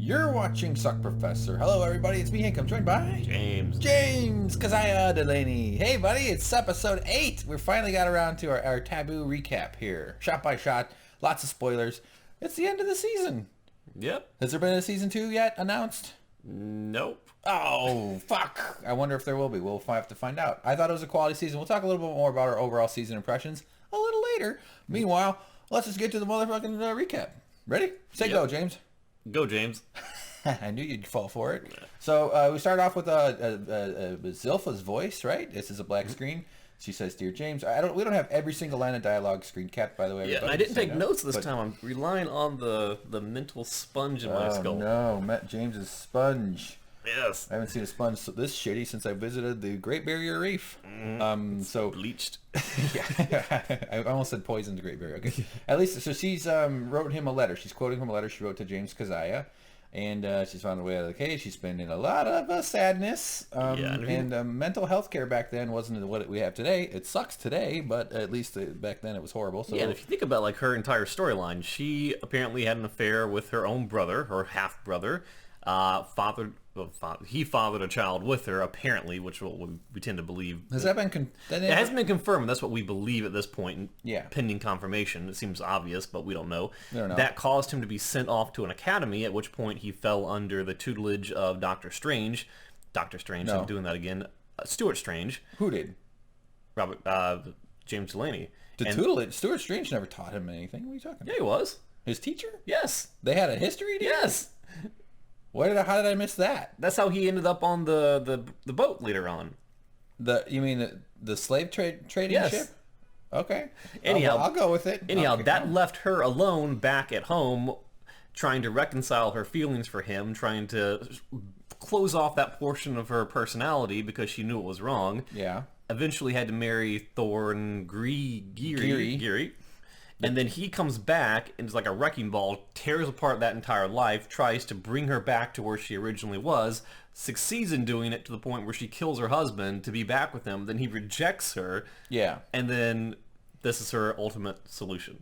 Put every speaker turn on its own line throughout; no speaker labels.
You're watching Suckprofessor. Hello, everybody. It's me, Hank. I'm joined by...
James,
Keziah, Delaney. Hey, buddy. It's episode 8. We finally got around to our Taboo recap here. Shot by shot. Lots of spoilers. It's the end of the season.
Yep.
Has there been a season 2 yet announced?
Nope.
Oh, fuck. I wonder if there will be. We'll have to find out. I thought it was a quality season. We'll talk a little bit more about our overall season impressions a little later. Meanwhile, let's just get to the motherfucking recap. Ready? Say go, James.
Go, James.
I knew you'd fall for it. So we start off with Zilpha's voice, right? This is a black screen. She says, "Dear James," we don't have every single line of dialogue screen capped, by the way.
Yeah, and I didn't take notes this time. I'm relying on the mental sponge in my skull.
No, met James's sponge.
Yes.
I haven't seen a sponge this shitty since I visited the Great Barrier Reef. So
bleached.
Yeah, I almost said poisoned Great Barrier. Okay, at least so she's wrote him a letter. She's quoting from a letter she wrote to James Keziah. And she's found her way out of the cage. She's been in a lot of sadness. And mental health care back then wasn't what we have today. It sucks today, but at least back then it was horrible. So,
yeah, and if you think about like her entire storyline, she apparently had an affair with her own brother, her half-brother. He fathered a child with her, apparently, which we tend to believe.
Has that been...
It hasn't been confirmed. That's what we believe at this point,
yeah.
Pending confirmation. It seems obvious, but we don't know.
We don't know.
That caused him to be sent off to an academy, at which point he fell under the tutelage of Dr. Strange. Dr. Strange,
no.
I'm doing that again. Stuart Strange.
Who did?
James Delaney.
Tutelage? Stuart Strange never taught him anything. What are you talking about?
Yeah, he was.
His teacher?
Yes.
They had a history teacher?
Yes.
How did I miss that?
That's how he ended up on the boat later on.
You mean the slave trading
yes.
ship? Okay.
Anyhow,
I'll go with it.
Anyhow,
okay.
That left her alone back at home, trying to reconcile her feelings for him, trying to close off that portion of her personality because she knew it was wrong.
Yeah.
Eventually had to marry Geary. And then he comes back and is like a wrecking ball, tears apart that entire life, tries to bring her back to where she originally was, succeeds in doing it to the point where she kills her husband to be back with him. Then he rejects her.
Yeah.
And then this is her ultimate solution.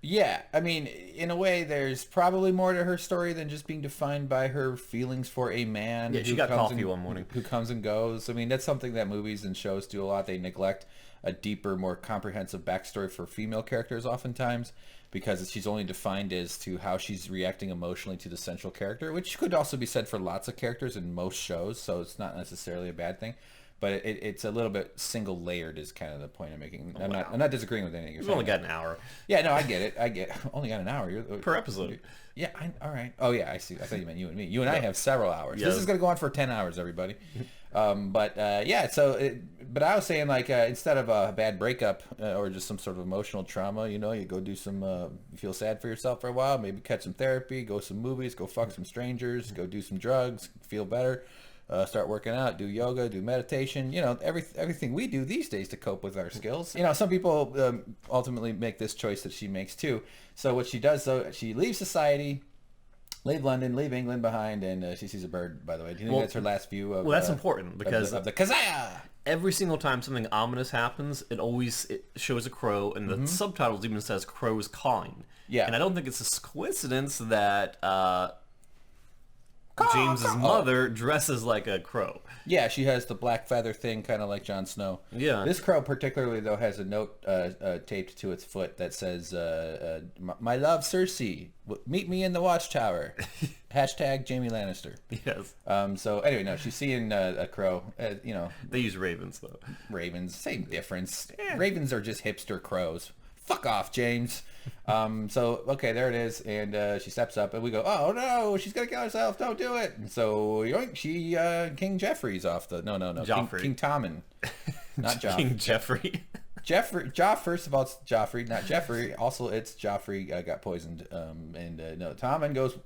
Yeah. I mean, in a way, there's probably more to her story than just being defined by her feelings for a man.
Yeah, she got coffee one morning.
Who comes and goes. I mean, that's something that movies and shows do a lot. They neglect a deeper, more comprehensive backstory for female characters oftentimes because she's only defined as to how she's reacting emotionally to the central character, which could also be said for lots of characters in most shows, so it's not necessarily a bad thing. But it's a little bit single layered is kind of the point I'm making. I'm not disagreeing with anything you're saying.
We've only got an hour.
Yeah, no, I get it. Only got an hour.
Per episode.
Yeah, all right. Oh, yeah, I see. I thought you meant you and me. You and I have several hours. Yes. This is going to go on for 10 hours, everybody. But I was saying, like, instead of a bad breakup or just some sort of emotional trauma, you go do some, feel sad for yourself for a while, maybe catch some therapy, go some movies, go fuck some strangers, go do some drugs, feel better. Start working out, do yoga, do meditation, everything we do these days to cope with our skills. Some people ultimately make this choice that she makes too. So what she does, though, she leaves society, leave London, leave England behind, and she sees a bird, by the way. Do you think that's her last view of...
Well, that's important because...
Of the Keziah!
Every single time something ominous happens, it shows a crow, and the subtitles even says crows cawing. Yeah. And I don't think it's a coincidence that... James's mother dresses like a crow.
Yeah, she has the black feather thing, kind of like Jon Snow. Yeah. This crow particularly, though, has a note taped to its foot that says, "My love, Cersei, meet me in the watchtower." Hashtag Jaime Lannister.
Yes.
So anyway, no, she's seeing a crow.
They use ravens, though.
Ravens, same difference. Yeah. Ravens are just hipster crows. Fuck off, James. So, okay, there it is. And she steps up and we go, oh no, she's going to kill herself. Don't do it. And so, yoink, King Jeffrey's off the... No.
Joffrey.
King Tommen. Not Joffrey.
King Jeffrey.
First of all, it's Joffrey, not Jeffrey. Also, it's Joffrey got poisoned. No, Tommen goes...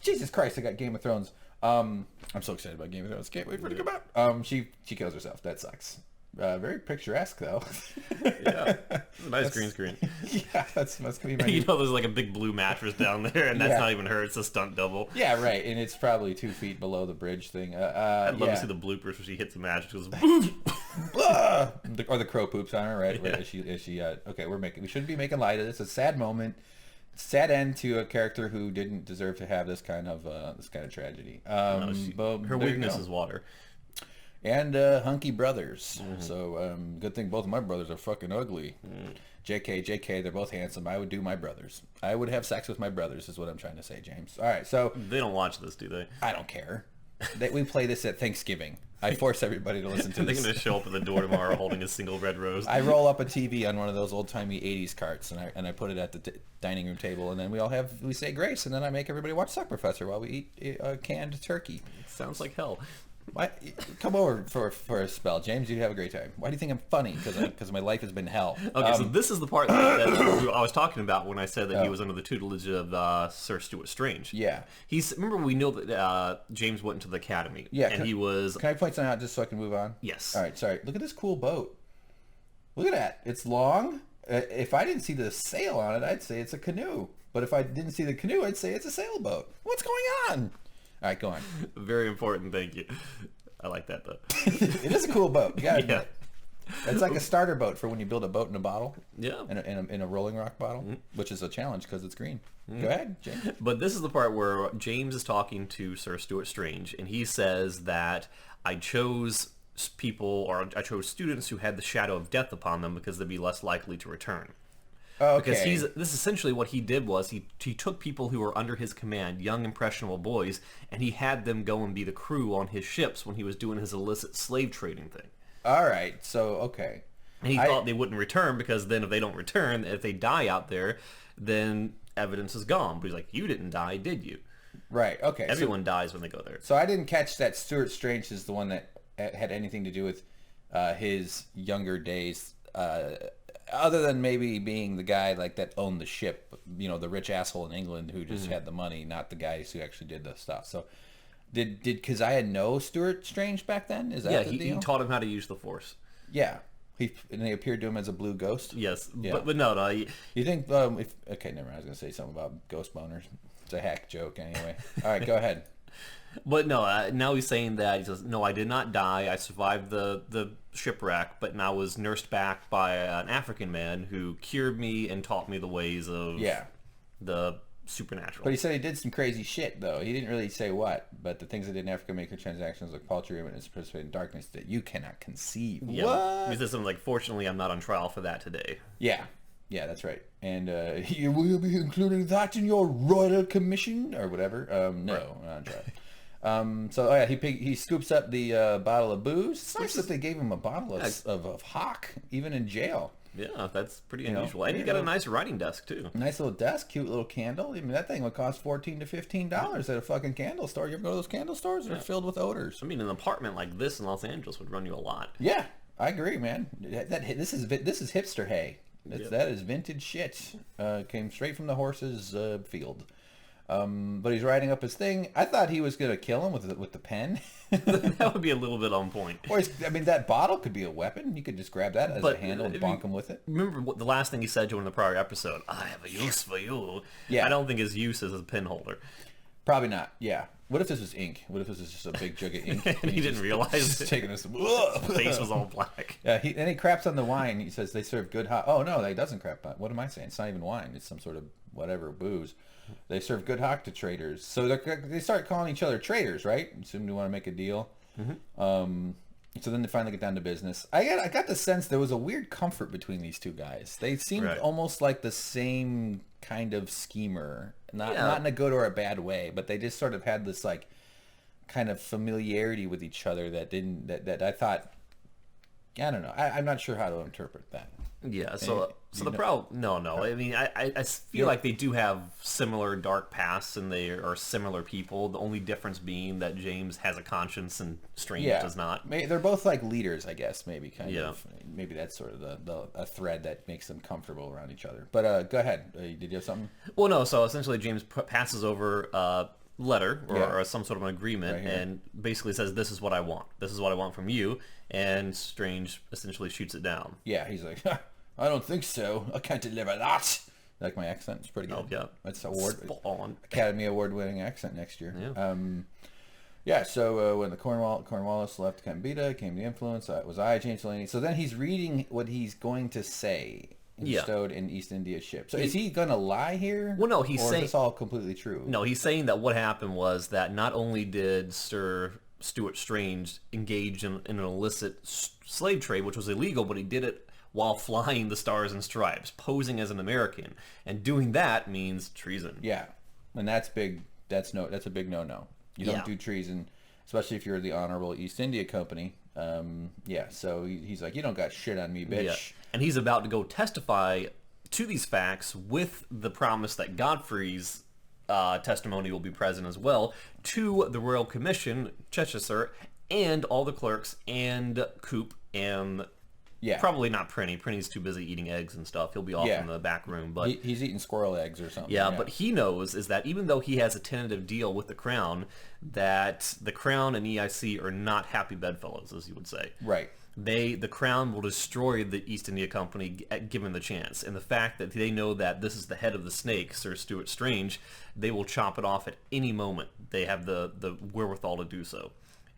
Jesus Christ, I got Game of Thrones. I'm so excited about Game of Thrones. Can't wait for it to come out. She kills herself. That sucks. Very picturesque, though.
Yeah, it's a nice green screen.
Yeah, that's gonna be my...
there's like a big blue mattress down there, and that's not even her. It's a stunt double.
Yeah, right, and it's probably 2 feet below the bridge thing.
I'd love to see the bloopers where she hits the mattress. Goes,
or the crow poops on her, right?
Yeah.
Is she? Okay, we shouldn't be making light of this. It's a sad moment. sad end to a character who didn't deserve to have this kind of tragedy.
Her weakness is water.
And hunky brothers. So good thing both of my brothers are fucking ugly. JK, they're both handsome. I would do my brothers. I would have sex with my brothers is what I'm trying to say, James. All right, so...
They don't watch this, do they?
I don't care. We play this at Thanksgiving. I force everybody to listen to this.
They're going to show up at the door tomorrow holding a single red rose.
I roll up a TV on one of those old-timey 80s carts, and I put it at the dining room table, and then we say grace, and then I make everybody watch Suckprofessor while we eat canned turkey.
Sounds like hell.
Come over for a spell, James. You'd have a great time. Why do you think I'm funny? Because my life has been hell.
Okay, so this is the part that I was talking about when I said that he was under the tutelage of Sir Stuart Strange.
Yeah.
Remember, we know that James went into the academy.
Yeah.
And he was...
Can I point something out just so I can move on?
Yes.
All right, sorry. Look at this cool boat. Look at that. It's long. If I didn't see the sail on it, I'd say it's a canoe. But if I didn't see the canoe, I'd say it's a sailboat. What's going on? All right, go on.
Very important, thank you. I like that, though.
It is a cool boat. You gotta admit. It's like a starter boat for when you build a boat in a bottle.
Yeah.
In a Rolling Rock bottle, which is a challenge because it's green. Go ahead, James.
But this is the part where James is talking to Sir Stuart Strange, and he says that I chose students who had the shadow of death upon them because they'd be less likely to return.
Okay.
Because this essentially what he did was he took people who were under his command, young impressionable boys, and he had them go and be the crew on his ships when he was doing his illicit slave trading thing.
All right, so okay.
And he thought they wouldn't return because then if they don't return, if they die out there, then evidence is gone. But he's like, you didn't die, did you?
Right, okay.
Everyone dies when they go there.
So I didn't catch that Stuart Strange is the one that had anything to do with his younger days, other than maybe being the guy like that owned the ship, the rich asshole in England who just had the money, not the guys who actually did the stuff. So did Keziah know Stuart Strange back then? Is that the deal?
He taught him how to use the Force.
Yeah. And they appeared to him as a blue ghost?
Yes.
Yeah.
But no.
You think, okay, never mind. I was going to say something about ghost boners. It's a hack joke anyway. All right, go ahead.
But no, now he's saying that he says, no, I did not die. I survived the shipwreck, but now was nursed back by an African man who cured me and taught me the ways of the supernatural.
But he said he did some crazy shit, though. He didn't really say what, but the things that did in Africa make transactions like paltry and participate in darkness that you cannot conceive.
Yeah.
What?
He says something like, fortunately, I'm not on trial for that today.
Yeah. Yeah, that's right. And you will be including that in your royal commission or whatever. No, right. Not on trial. So he scoops up the bottle of booze. It's nice that they gave him a bottle of hock, even in jail.
Yeah, that's pretty unusual. And he got a nice writing desk too.
Nice little desk, cute little candle. I mean, that thing would cost $14 to $15 at a fucking candle store. You ever go to those candle stores? They're filled with odors.
I mean, an apartment like this in Los Angeles would run you a lot.
Yeah, I agree, man. This is hipster hay. That is vintage shit. Came straight from the horse's field. But he's writing up his thing. I thought he was going to kill him with the pen.
That would be a little bit on point.
Or that bottle could be a weapon. You could just grab that as a handle and bonk him with it.
Remember what the last thing he said to him in the prior episode? I have a use for you. Yeah. I don't think his use is as a pen holder.
Probably not. Yeah. What if this was ink? What if this was just a big jug of ink?
And he didn't realize
it. Taking this.
His face was all black.
Yeah. Then he craps on the wine. He says they serve good hot. Oh no, he doesn't crap on. What am I saying? It's not even wine. It's some sort of whatever booze. They serve good hock to traders. So they start calling each other traders, right? Assume they want to make a deal. Mm-hmm. So then they finally get down to business. I got the sense there was a weird comfort between these two guys. They seemed almost like the same kind of schemer. Not in a good or a bad way, but they just sort of had this like kind of familiarity with each other that I thought, I don't know. I'm not sure how to interpret that.
Yeah, so the problem, no. I mean, I feel like they do have similar dark pasts and they are similar people. The only difference being that James has a conscience and Strange does not.
They're both like leaders, I guess, maybe kind of. Maybe that's sort of a thread that makes them comfortable around each other. But go ahead. Did you have something?
Well, no. So essentially, James passes over a letter or some sort of an agreement and basically says, this is what I want. This is what I want from you. And Strange essentially shoots it down. Yeah,
he's like, I don't think so. I can't deliver that. Like my accent? It's pretty good.
Oh, yeah.
That's Academy Award-winning accent next year.
Yeah.
So when the Cornwallis left Gambita, came the influence. It was I, James Delaney. So then he's reading what he's going to say. stowed in East India ship. So is he gonna lie here?
Well, no, he's saying...
Is this all completely true?
No, he's saying that what happened was that not only did Sir Stuart Strange engage in an illicit slave trade, which was illegal, but he did it while flying the Stars and Stripes, posing as an American. And doing that means treason.
Yeah. And that's big. That's a big no-no. You don't do treason, especially if you're the Honorable East India Company. So he's like, you don't got shit on me, bitch. Yeah.
And he's about to go testify to these facts with the promise that Godfrey's testimony will be present as well to the Royal Commission, Cheshire, and all the clerks, and Coop, and probably not Prinny. Prinny's too busy eating eggs and stuff. He'll be off in the back room. But
he's eating squirrel eggs or something.
Yeah, but he knows is that even though he has a tentative deal with the Crown, that the Crown and EIC are not happy bedfellows, as you would say.
Right.
The Crown will destroy the East India Company given the chance. And the fact that they know that this is the head of the snake, Sir Stuart Strange, they will chop it off at any moment. They have the wherewithal to do so.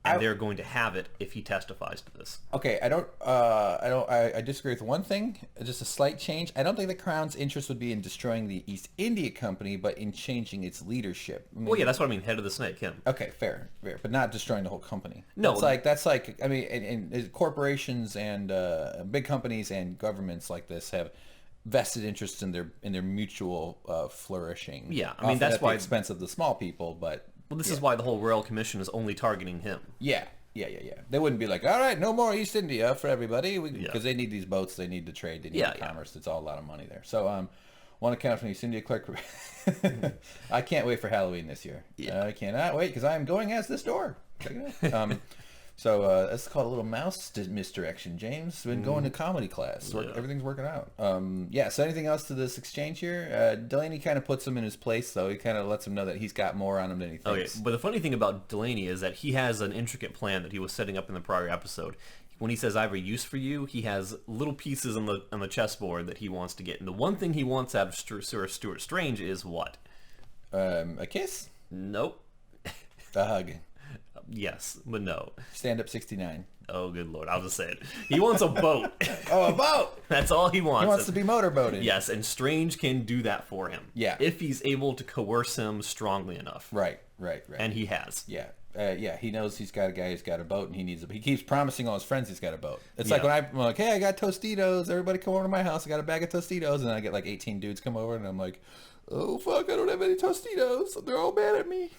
And they're going to have it if he testifies to this. Okay,
I disagree with one thing, just a slight change. I don't think the Crown's interest would be in destroying the East India Company, but in changing its leadership.
Well, yeah, that's what I mean, head of the snake, him.
Okay, fair, but not destroying the whole company.
No.
That's like, I mean, and corporations and big companies and governments like this have vested interests in their mutual flourishing.
Yeah, I mean, that's why...
at the expense of the small people, but...
Well, this is why the whole Royal Commission is only targeting him.
Yeah. They wouldn't be like, all right, no more East India for everybody, because they need these boats, they need the trade, they need the commerce. It's all a lot of money there. So, one account from the East India clerk. I can't wait for Halloween this year. Yeah. I cannot wait because I am going as this door. Check it out. So that's called a little mouse misdirection, James. Been going to comedy class. Everything's working out. So anything else to this exchange here? Delaney kind of puts him in his place, though. He kind of lets him know that he's got more on him than he thinks.
Okay, but the funny thing about Delaney is that he has an intricate plan that he was setting up in the prior episode. When he says, I have a use for you, he has little pieces on the chessboard that he wants to get. And the one thing he wants out of Sir Stuart Strange is what?
A kiss?
Nope.
A hug.
Yes, but no.
Stand up 69.
Oh, good Lord. I'll just say it. He wants a boat.
Oh, a boat!
That's all he wants.
He wants to be motorboated.
Yes, and Strange can do that for him.
Yeah.
If he's able to coerce him strongly enough.
Right.
And he has.
Yeah. He knows he's got a guy who's got a boat, and he keeps promising all his friends he's got a boat. It's like when I'm like, hey, I got Tostitos. Everybody come over to my house. I got a bag of Tostitos. And then I get like 18 dudes come over, and I'm like, oh, fuck, I don't have any Tostitos. They're all mad at me.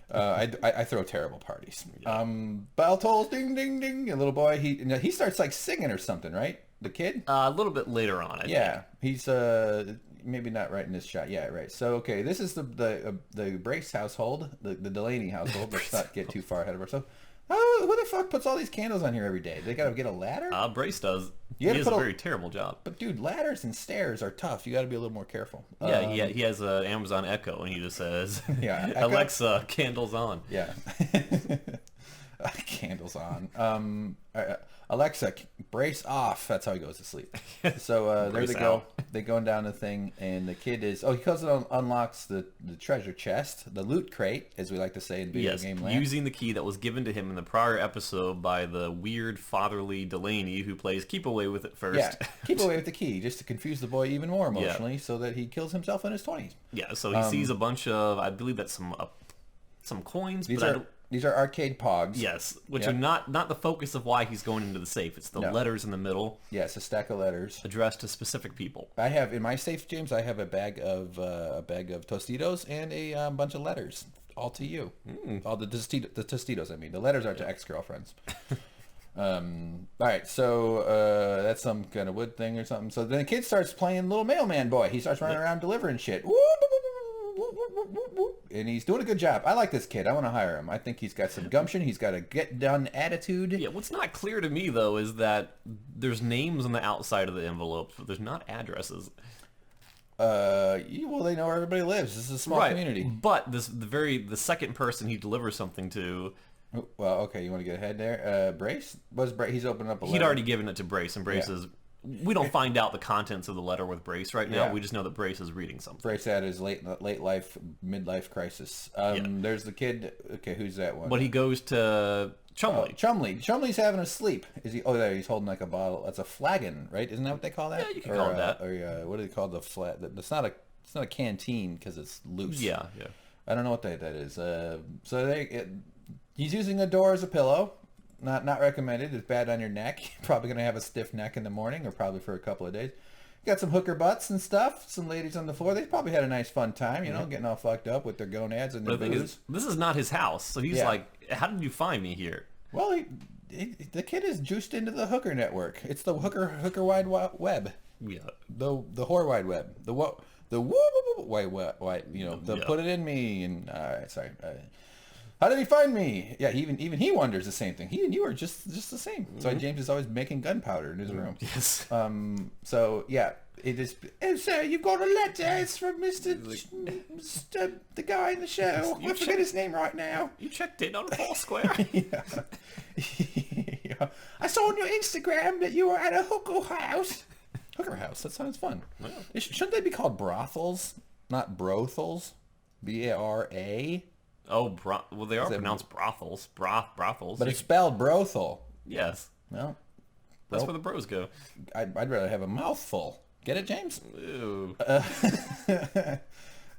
I throw terrible parties. Bell tolls, ding, ding, ding. A little boy, he starts like singing or something, right? The kid?
A little bit later on, I think.
He's maybe not right in this shot. Yeah, right. So, okay, this is the Brace household, the Delaney household. Let's not get too far ahead of ourselves. Oh, who the fuck puts all these candles on here every day? They gotta get a ladder?
Brace does. He has a very terrible job.
But dude, ladders and stairs are tough. You gotta be a little more careful.
Yeah, he has an Amazon Echo, and he just says, Alexa, candles on.
Yeah. Candles on. Alexa, brace off. That's how he goes to sleep. So there they go. They going down the thing, and the kid is... Oh, he goes and unlocks the treasure chest, the loot crate, as we like to say in video game land.
Using the key that was given to him in the prior episode by the weird fatherly Delaney, who plays Keep Away With It first.
Yeah, keep away with the key, just to confuse the boy even more emotionally, so that he kills himself in his 20s.
Yeah, so he sees a bunch of... I believe that's some coins,
These are arcade pogs.
Yes, which are not the focus of why he's going into the safe. It's the letters in the middle.
Yes, a stack of letters
addressed to specific people.
I have in my safe, James. I have a bag of Tostitos and a bunch of letters, all to you. All the Tostitos. I mean, the letters are to ex-girlfriends. All right, so that's some kind of wood thing or something. So then the kid starts playing little mailman boy. He starts running around delivering shit. And he's doing a good job. I like this kid. I want to hire him. I think he's got some gumption. He's got a get-done attitude.
Yeah, what's not clear to me, though, is that there's names on the outside of the envelopes, but there's not addresses.
Well, they know where everybody lives. This is a small community.
But the second person he delivers something to...
Well, okay, you want to get ahead there? Brace? He's opening up a letter.
He'd already given it to Brace, and Brace is... We don't find out the contents of the letter with Brace right now. Yeah. We just know that Brace is reading something.
Brace had his late life, midlife crisis. There's the kid. Okay, who's that one?
But he goes to
Chumley's having a sleep. Is he? Oh, there he's holding like a bottle. That's a flagon, right? Isn't that what they call that?
Yeah, you can call it that.
Or what do they call the flat? It's not a canteen because it's loose.
Yeah.
I don't know what that is. He's using a door as a pillow. Not recommended. It's bad on your neck. You're probably gonna have a stiff neck in the morning, or probably for a couple of days. Got some hooker butts and stuff. Some ladies on the floor. They probably had a nice fun time, getting all fucked up with their gonads and their booze.
This is not his house, so he's like, "How did you find me here?"
Well, the kid is juiced into the hooker network. It's the hooker wide web.
Yeah.
The whore wide web. The put it in me and sorry. How did he find me? Yeah, even he wonders the same thing. He and you are just the same. So James is always making gunpowder in his room.
Yes.
So yeah, it is. Sir, you've got a letter. It's from Mr. the guy in the show. I forget his name right now.
You checked in on Foursquare.
Yeah. Yeah. I saw on your Instagram that you were at a hooker house. Hooker house. That sounds fun. Yeah. Shouldn't they be called brothels, not brothels? B-A-R-A.
Oh, well, they are pronounced brothels. Brothels.
But it's spelled brothel.
Yes.
Well,
that's where the bros go.
I'd rather have a mouthful. Get it, James?
Ew.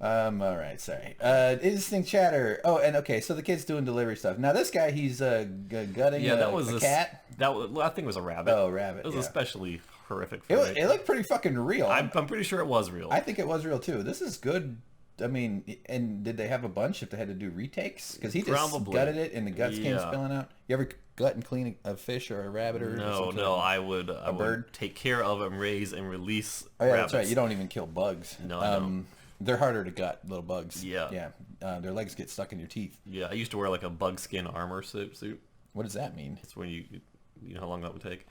All right, sorry. Indistinct chatter. Oh, and okay, so the kid's doing delivery stuff. Now this guy, he's gutting a cat.
I think it was a rabbit.
Oh, rabbit.
It was especially horrific.
It looked pretty fucking real.
I'm pretty sure it was real.
I think it was real too. This is good. I mean, and did they have a bunch if they had to do retakes? Because he just gutted it and the guts came spilling out. You ever gut and clean a fish or a rabbit or something?
No, I would take care of and raise and release
rabbits. That's right. You don't even kill bugs.
No, I don't.
They're harder to gut, little bugs.
Yeah.
Yeah. Their legs get stuck in your teeth.
Yeah, I used to wear like a bug skin armor suit.
What does that mean?
It's when you know how long that would take.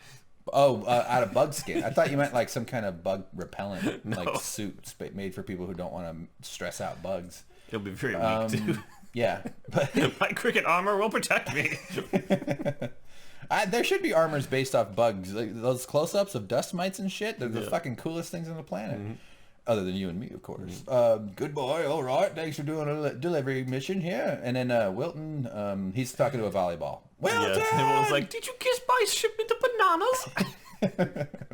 Oh, out of bug skin. I thought you meant like some kind of bug repellent, like suit made for people who don't want to stress out bugs.
It'll be very weak too.
Yeah, but
my cricket armor will protect me.
There should be armors based off bugs. Like those close-ups of dust mites and shit. They're the fucking coolest things on the planet. Mm-hmm. Other than you and me, of course. Good boy. All right. Thanks for doing a delivery mission here. And then Wilton, he's talking to a volleyball. Wilton!
Yes. Everyone's like, did you kiss my shipment of bananas?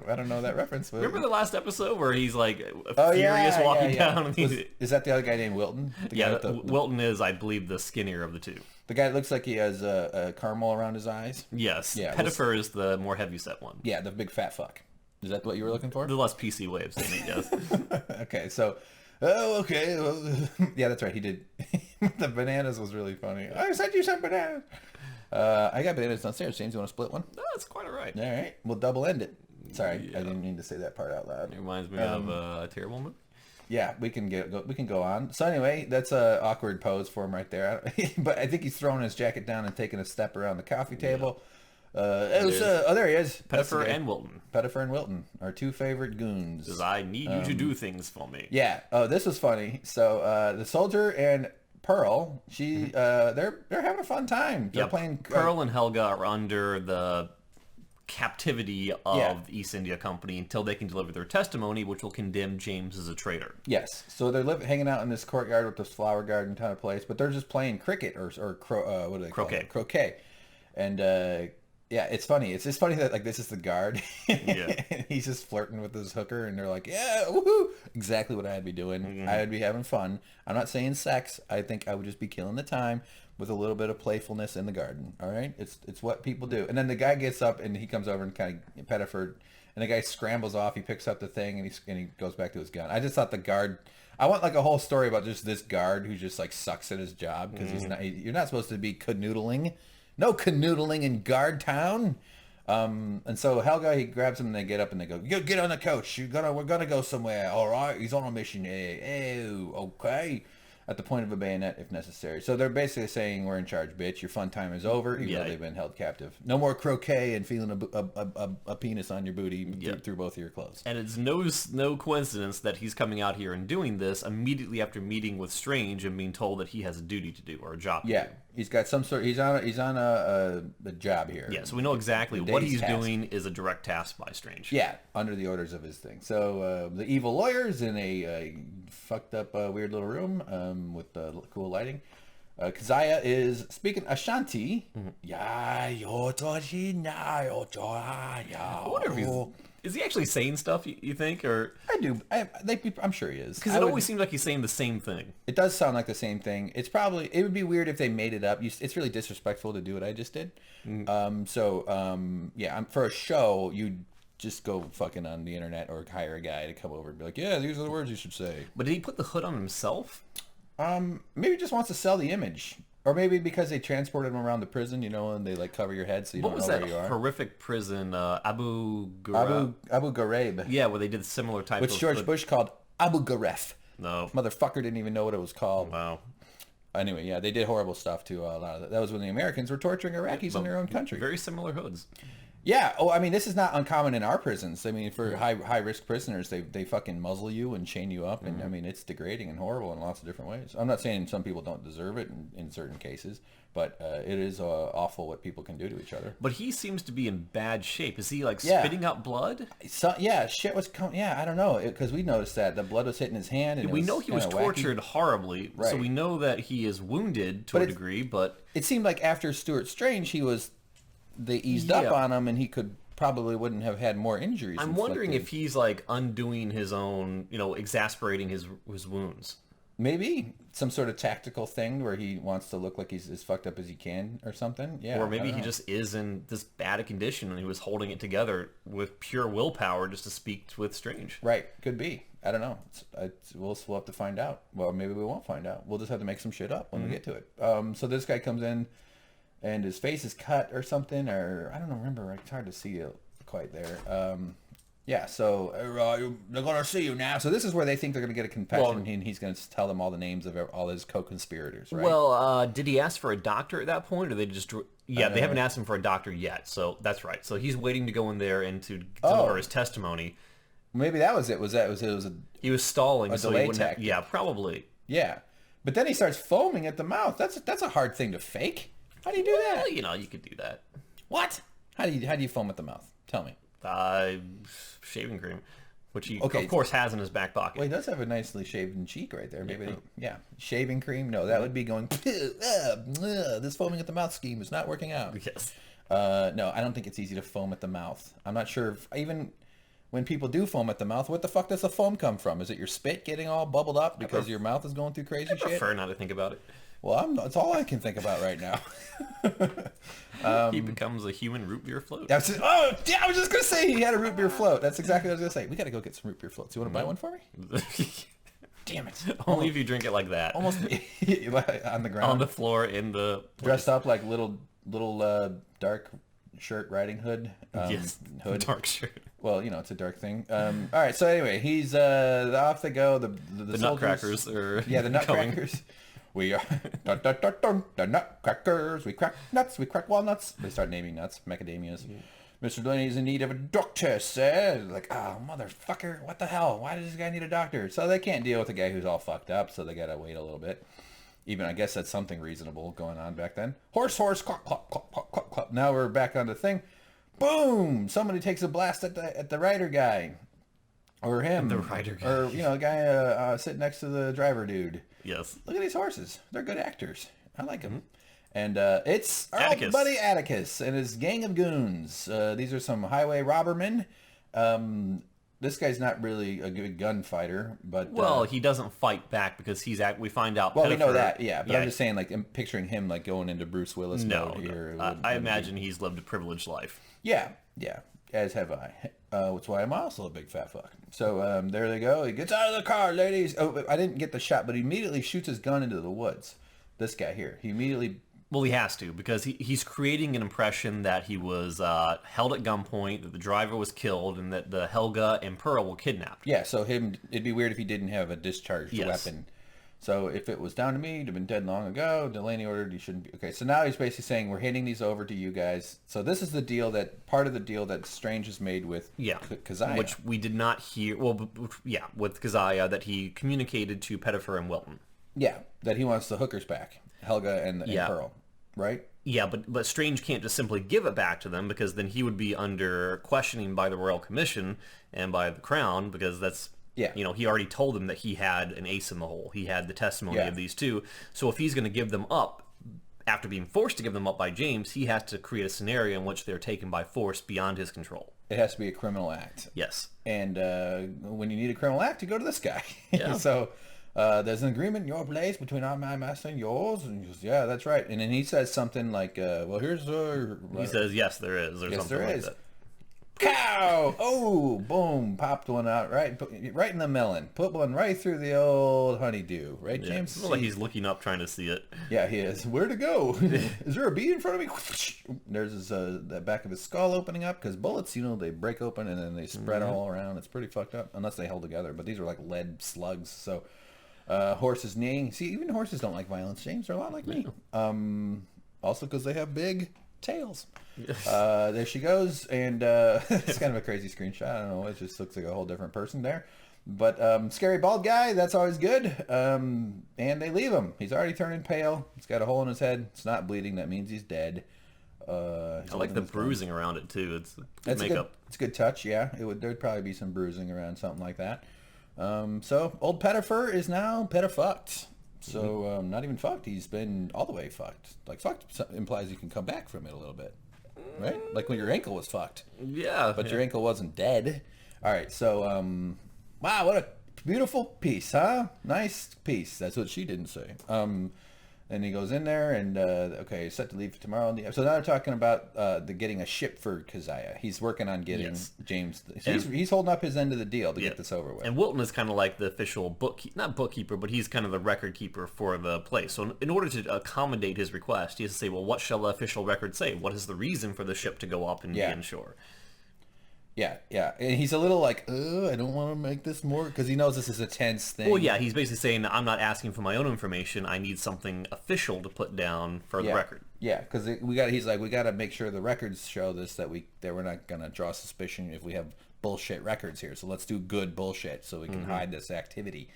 I don't know that reference. But...
Remember the last episode where he's like furious walking down? And
is that the other guy named Wilton?
Wilton is, I believe, the skinnier of the two.
The guy that looks like he has a caramel around his eyes?
Yes. Yeah. Pettifer is the more heavyset one.
Yeah, the big fat fuck. Is that what you were looking for?
The less PC way of saying it, yes.
Okay, so... okay. Yeah, that's right. He did. The bananas was really funny. I sent you some bananas. I got bananas downstairs. James, you want to split one?
No, that's quite all right.
All right. We'll double end it. Sorry, I didn't mean to say that part out loud.
It reminds me of a terrible movie.
Yeah, we can go on. So anyway, that's a awkward pose for him right there. But I think he's throwing his jacket down and taking a step around the coffee table. Yeah. There he is.
Pettifer and Wilton.
Pettifer and Wilton, our two favorite goons.
Because I need you to do things for me.
Yeah. Oh, this was funny. So the soldier and Pearl, they're having a fun time. They're playing.
Pearl and Helga are under the captivity of the East India Company until they can deliver their testimony, which will condemn James as a traitor.
Yes. So they're hanging out in this courtyard with this flower garden kind of place, but they're just playing cricket or what do they call it? Croquet. And yeah, it's funny. It's just funny that like this is the guard. Yeah. And he's just flirting with his hooker, and they're like, "Yeah, woohoo!" Exactly what I'd be doing. Mm-hmm. I would be having fun. I'm not saying sex. I think I would just be killing the time with a little bit of playfulness in the garden. All right, it's what people do. And then the guy gets up and he comes over and kind of Pettifer, and the guy scrambles off. He picks up the thing and he goes back to his gun. I just thought the guard. I want like a whole story about just this guard who just like sucks at his job because he's not. You're not supposed to be canoodling. No canoodling in Guard Town. And so Helga, he grabs him and they get up and they go, get on the coach. We're gonna go somewhere. All right. He's on a mission. Oh, okay. At the point of a bayonet if necessary. So they're basically saying, we're in charge, bitch. Your fun time is over, even though they've been held captive. No more croquet and feeling a penis on your booty through both of your clothes.
And it's no coincidence that he's coming out here and doing this immediately after meeting with Strange and being told that he has a duty to do or a job to do.
He's got some sort. He's on a job here.
Yeah, so we know exactly what he's doing is a direct task by Strange.
Yeah, under the orders of his thing. So the evil lawyer's in a fucked up weird little room with cool lighting. Keziah is speaking Ashanti.
I wonder if is he actually saying stuff, you think? Or
I do. I'm sure he is.
Because it always seems like he's saying the same thing.
It does sound like the same thing. It would be weird if they made it up. It's really disrespectful to do what I just did. For a show, you just go fucking on the internet or hire a guy to come over and be like, yeah, these are the words you should say.
But did he put the hood on himself?
Maybe he just wants to sell the image. Or maybe because they transported him around the prison, and they like cover your head so you don't know where you are.
What was that horrific prison, Abu
Ghraib?
Yeah, where they did similar type of...
Which George Bush called Abu Ghraib.
No.
Motherfucker didn't even know what it was called.
Wow.
Anyway, yeah, they did horrible stuff to a lot of that. That was when the Americans were torturing Iraqis in their own country.
Very similar hoods.
Yeah. Oh, I mean, this is not uncommon in our prisons. I mean, for high risk prisoners, they fucking muzzle you and chain you up, and I mean, it's degrading and horrible in lots of different ways. I'm not saying some people don't deserve it in certain cases, but it is awful what people can do to each other.
But he seems to be in bad shape. Is he like spitting out blood?
So shit was coming. Yeah, I don't know, because we noticed that the blood was hitting his hand, and
we know he was tortured horribly,
right.
So we know that he is wounded to a degree. But
it seemed like after Stuart Strange, they eased up on him, and he wouldn't have had more injuries.
I'm wondering if he's like undoing his own, exasperating his wounds.
Maybe some sort of tactical thing where he wants to look like he's as fucked up as he can or something. Yeah.
Or maybe he just is in this bad a condition and he was holding it together with pure willpower just to speak with Strange.
Right. Could be. I don't know. We'll have to find out. Well, maybe we won't find out. We'll just have to make some shit up when we get to it. So this guy comes in and his face is cut or something, or I don't know, remember. It's hard to see it quite there. Yeah, so they're going to see you now. So this is where they think they're going to get a confession, and he's going to tell them all the names of all his co-conspirators, right?
Well, did he ask for a doctor at that point, or they just... Yeah, they haven't asked him for a doctor yet, so that's right. So he's waiting to go in there and to deliver his testimony.
Maybe that was it.
He was stalling, so
delay
he wouldn't
tactic.
Yeah, probably.
Yeah, but then he starts foaming at the mouth. That's a hard thing to fake. How do you do that?
You could do that.
What? How do you foam at the mouth? Tell me.
Shaving cream, which he of course has in his back pocket.
Well, he does have a nicely shaven cheek right there. Maybe, shaving cream. No, that would be going. This foaming at the mouth scheme is not working out.
Yes.
No, I don't think it's easy to foam at the mouth. I'm not sure even when people do foam at the mouth, what the fuck does the foam come from? Is it your spit getting all bubbled up because your mouth is going through crazy shit?
I prefer not to think about it.
Well, that's all I can think about right now.
He becomes a human root beer float.
I was just going to say he had a root beer float. That's exactly what I was going to say. We got to go get some root beer floats. You want to buy one for me? Damn it.
Only if you drink it like that.
Almost on the ground.
On the floor in the place.
Dressed up like little dark shirt Riding Hood.
Yes,
hood.
Dark shirt.
Well, it's a dark thing. All right, so anyway, he's off they go. The
Nutcrackers are
the Nutcrackers. We are the Nutcrackers. We crack nuts. We crack walnuts. They start naming nuts, macadamias. Mr. Delaney is in need of a doctor, sir. Like, oh, motherfucker, what the hell? Why does this guy need a doctor? So they can't deal with a guy who's all fucked up, so they gotta wait a little bit. Even, I guess that's something reasonable going on back then. Horse, clop, clop, clop, clop, clop, clop. Now we're back on the thing. Boom! Somebody takes a blast at the rider guy. Or him.
The rider guy.
Or, a guy sitting next to the driver dude.
Yes.
Look at these horses. They're good actors. I like them. And it's our
Atticus.
old buddy Atticus and his gang of goons. These are some highway robbermen. This guy's not really a good gunfighter, but...
Well, he doesn't fight back because we find out...
Well, we know that, yeah. But I'm just saying, like, I'm picturing him, like, going into Bruce Willis mode here.
I imagine he's lived a privileged life.
Yeah, as have I. That's why I'm also a big fat fuck. So there they go. He gets out of the car, ladies. Oh, I didn't get the shot, but he immediately shoots his gun into the woods. This guy here. He immediately...
Well, he has to, because he's creating an impression that he was held at gunpoint, that the driver was killed, and that the Helga and Pearl were kidnapped.
Yeah, so it'd be weird if he didn't have a discharged weapon. So if it was down to me, he'd have been dead long ago. Delaney ordered he shouldn't be. Okay, so now he's basically saying, we're handing these over to you guys. So this is the deal part of the deal that Strange has made with Keziah.
Which we did not hear, with Keziah, that he communicated to Pettifer and Wilton.
Yeah, that he wants the hookers back, Helga and Pearl. Right?
Yeah, but Strange can't just simply give it back to them, because then he would be under questioning by the Royal Commission and by the Crown, because that's
Yeah.
You know, he already told them that he had an ace in the hole. He had the testimony of these two. So if he's going to give them up, after being forced to give them up by James, he has to create a scenario in which they're taken by force beyond his control.
It has to be a criminal act.
Yes.
And when you need a criminal act, you go to this guy.
Yeah.
So there's an agreement in your place between my master and yours. And he goes, yeah, that's right. And then he says something like, well, here's...
he says, yes, there is, or
yes,
something
there
like
is.
that.
Cow! Oh, boom! Popped one out right in the melon. Put one right through the old honeydew. Right,
Yeah.
James?
It's like he's looking up trying to see it.
Yeah, he is. Where to go? Is there a bee in front of me? There's his, the back of his skull opening up because bullets, you know, they break open and then they spread all around. It's pretty fucked up unless they hold together. But these are like lead slugs. So Horace is neighing. See, even horses don't like violence, James. They're a lot like me. Also because they have big tails. There she goes, and it's kind of a crazy screenshot. I don't know, it just looks like a whole different person there. But scary bald guy, that's always good. And they leave him. He's already turning pale. He's got a hole in his head. It's not bleeding. That means he's dead.
I like the bruising around it too. It's good makeup.
It's a good touch. Yeah, there'd probably be some bruising around something like that. So old Pettifer is now peta-fucked. So not even fucked. He's been all the way fucked. Like fucked implies you can come back from it a little bit, right? Like when your ankle was fucked.
Yeah.
But your ankle wasn't dead. All right. So wow, what a beautiful piece, huh? Nice piece. That's what she didn't say. And he goes in there and okay, set to leave tomorrow. So now they're talking about the getting a ship for Keziah. He's working on getting James. He's holding up his end of the deal to get this over with.
And Wilton is kind of like the official not bookkeeper, but he's kind of the record keeper for the place. So in order to accommodate his request, he has to say, well, what shall the official record say? What is the reason for the ship to go up and be inshore?
Yeah, yeah. And he's a little like, I don't want to make this more, because he knows this is a tense thing.
Well, yeah, he's basically saying, I'm not asking for my own information. I need something official to put down for the record.
Yeah, because he's like, we got to make sure the records show this, that we're not going to draw suspicion if we have bullshit records here. So let's do good bullshit so we can hide this activity.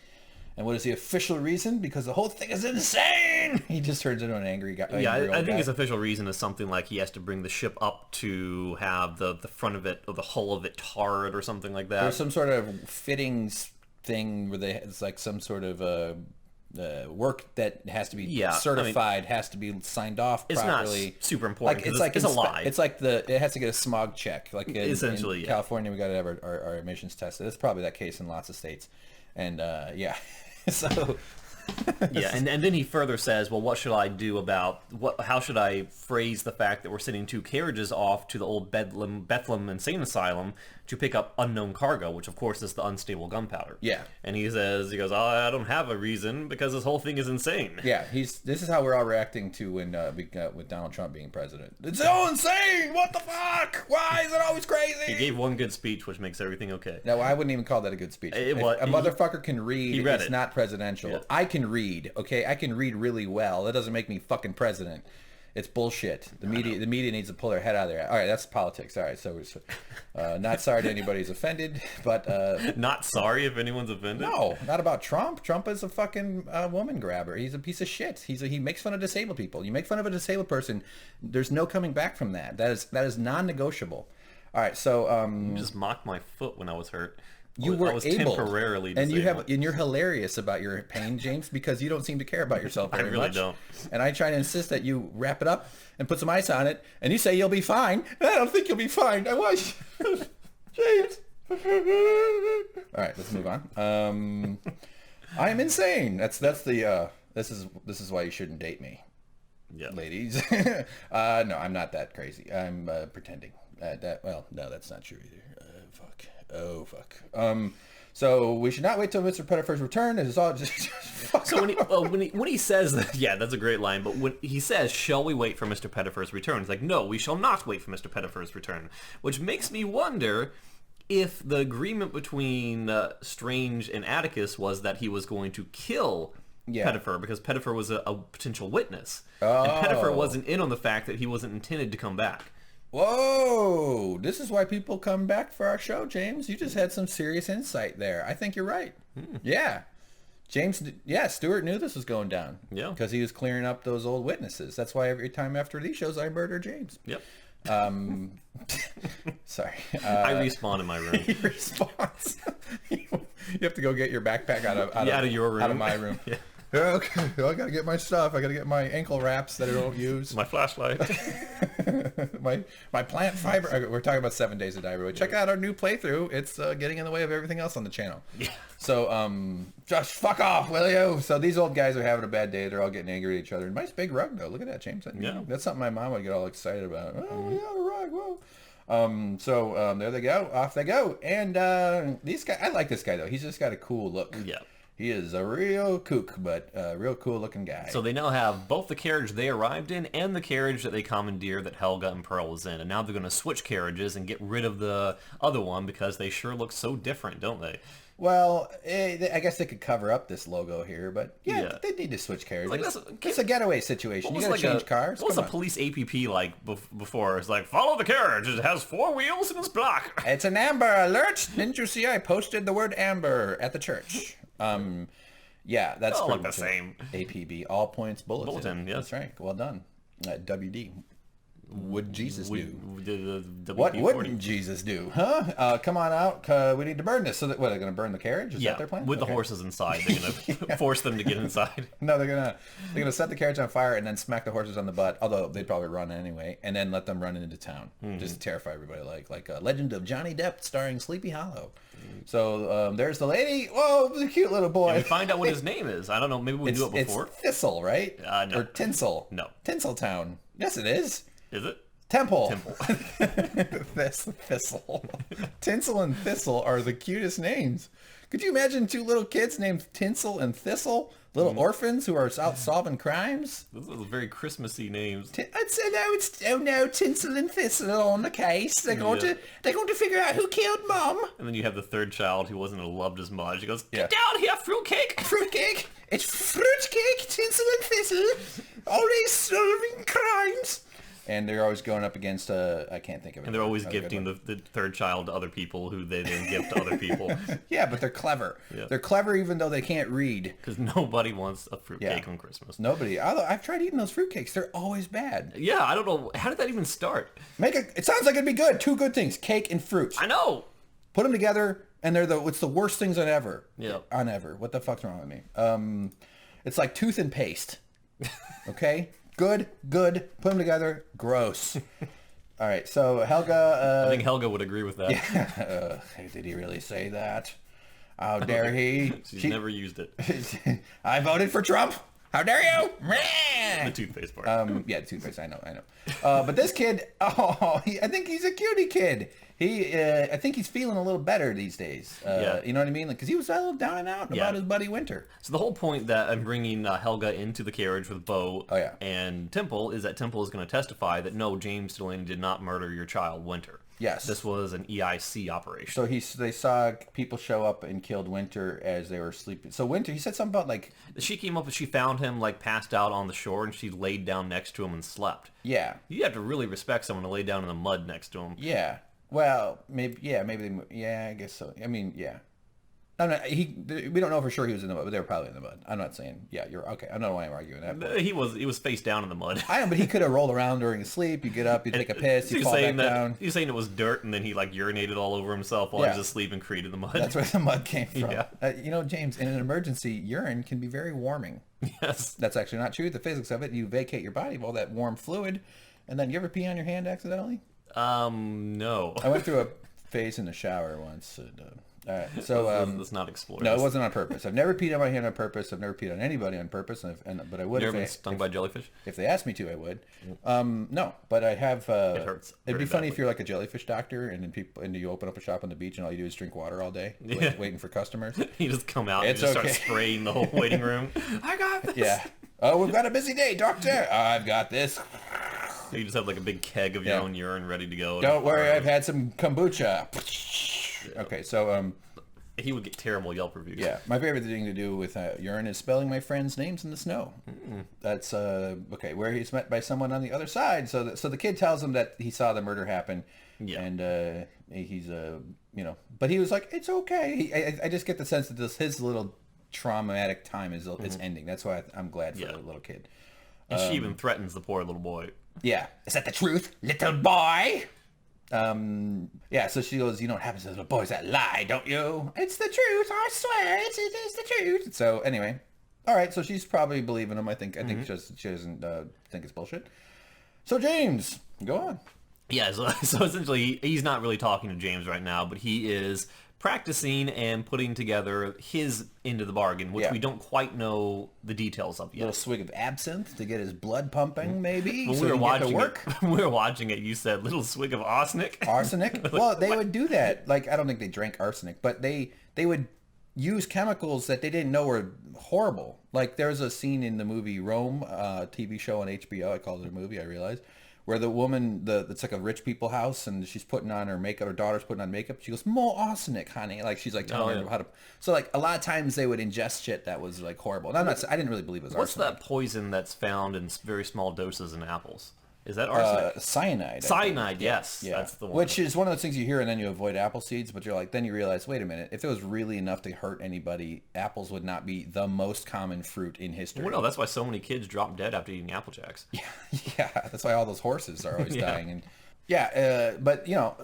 And what is the official reason? Because the whole thing is insane! He just turns into an angry guy.
Yeah, I think his official reason is something like he has to bring the ship up to have the front of it, or the hull of it tarred or something like that.
There's some sort of fittings thing where it's like some sort of work that has to be certified, has to be signed off properly.
It's not super important. Like, it's a lie.
It's like it has to get a smog check. Like
essentially,
in California, we got to have our emissions tested. It's probably that case in lots of states. And so
yeah, and then he further says, well, what should I do about how should I phrase the fact that we're sending 2 carriages off to the old Bethlehem Insane Asylum to pick up unknown cargo, which of course is the unstable gunpowder.
Yeah.
And he goes, oh, I don't have a reason because this whole thing is insane.
Yeah, this is how we're all reacting to when with Donald Trump being president. It's so insane! What the fuck? Why is it always crazy?
He gave one good speech, which makes everything okay.
No, I wouldn't even call that a good speech. If a motherfucker can read, it's not presidential. Yeah. I can read, okay? I can read really well. That doesn't make me fucking president. It's bullshit. The media needs to pull their head out of there. All right, that's politics. All right, so not sorry to anybody who's offended, but
not sorry if anyone's offended.
No, not about Trump. Trump is a fucking woman grabber. He's a piece of shit. He makes fun of disabled people. You make fun of a disabled person, there's no coming back from that. That is non-negotiable. All right, so
you just mocked my foot when I was hurt.
I was
temporarily disabled.
And you're hilarious about your pain, James, because you don't seem to care about yourself very much.
I really don't.
And I try to insist that you wrap it up and put some ice on it, and you say you'll be fine. I don't think you'll be fine. I was. James. All right, let's move on. I am insane. That's the this is why you shouldn't date me.
Yeah.
Ladies. No, I'm not that crazy. I'm pretending. No, that's not true either. Oh fuck. So we should not wait till Mr. Pettifer's return. It is all just
so when he says that, yeah, that's a great line. But when he says, "Shall we wait for Mr. Pettifer's return?" It's like, no, we shall not wait for Mr. Pettifer's return. Which makes me wonder if the agreement between Strange and Atticus was that he was going to kill Pettifer because Pettifer was a potential witness, and Pettifer wasn't in on the fact that he wasn't intended to come back.
Whoa! This is why people come back for our show, James. You just had some serious insight there. I think you're right. Yeah. James, Stuart knew this was going down.
Yeah.
Because he was clearing up those old witnesses. That's why every time after these shows, I murder James.
Yep.
Sorry.
I respawn in my room.
He respawns. You have to go get your backpack out of
your room.
Out of my room.
Yeah.
Okay, I gotta get my stuff. I gotta get my ankle wraps that I don't use.
My flashlight.
my plant fiber. We're talking about 7 Days of Diary. Check out our new playthrough. It's getting in the way of everything else on the channel.
Yeah.
So, just fuck off, will you? So these old guys are having a bad day. They're all getting angry at each other. Nice big rug, though. Look at that, James.
Yeah.
That's something my mom would get all excited about. Oh, yeah, a rug. Whoa. So there they go. Off they go. And these guys, I like this guy, though. He's just got a cool look.
Yeah.
He is a real kook, but a real cool looking guy.
So they now have both the carriage they arrived in and the carriage that they commandeered that Helga and Pearl was in. And now they're going to switch carriages and get rid of the other one because they sure look so different, don't they?
Well, I guess they could cover up this logo here, but yeah. They need to switch carriages. It's a getaway situation. You gotta change cars.
What was a police APP like before? It's like, follow the carriage. It has 4 wheels and it's black.
It's an amber alert. Didn't you see I posted the word amber at the church? Yeah, that's
all the same.
APB, all points bulletin.
Bulletin, yes.
That's right. Well done. WD. Would Jesus do?
What
wouldn't Jesus do? Huh? Come on out. We need to burn this. So that, what, they're going to burn the carriage? Is that their plan?
With the horses inside. They're going to force them to get inside.
No, they're gonna set the carriage on fire and then smack the horses on the butt. Although they'd probably run anyway, and then let them run into town, just to terrify everybody, like Legend of Johnny Depp starring Sleepy Hollow. So there's the lady. Whoa, the cute little boy.
And we find out what his name is. I don't know. Maybe we do it before.
It's Thistle, right?
No.
Or Tinsel.
No.
Tinseltown. Yes, it is.
Is it?
Temple. Thistle. Tinsel and Thistle are the cutest names. Could you imagine 2 little kids named Tinsel and Thistle? Little orphans who are out solving crimes?
Those are very Christmassy names.
Oh no, Tinsel and Thistle on the case. They're going to figure out who killed Mom.
And then you have the third child who wasn't loved as much. He goes, get down here, fruitcake.
Fruitcake. It's fruitcake, Tinsel and Thistle. Always solving crimes. And they're always going up against I can't think of it.
And they're always gifting the third child to other people who they then give to other people.
Yeah, but they're clever. Yeah. They're clever even though they can't read.
Because nobody wants a fruitcake on Christmas.
Nobody. Although I've tried eating those fruitcakes. They're always bad.
Yeah, I don't know. How did that even start?
It sounds like it'd be good. 2 good things. Cake and fruit.
I know.
Put them together and it's the worst things on ever.
Yeah.
On ever. What the fuck's wrong with me? It's like tooth and paste. Okay? Good. Put them together. Gross. All right. So Helga.
I think Helga would agree with that.
Yeah. Did he really say that? How dare he?
She's never used it.
I voted for Trump. How dare you?
The toothpaste part.
Yeah, the toothpaste. I know. But this kid, I think he's a cutie kid. I think he's feeling a little better these days. You know what I mean? Because he was a little down and out about his buddy Winter.
So the whole point that I'm bringing Helga into the carriage with Bo and Temple is that Temple is going to testify that no, James Delaney did not murder your child, Winter.
Yes.
This was an EIC operation.
So they saw people show up and killed Winter as they were sleeping. So Winter, he said something about like...
She came up and she found him like passed out on the shore and she laid down next to him and slept.
Yeah.
You have to really respect someone to lay down in the mud next to him.
Yeah. Well, maybe, I guess so. I mean, yeah. We don't know for sure he was in the mud, but they were probably in the mud. I'm not saying, you're okay. I don't know why I'm arguing that.
He was face down in the mud.
I know, but he could have rolled around during his sleep. You get up, you take a piss, you fall back down.
He was saying it was dirt, and then he like urinated all over himself while he was asleep and created the mud.
That's where the mud came from.
Yeah.
James, in an emergency, urine can be very warming.
Yes.
That's actually not true. The physics of it, you vacate your body of all that warm fluid, and then you ever pee on your hand accidentally?
No.
I went through a phase in the shower once. All right, so
let's not explore.
No, it wasn't on purpose. I've never peed on my hand on purpose. I've never peed on anybody on purpose, but I would.
You ever been stung by jellyfish?
If they asked me to, I would. No, but I have.
It hurts.
It'd be funny if you're like a jellyfish doctor, and then you open up a shop on the beach, and all you do is drink water all day, waiting for customers.
You just come out and just start spraying the whole waiting room. I got this.
Yeah. Oh, we've got a busy day, doctor. I've got this.
You just have like a big keg of your own urine ready to go.
Don't worry, I've had some kombucha. Okay, so
he would get terrible Yelp reviews.
Yeah, my favorite thing to do with urine is spelling my friends' names in the snow. That's okay. Where he's met by someone on the other side. So the kid tells him that he saw the murder happen. Yeah, and he's but he was like, it's okay. I just get the sense that his little traumatic time is ending. That's why I'm glad for the little kid.
And she even threatens the poor little boy.
Yeah, is that the truth, little boy? Yeah, so she goes, you know what happens to little boys that lie, don't you? It's the truth, I swear, it is the truth. So anyway, all right, so she's probably believing him. I think she doesn't think it's bullshit. So James, go on.
Yeah, so essentially, he's not really talking to James right now, but he is practicing and putting together his end of the bargain, which we don't quite know the details of yet.
A little swig of absinthe to get his blood pumping, maybe.
When we were watching it, you said little swig of arsenic.
Arsenic? Well, they would do that. Like, I don't think they drank arsenic, but they would use chemicals that they didn't know were horrible. Like, there's a scene in the movie Rome, TV show on HBO. I called it a movie, I realized. Where the woman, it's like a rich people house, and she's putting on her makeup. Her daughter's putting on makeup. She goes, "More arsenic, honey." Like she's like telling her how to. So like a lot of times they would ingest shit that was like horrible. And I didn't really believe it was
What's
arsenic.
That poison that's found in very small doses in apples? Is that arsenic?
Cyanide.
Cyanide, yes.
Yeah.
That's the one.
Which is one of those things you hear and then you avoid apple seeds, but you're like, then you realize, wait a minute, if it was really enough to hurt anybody, apples would not be the most common fruit in history.
Well, no, that's why so many kids drop dead after eating Apple Jacks.
Yeah, that's why all those horses are always dying. And but you know,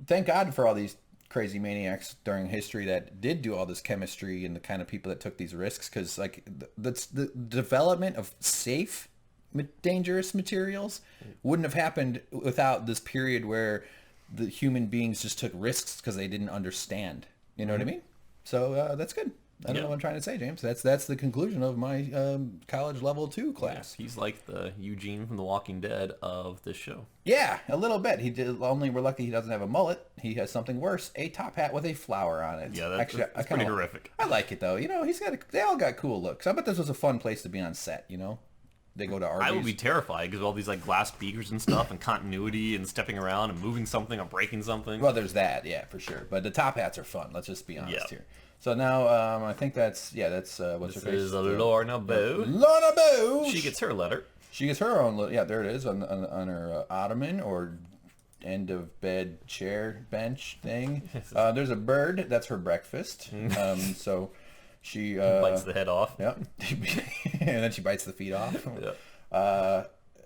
thank God for all these crazy maniacs during history that did do all this chemistry and the kind of people that took these risks, because like that's the development of safe dangerous materials wouldn't have happened without this period where the human beings just took risks because they didn't understand. You know what I mean? So that's good. I don't know what I'm trying to say, James. That's the conclusion of my college level 2 class.
Yeah, he's like the Eugene from The Walking Dead of this show.
Yeah, a little bit. Only we're lucky he doesn't have a mullet. He has something worse, a top hat with a flower on it.
Yeah, that's pretty horrific.
I like it though. You know, they all got cool looks. I bet this was a fun place to be on set. You know. They go to Arby's.
I would be terrified because of all these like glass beakers and stuff and continuity and stepping around and moving something or breaking something.
Well, there's that, yeah, for sure. But the top hats are fun. Let's just be honest here. So now I think that's what's her face?
This is Lorna Boo.
Lorna Boo!
She gets her letter.
She gets her own, yeah, there it is, on her ottoman or end of bed chair bench thing. There's a bird. That's her breakfast. So... She
bites the head off.
Yeah. And then she bites the feet off.
Yeah.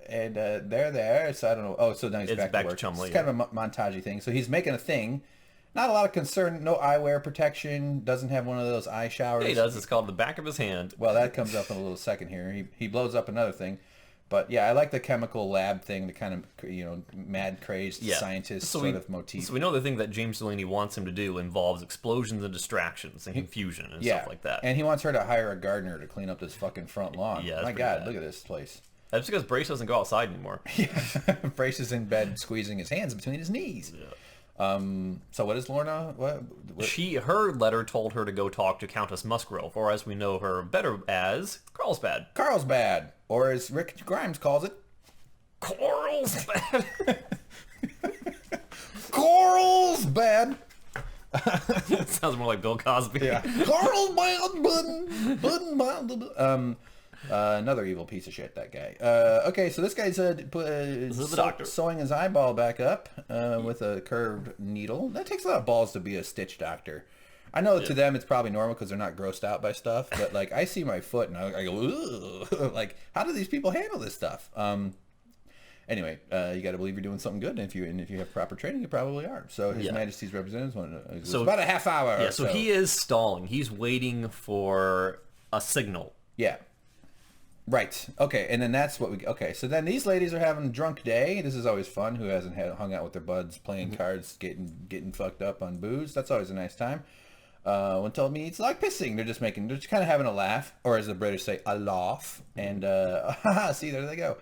And they're there. So I don't know. Oh, so now he's back to work.
Chumley,
it's kind of a montagey thing. So he's making a thing. Not a lot of concern. No eyewear protection. Doesn't have one of those eye showers.
Yeah, he does. It's called the back of his hand.
Well, that comes up in a little second here. He blows up another thing. But yeah, I like the chemical lab thing, the kind of, you know, mad crazed scientist sort of motif.
So we know the thing that James Delaney wants him to do involves explosions and distractions and confusion and stuff like that.
And he wants her to hire a gardener to clean up this fucking front lawn.
Yeah,
my God, look at this place.
That's because Bryce doesn't go outside anymore.
Yeah, Bryce is in bed squeezing his hands between his knees. Yeah. So what is Lorna? What?
Her letter told her to go talk to Countess Musgrove, or as we know her better as, Carlsbad.
Carlsbad, or as Rick Grimes calls it,
Carlsbad.
Carlsbad.
Sounds more like Bill Cosby.
Yeah. Carlsbad. Another evil piece of shit, that guy. Okay, so this guy's sewing his eyeball back up with a curved needle. That takes a lot of balls to be a stitch doctor. I know to them it's probably normal because they're not grossed out by stuff, but like I see my foot and I go, ugh. Like, how do these people handle this stuff? Anyway, you got to believe you're doing something good, and if you have proper training, you probably are. So His Majesty's representatives it's about a half hour.
Yeah, so he is stalling. He's waiting for a signal.
Yeah. Right. Okay. And then that's what okay. So then these ladies are having a drunk day. This is always fun. Who hasn't hung out with their buds, playing cards, getting fucked up on booze? That's always a nice time. One told me it's like pissing. They're just kind of having a laugh, or as the British say, a laugh. And see, there they go.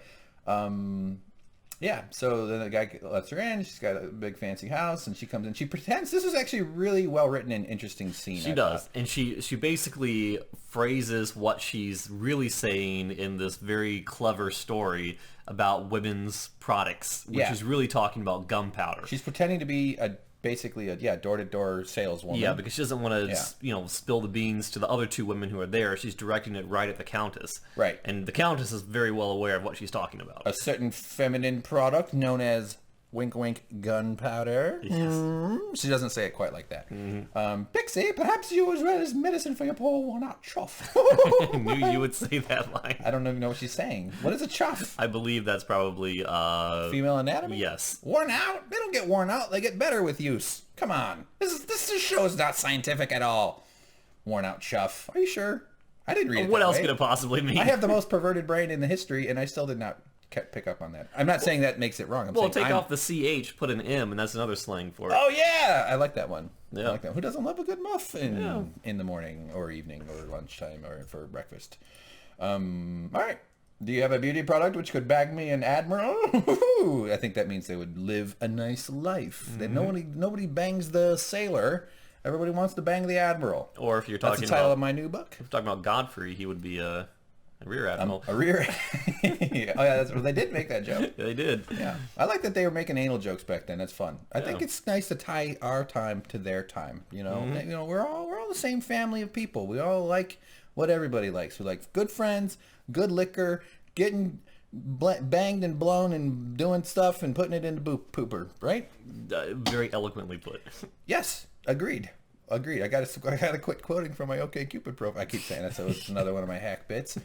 Yeah, so then the guy lets her in. She's got a big fancy house, and she comes in. She pretends. This was actually a really well written and interesting scene.
She does, and she basically phrases what she's really saying in this very clever story about women's products, which is really talking about gunpowder.
She's pretending to be basically a door-to-door saleswoman.
Yeah, because she doesn't want to, spill the beans to the other two women who are there. She's directing it right at the Countess.
Right.
And the Countess is very well aware of what she's talking about.
A certain feminine product known as Wink, wink, gunpowder.
Yes.
She doesn't say it quite like that. Pixie, perhaps you as well as medicine for your poor worn-out chuff.
I knew you would say that line.
I don't even know what she's saying. What is a chuff?
I believe that's probably...
Female anatomy?
Yes.
Worn out? They don't get worn out. They get better with use. Come on. This show is not scientific at all. Worn out chuff. Are you sure? I didn't read it.
What
that
else
way.
could it possibly mean?
I have the most perverted brain in the history, and I still did not pick up on that. I'm not saying that makes it wrong. I'm
Well,
saying
take off the CH, put an M, and that's another slang for it.
Oh, yeah! I like that one.
Yeah.
I like that. Who doesn't love a good muffin in the morning or evening or lunchtime or for breakfast? All right. Do you have a beauty product which could bag me an admiral? I think that means they would live a nice life. That nobody bangs the sailor. Everybody wants to bang the admiral.
Or if you're talking
That's the title of my new book.
If you're talking about Godfrey, he would be a rear admiral.
A rear... Oh, yeah, they did make that joke.
Yeah, they did.
Yeah. I like that they were making anal jokes back then. That's fun. I think it's nice to tie our time to their time. You know, we're all the same family of people. We all like what everybody likes. We like good friends, good liquor, getting banged and blown and doing stuff and putting it into pooper, right?
Very eloquently put.
Yes, agreed. I gotta quit quoting from my OkCupid profile. I keep saying that, so it's another one of my hack bits.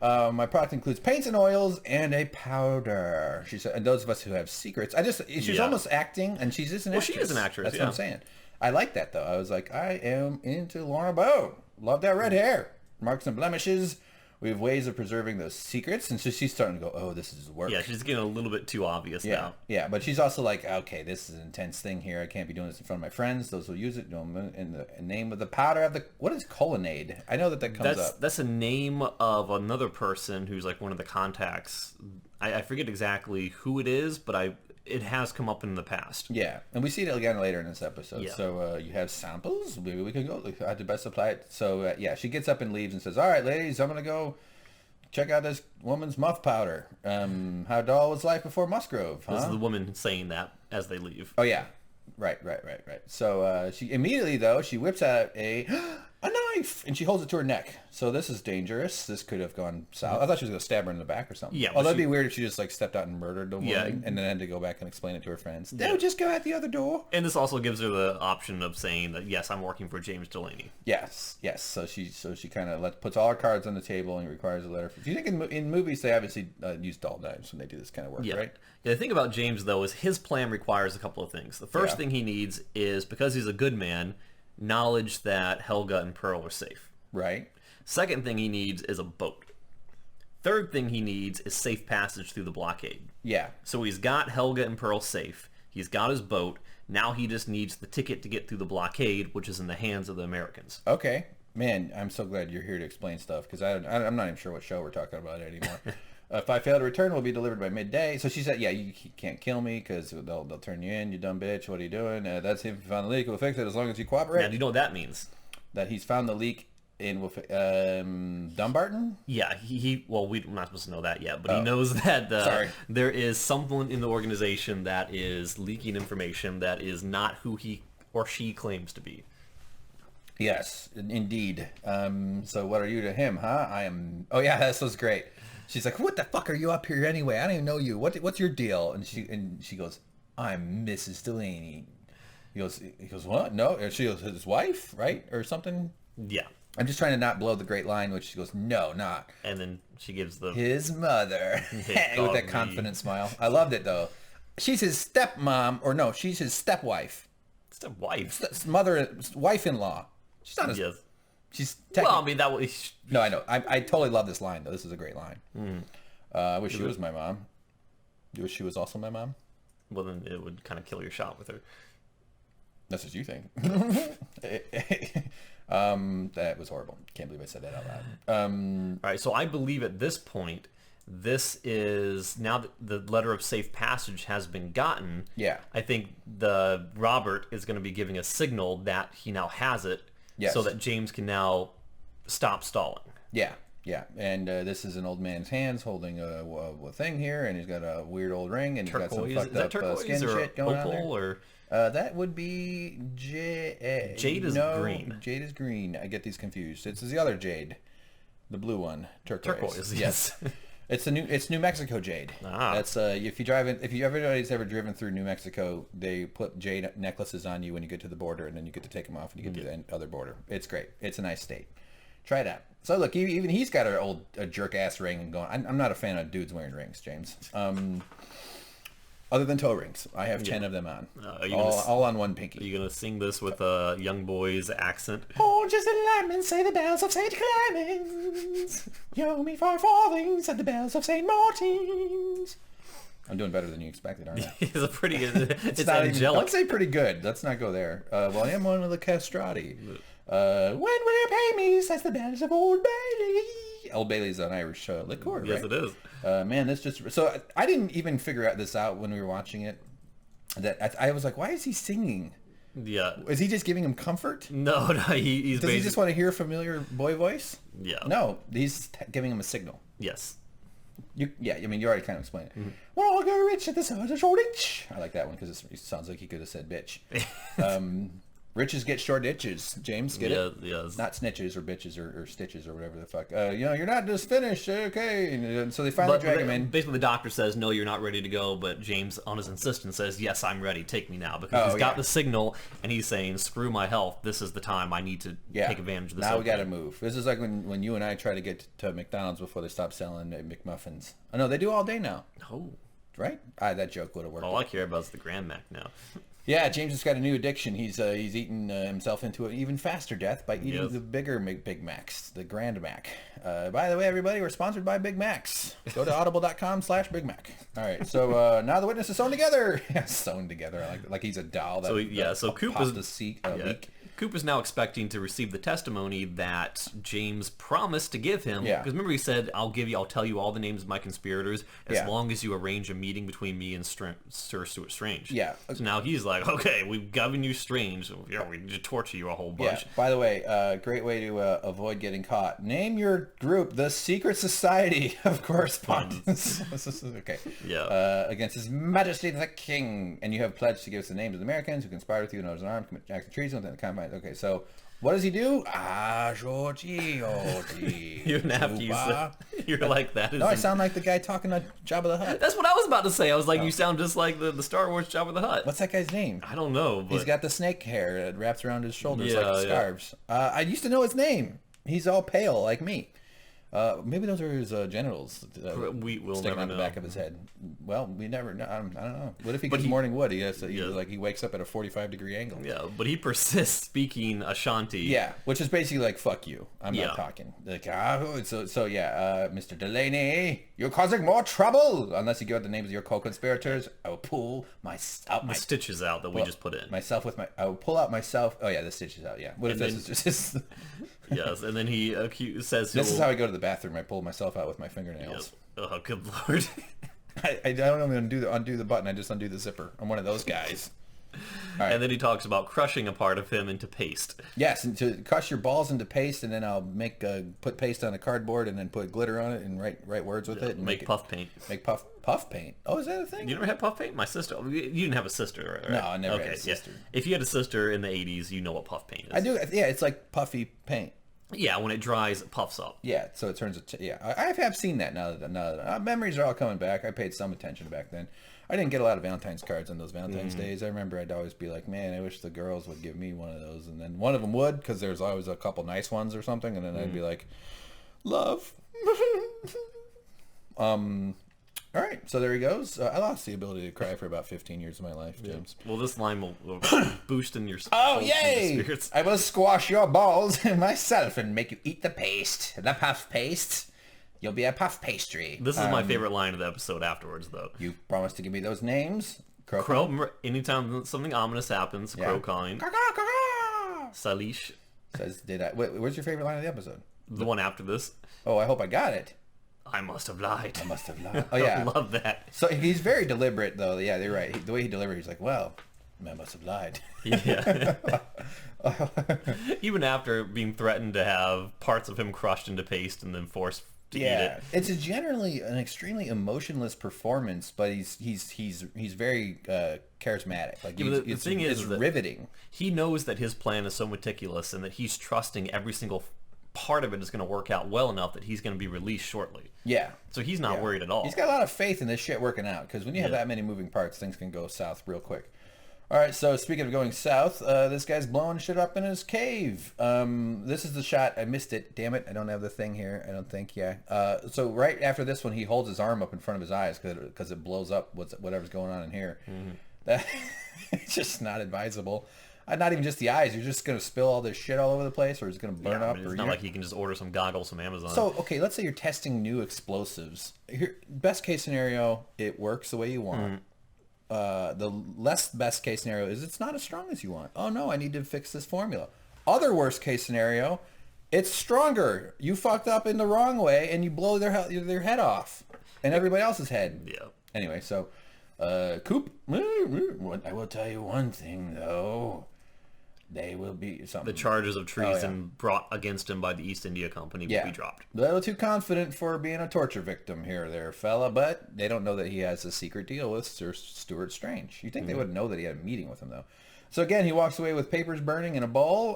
My product includes paints and oils and a powder. She said, and those of us who have secrets, she's almost acting, and she's just an actress.
She is an actress.
That's what I'm saying. I like that though. I was like, I am into Lorna Bowe. Love that red hair, marks and blemishes. We have ways of preserving those secrets, and so she's starting to go, oh, this is work.
Yeah, she's getting a little bit too obvious now.
Yeah, but she's also like, okay, this is an intense thing here. I can't be doing this in front of my friends. Those will use it. In the name of the powder of the... What is colonnade? I know that comes up.
That's a name of another person who's like one of the contacts. I forget exactly who it is, but it has come up in the past.
Yeah, and we see it again later in this episode.
Yeah.
So you have samples. Maybe we can go. I had to best apply it. So yeah, she gets up and leaves and says, all right, ladies, I'm going to go check out this woman's muff powder. How dull was life before Musgrove, huh?
This is the woman saying that as they leave.
Oh, yeah. Right. So she immediately, though, she whips out a knife, and she holds it to her neck. So this is dangerous. This could have gone south. I thought she was going to stab her in the back or something.
Yeah.
Oh, that'd be weird if she just like stepped out and murdered the woman and then had to go back and explain it to her friends. No, just go out the other door.
And this also gives her the option of saying that, yes, I'm working for James Delaney.
Yes. So she kind of puts all her cards on the table and requires a letter. Do you think in movies they obviously use dull knives when they do this kind of work, right?
Yeah, the thing about James, though, is his plan requires a couple of things. The first thing he needs is, because he's a good man, knowledge that Helga and Pearl are safe.
Right.
Second thing he needs is a boat. Third thing he needs is safe passage through the blockade.
Yeah.
So he's got Helga and Pearl safe. He's got his boat. Now he just needs the ticket to get through the blockade, which is in the hands of the Americans.
Okay. Man, I'm so glad you're here to explain stuff, because I'm not even sure what show we're talking about anymore. If I fail to return, it will be delivered by midday. So she said, yeah, you can't kill me because they'll turn you in, you dumb bitch. What are you doing? That's if you found the leak. We'll fix it as long as you cooperate.
Now, do you know what that means?
That he's found the leak in Dumbarton?
Yeah, well, we're not supposed to know that yet, but he knows that there is someone in the organization that is leaking information that is not who he or she claims to be.
Yes, indeed. So what are you to him, huh? I am... Oh, yeah, this was great. She's like, what the fuck are you up here anyway? I don't even know you. What's your deal? And she goes, I'm Mrs. Delaney. He goes, what? No. And she goes, his wife, right? Or something?
Yeah.
I'm just trying to not blow the great line, which she goes, no, not.
And then she gives
his mother. With that confident smile. I loved it, though. She's his stepmom, or no, she's his stepwife.
Stepwife?
Wife-in-law. She's not his...
Yes.
She's
well, I mean, that was...
No, I know. I totally love this line, though. This is a great line. I wish she was my mom. You wish she was also my mom?
Well, then it would kind of kill your shot with her.
That's what you think. That was horrible. Can't believe I said that out loud.
All right, so I believe at this point, this is... Now that the letter of safe passage has been gotten, I think Robert is going to be giving a signal that he now has it. Yes. So that James can now stop stalling. Yeah. And this is an old man's hands holding a thing here, and he's got a weird old ring, and turquoise.
He's got some fucked up skin shit going on there.
Or...
that would be jade.
Jade is green.
Jade is green. I get these confused. It's the other jade, the blue one, turquoise.
Yes.
It's New Mexico jade. That's if everybody's ever driven through New Mexico, they put jade necklaces on you when you get to the border, and then you get to take them off and you get to the other border. It's great. It's a nice state. Try it out. So look, even he's got a jerk ass ring and going. I'm not a fan of dudes wearing rings, James. Other than toe rings, I have 10 of them on, all on one pinky.
Are you gonna sing this with a young boy's accent?
Oh, just a lemon, say the bells of St. Clemens. Yo, me for farthings at the bells of St. Martin's. I'm doing better than you expected, aren't I?
It's a pretty. It's
not
angelic.
Let's say pretty good. Let's not go there. Well, I am one of the castrati. When will you pay me? Says the bells of Old Bailey. Old Bailey's an Irish liqueur, right?
Yes, it is.
Man, this just... So I didn't even figure this out when we were watching it. That I was like, why is he singing?
Yeah.
Is he just giving him comfort?
No, he's
Does he just want to hear a familiar boy voice?
Yeah.
No, he's giving him a signal.
Yes.
You already kind of explained it. We're all gonna rich at the size of shortage. I like that one because it sounds like he could have said bitch. Riches get short itches, James. Get it?
Yes.
Not snitches or bitches or stitches or whatever the fuck. You're not just finished, okay? And so they finally drag him in.
Basically, the doctor says, no, you're not ready to go, but James, on his insistence, says, yes, I'm ready. Take me now. Because he's got the signal, and he's saying, screw my health. This is the time. I need to take advantage of this.
Now we got to move. This is like when you and I try to get to McDonald's before they stop selling McMuffins. Oh, no, they do all day now.
Oh.
Right? That joke would have worked.
All I care about is the Grand Mac now.
Yeah, James has got a new addiction. He's eaten himself into an even faster death by eating the bigger Big Macs, the Grand Mac. By the way, everybody, we're sponsored by Big Macs. Go to audible.com/Big Mac. All right, so now the witness is sewn together. Sewn together, like he's a doll.
So Coop is
week.
Coop is now expecting to receive the testimony that James promised to give him.
Yeah.
Because remember he said, I'll tell you all the names of my conspirators as long as you arrange a meeting between me and Sir Stuart Strange.
Yeah.
So now he's like, okay, we've given you Strange. Yeah, we need to torture you a whole bunch.
Yeah. By the way, great way to avoid getting caught. Name your group the Secret Society of Correspondence. Okay.
Yeah.
Against His Majesty the King. And you have pledged to give us the names of the Americans who conspired with you in armed, commit acts of treason within the confines. Okay, so what does he do? Shorty.
You didn't have to use that. You're like that.
No, I sound like the guy talking to Jabba the Hutt.
That's what I was about to say. I was like, you sound just like the Star Wars Jabba the Hutt.
What's that guy's name?
I don't know. But...
He's got the snake hair that wraps around his shoulders like scarves. I used to know his name. He's all pale like me. Maybe those are his genitals sticking on the back of his head. Well, we never know. I don't know. What if he gets morning wood? He wakes up at a 45-degree angle.
Yeah, but he persists speaking Ashanti.
Yeah, which is basically like, fuck you. I'm not talking. Like, Mr. Delaney, you're causing more trouble. Unless you give out the names of your co-conspirators, I will pull my
stitches out that we just put in.
I will pull out myself. Oh, yeah, the stitches out, yeah. What if this is just...
Yes, and then he says...
This is how I go to the bathroom. I pull myself out with my fingernails.
Yep. Oh, good lord.
I don't even undo the button. I just undo the zipper. I'm one of those guys.
Right. And then he talks about crushing a part of him into paste.
Yes, and to crush your balls into paste, and then I'll put paste on a cardboard and then put glitter on it and write words with it. And
make puff paint.
Make puff paint. Oh, is that a thing?
You never had puff paint? My sister. You didn't have a sister, right?
No, I never had a sister.
Yeah. If you had a sister in the 80s, you know what puff paint is.
I do. Yeah, it's like puffy paint.
Yeah, when it dries, it puffs up.
Yeah, so it turns I have seen that now that memories are all coming back. I paid some attention back then. I didn't get a lot of Valentine's cards on those Valentine's days. I remember I'd always be like, man, I wish the girls would give me one of those. And then one of them would, because there's always a couple nice ones or something. And then I'd be like, love. All right, so there he goes. I lost the ability to cry for about 15 years of my life, James.
Well, this line will boost in your
spirits. I will squash your balls myself and make you eat the paste, the puff paste. You'll be a puff pastry.
This is my favorite line of the episode afterwards, though.
You promised to give me those names.
Crow, anytime something ominous happens, Crow calling. Salish.
Says, where's your favorite line of the episode?
The one after this.
Oh, I hope I got it.
I must have lied.
Oh, yeah.
I love that.
So he's very deliberate, though. Yeah, you're right. The way he delivered, he's like, well, I must have lied.
Yeah. Even after being threatened to have parts of him crushed into paste and then forced to eat it.
It's generally an extremely emotionless performance, but he's very charismatic. Like
the thing is
riveting.
He knows that his plan is so meticulous and that he's trusting every single part of it is going to work out well enough that he's going to be released shortly.
Yeah.
So he's not worried at all.
He's got a lot of faith in this shit working out, because when you have that many moving parts, things can go south real quick. All right, so speaking of going south, this guy's blowing shit up in his cave. This is the shot. I missed it. Damn it. I don't have the thing here. I don't think. Yeah. So right after this one, he holds his arm up in front of his eyes because it blows up whatever's going on in here. That it's just not advisable. Not even just the eyes. You're just going to spill all this shit all over the place, or it's going to burn up.
It's not like you can just order some goggles from Amazon.
So, okay, let's say you're testing new explosives. Here, best case scenario, it works the way you want. The less best case scenario is it's not as strong as you want. Oh, no, I need to fix this formula. Other worst case scenario, it's stronger. You fucked up in the wrong way, and you blow their head off, and everybody else's head.
Yeah.
Anyway, so, Coop, I will tell you one thing, though. They will be something.
The charges of treason brought against him by the East India Company will be dropped.
A little too confident for being a torture victim here, fella, but they don't know that he has a secret deal with Sir Stuart Strange. You think they would know that he had a meeting with him, though. So again, he walks away with papers burning in a bowl,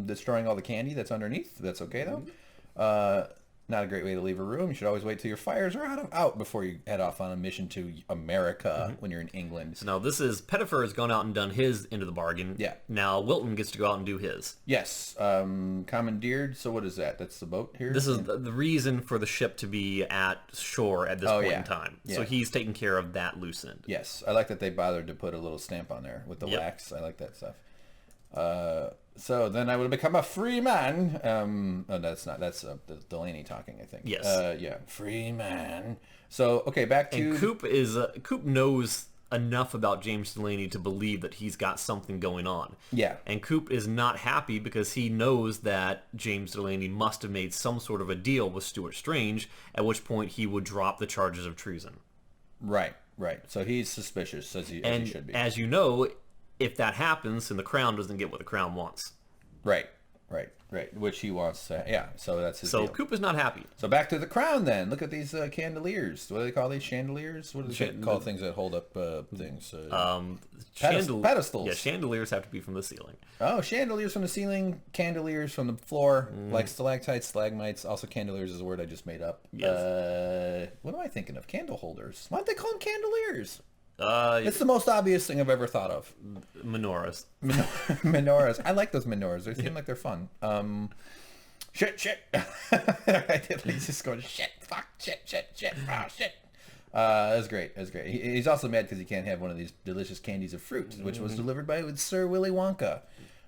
destroying all the candy that's underneath. That's okay, though. Not a great way to leave a room. You should always wait till your fires are out before you head off on a mission to America when you're in England.
So now Pettifer has gone out and done his end of the bargain.
Yeah.
Now Wilton gets to go out and do his.
Yes. Commandeered. So what is that? That's the boat here?
This is the reason for the ship to be at shore at this point in time. Yeah. So he's taking care of that loose end.
Yes. I like that they bothered to put a little stamp on there with the wax. I like that stuff. So then I would become a free man. Oh, that's not. That's Delaney talking, I think.
Yes.
Yeah, free man. So okay, back to
and Coop knows enough about James Delaney to believe that he's got something going on.
Yeah.
And Coop is not happy because he knows that James Delaney must have made some sort of a deal with Stuart Strange, at which point he would drop the charges of treason.
Right. So he's suspicious, as he should be.
As you know, if that happens, then the crown doesn't get what the crown wants.
Right. Which he wants to, so that's his deal.
Coop is not happy.
So back to the crown then. Look at these candeliers. What do they call these? Chandeliers? What do they call things that hold up things? Pedestals.
Yeah, chandeliers have to be from the ceiling.
Oh, chandeliers from the ceiling, candeliers from the floor, like stalactites, stalagmites. Also, candeliers is a word I just made up.
Yes.
What am I thinking of? Candle holders. Why don't they call them candeliers?
It's
the most obvious thing I've ever thought of.
Menorahs.
Menorahs. I like those menorahs. They seem like they're fun. Shit. He's just going, shit, fuck, shit, oh, shit. That's great. He's also mad because he can't have one of these delicious candies of fruit, which was delivered with Sir Willy Wonka.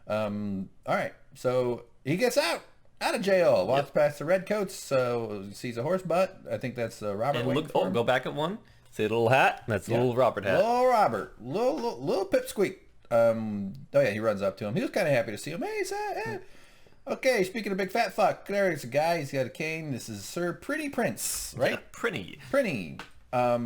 All right, so he gets out of jail, walks past the redcoats, sees a horse butt. I think that's Robert.
And go back at one. See the little hat? That's little Robert hat.
Little Robert. Little pipsqueak. He runs up to him. He was kind of happy to see him. Hey, sir. Okay, speaking of big fat fuck, there's a guy. He's got a cane. This is Sir Pretty Prince, right?
Yeah, Pretty.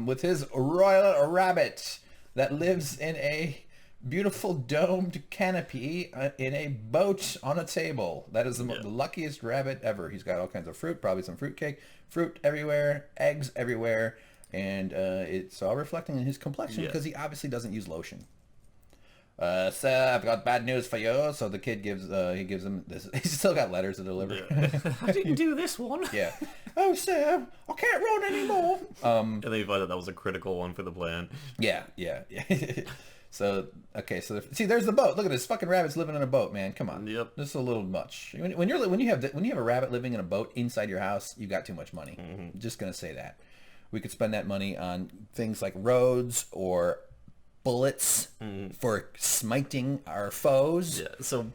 With his royal rabbit that lives in a beautiful domed canopy in a boat on a table. That is the luckiest rabbit ever. He's got all kinds of fruit, probably some fruitcake, fruit everywhere, eggs everywhere. And it's all reflecting in his complexion because he obviously doesn't use lotion. Sir, I've got bad news for you. So the kid gives him this. He's still got letters to deliver.
Yeah. I didn't do this one.
Yeah. Oh, sir, I can't run anymore.
And then you find that was a critical one for the plan.
Yeah. So see, there's the boat. Look at this fucking rabbit's living in a boat, man. Come on.
Yep.
This is a little much. When you have a rabbit living in a boat inside your house, you got too much money. I'm just gonna say that. We could spend that money on things like roads or bullets for smiting our foes.
Yeah, so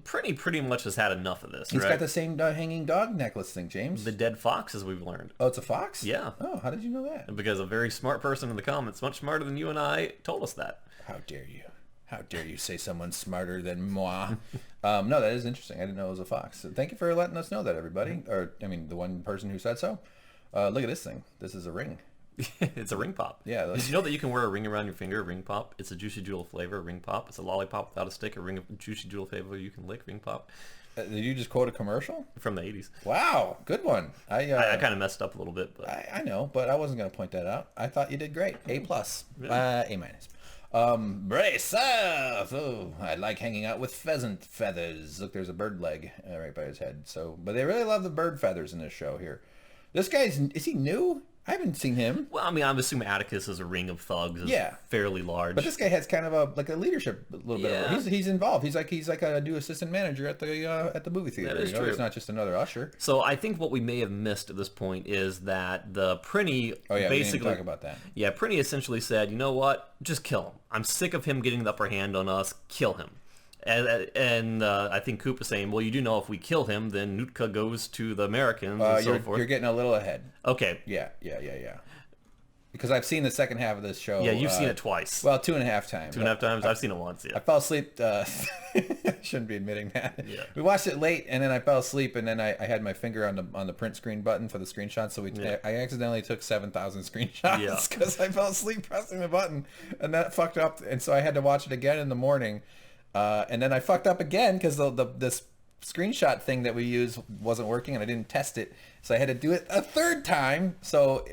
pretty much has had enough of this.
He's got the same hanging dog necklace thing, James.
The dead fox, as we've learned.
Oh, it's a fox?
Yeah.
Oh, how did you know that?
Because a very smart person in the comments, much smarter than you and I, told us that.
How dare you? How dare you say someone's smarter than moi? No, that is interesting. I didn't know it was a fox. So thank you for letting us know that, everybody. The one person who said so. Look at this thing. This is a ring.
It's a ring pop.
Yeah.
Did you know that you can wear a ring around your finger, a ring pop? It's a Juicy Jewel flavor, ring pop. It's a lollipop without a stick, a ring of Juicy Jewel flavor you can lick, ring pop.
Did you just quote a commercial?
From the 80s.
Wow. Good one. I
kind of messed up a little bit. But
I know, but I wasn't going to point that out. I thought you did great. A+. A-. Brace up! Oh, I like hanging out with pheasant feathers. Look, there's a bird leg right by his head. So, but they really love the bird feathers in this show here. This guy's, is he new? I haven't seen him.
Well, I mean, I'm assuming Atticus is a ring of thugs. Is fairly large.
But this guy has kind of a leadership a little bit. He's involved. He's like a new assistant manager at the movie theater.
That is true.
He's not just another usher.
So I think what we may have missed at this point is that the Prinny
we didn't
basically
even talk about that.
Yeah, Prinny essentially said, you know what? Just kill him. I'm sick of him getting the upper hand on us. Kill him. And I think Coop is saying, well, you do know if we kill him, then Nootka goes to the Americans and so forth.
You're getting a little ahead.
Okay.
Yeah. Because I've seen the second half of this show.
Yeah, you've seen it twice.
Well, 2.5 times.
2.5 times? I've seen it once, yeah.
I fell asleep. I shouldn't be admitting that.
Yeah.
We watched it late, and then I fell asleep, and then I had my finger on the print screen button for the screenshot, so I accidentally took 7,000 screenshots because I fell asleep pressing the button, and that fucked up, and so I had to watch it again in the morning, and then I fucked up again because this screenshot thing that we use wasn't working, and I didn't test it. So I had to do it a third time. So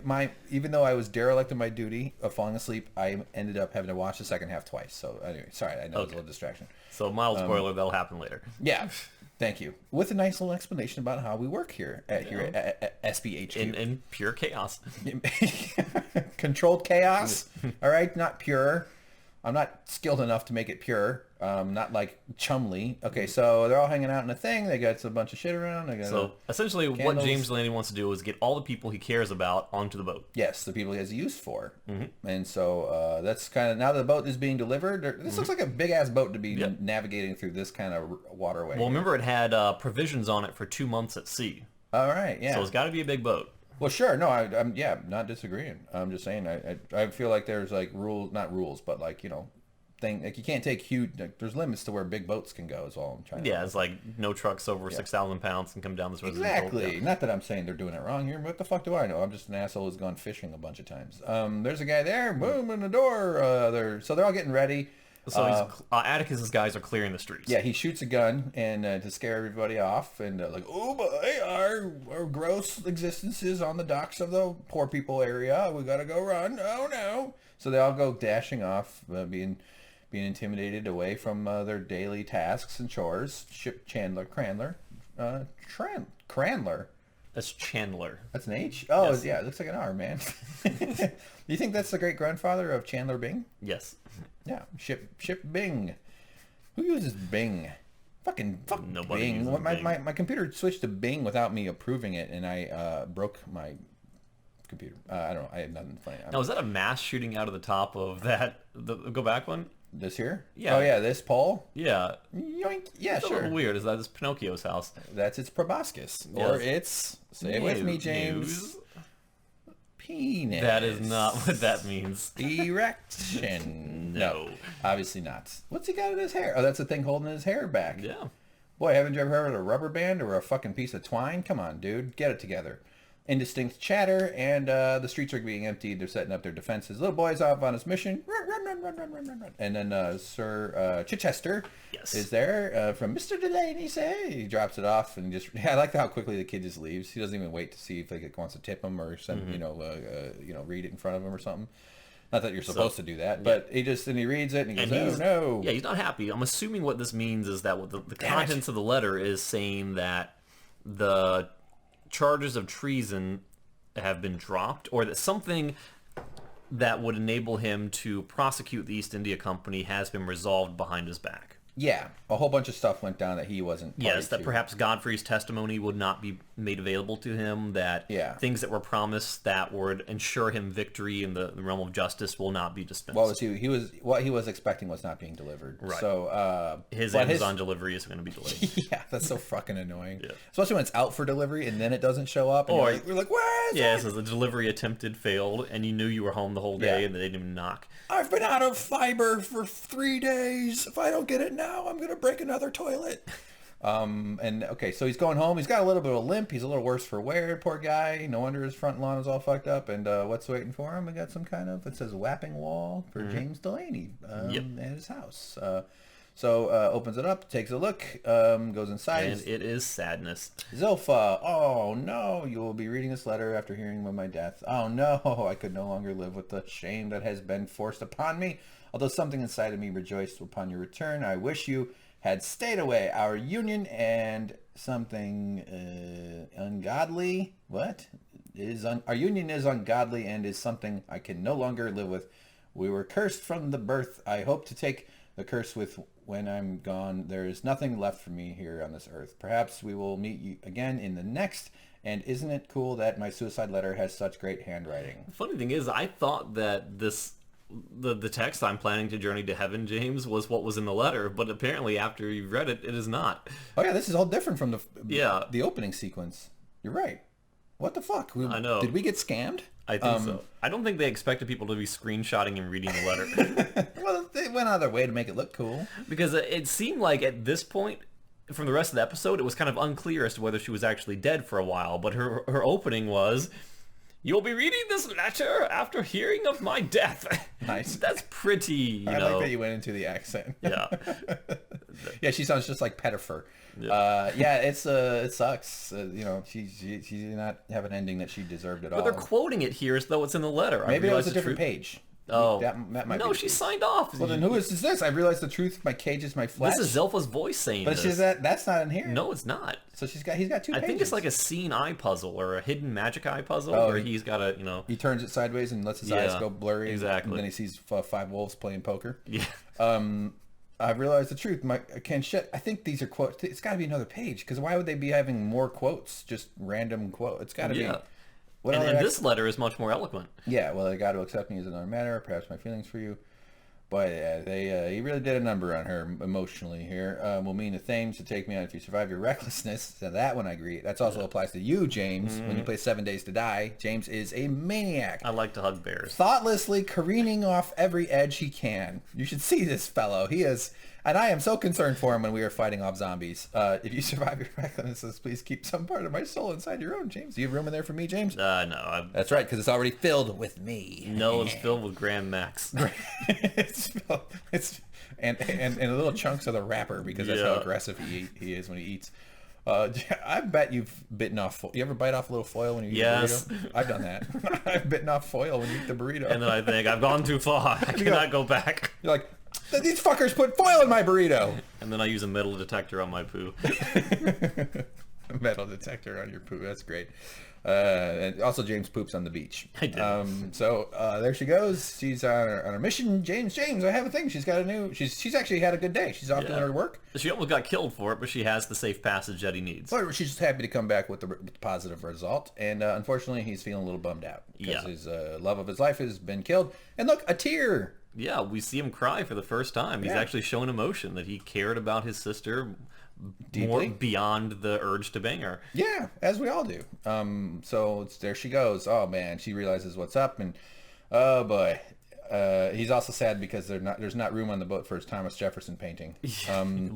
even though I was derelict in my duty of falling asleep, I ended up having to watch the second half twice. So anyway, sorry, I know it was a little distraction.
So mild spoiler, that'll happen later.
Yeah, thank you. With a nice little explanation about how we work here at SBHQ.
In pure chaos.
Controlled chaos. All right, not pure. I'm not skilled enough to make it pure. Not like Chumley. Okay, so they're all hanging out in a thing. They got a bunch of shit around.
So essentially what James Delaney wants to do is get all the people he cares about onto the boat.
Yes, the people he has a use for. Mm-hmm. And so that's kind of, now the boat is being delivered. This looks like a big-ass boat to be navigating through this kind of waterway.
Well, remember it had provisions on it for 2 months at sea.
All right, yeah.
So it's got to be a big boat.
Well, sure. No, I'm not disagreeing. I'm just saying I feel like there's like not rules, but like, like you can't take huge, like, there's limits to where big boats can go is all I'm trying to
it's like no trucks over 6,000 pounds can come down this road.
Exactly. Not that I'm saying they're doing it wrong here, but what the fuck do I know? I'm just an asshole who's gone fishing a bunch of times. There's a guy there, boom, in the door. So they're all getting ready.
So Atticus's guys are clearing the streets.
Yeah, he shoots a gun and to scare everybody off, and like, oh boy, our gross existences on the docks of the poor people area. We gotta go run. Oh no! So they all go dashing off, being intimidated away from their daily tasks and chores. Cranler.
That's Chandler.
That's an H? Oh,
yes.
Yeah, it looks like an R, man. You think that's the great-grandfather of Chandler Bing?
Yes.
Yeah, Ship Bing. Who uses Bing? Fucking
nobody
Bing.
uses Bing.
My computer switched to Bing without me approving it, and I broke my computer. I don't know. I had nothing funny.
Now, is that a mass shooting out of the top of that? Go back one?
This here?
Yeah.
Oh, yeah, this pole?
Yeah.
Yoink. Yeah,
it's
sure.
a little weird. Is that this Pinocchio's house?
That's its proboscis. Yes. Or it's, say it with me, James, penis.
That is not what that means.
Erection.
No.
Obviously not. What's he got in his hair? Oh, that's the thing holding his hair back.
Yeah.
Boy, haven't you ever heard of a rubber band or a fucking piece of twine? Come on, dude. Get it together. Indistinct chatter, and the streets are being emptied. They're setting up their defenses. Little boy's off on his mission. Run. And then Sir Chichester is there from Mr. Delaney. He drops it off and just. I like how quickly the kid just leaves. He doesn't even wait to see if he wants to tip him or send read it in front of him or something. Not that you're supposed to do that, but he reads it and he goes, "Oh no!"
Yeah, he's not happy. I'm assuming what this means is that the contents of the letter is saying that the charges of treason have been dropped, or that something that would enable him to prosecute the East India Company has been resolved behind his back.
Yeah, a whole bunch of stuff went down that he wasn't party
Yes, that
to.
Perhaps Godfrey's testimony would not be made available to him, that things that were promised that would ensure him victory in the realm of justice will not be dispensed.
What he was expecting was not being delivered.
Right.
So
his Amazon delivery is going to be delayed.
Yeah, that's so fucking annoying. Yeah. Especially when it's out for delivery and then it doesn't show up. And you're like, where is it?
Yeah, so the delivery attempted failed, and you knew you were home the whole day, and they didn't even knock.
I've been out of fiber for 3 days. If I don't get it now, I'm going to break another toilet. So he's going home. He's got a little bit of a limp. He's a little worse for wear, poor guy. No wonder his front lawn is all fucked up. And what's waiting for him? We got some kind of, it says whapping wall for James Delaney at his house. So opens it up, takes a look, goes inside.
And it is sadness.
Zilpha, oh no, you will be reading this letter after hearing of my death. Oh no, I could no longer live with the shame that has been forced upon me. Although something inside of me rejoiced upon your return, I wish you had stayed away. Our union and something ungodly. What? Our union is ungodly and is something I can no longer live with. We were cursed from the birth. I hope to take the curse with when I'm gone. There is nothing left for me here on this earth. Perhaps we will meet you again in the next. And isn't it cool that my suicide letter has such great handwriting?
The funny thing is, I thought that the text "I'm planning to journey to heaven, James" was what was in the letter, but apparently after you read it, it is not.
Oh yeah, this is all different from the opening sequence. You're right. What the fuck?
I know.
Did we get scammed?
I think so. I don't think they expected people to be screenshotting and reading the letter.
Well, they went out of their way to make it look cool.
Because it seemed like at this point, from the rest of the episode, it was kind of unclear as to whether she was actually dead for a while. But her opening was, "You'll be reading this letter after hearing of my death."
Nice.
That's pretty,
I like that you went into the accent.
Yeah.
Yeah, she sounds just like Pettifer.
Yeah.
Yeah, it sucks. She did not have an ending that she deserved at all.
But they're quoting it here as though it's in the letter.
Maybe it was a different page.
Oh,
that might
no,
be
she signed off.
Well, then who is this? I realized the truth. My cage is my flesh.
This is Zilpha's voice saying
but
this.
That's not in here.
No, it's not.
So he's got 2 pages.
I think it's like a seen eye puzzle or a hidden magic eye puzzle where he's got a,
He turns it sideways and lets his eyes go blurry.
Exactly.
And then he sees 5 wolves playing poker.
Yeah.
I've realized the truth. I think these are quotes. It's got to be another page, because why would they be having more quotes? Just random quote. It's got to be.
And this letter is much more eloquent.
Yeah, well, they got to accept me as another matter, perhaps my feelings for you. But he really did a number on her emotionally here. Will mean the things to take me on if you survive your recklessness. So that one I agree. That also applies to you, James. When you play 7 Days to Die, James is a maniac.
I like to hug bears.
Thoughtlessly careening off every edge he can. You should see this fellow. He is... And I am so concerned for him when we are fighting off zombies. If you survive your recklessness, please keep some part of my soul inside your own, James. Do you have room in there for me, James?
No.
That's right, because it's already filled with me.
No, it's filled with Grand Max.
it's little chunks of the wrapper, because that's how aggressive he is when he eats. I bet you've bitten off... You ever bite off a little foil when you eat a burrito? I've done that. I've bitten off foil when you eat the burrito.
And then I think, I've gone too far. I cannot go back.
You're like... These fuckers put foil in my burrito.
And then I use a metal detector on my poo.
A metal detector on your poo. That's great. And also, James poops on the beach.
I did.
So there she goes. She's on her mission. James, I have a thing. She's got a new... She's actually had a good day. She's off doing her work.
She almost got killed for it, but she has the safe passage that he needs.
But she's just happy to come back with the positive result. And unfortunately, he's feeling a little bummed out. Because his love of his life has been killed. And look, a tear.
Yeah, we see him cry for the first time. He's actually showing emotion that he cared about his sister deeply, more beyond the urge to bang her.
Yeah, as we all do. So there she goes. Oh man, she realizes what's up, and oh boy, he's also sad because there's not room on the boat for his Thomas Jefferson painting.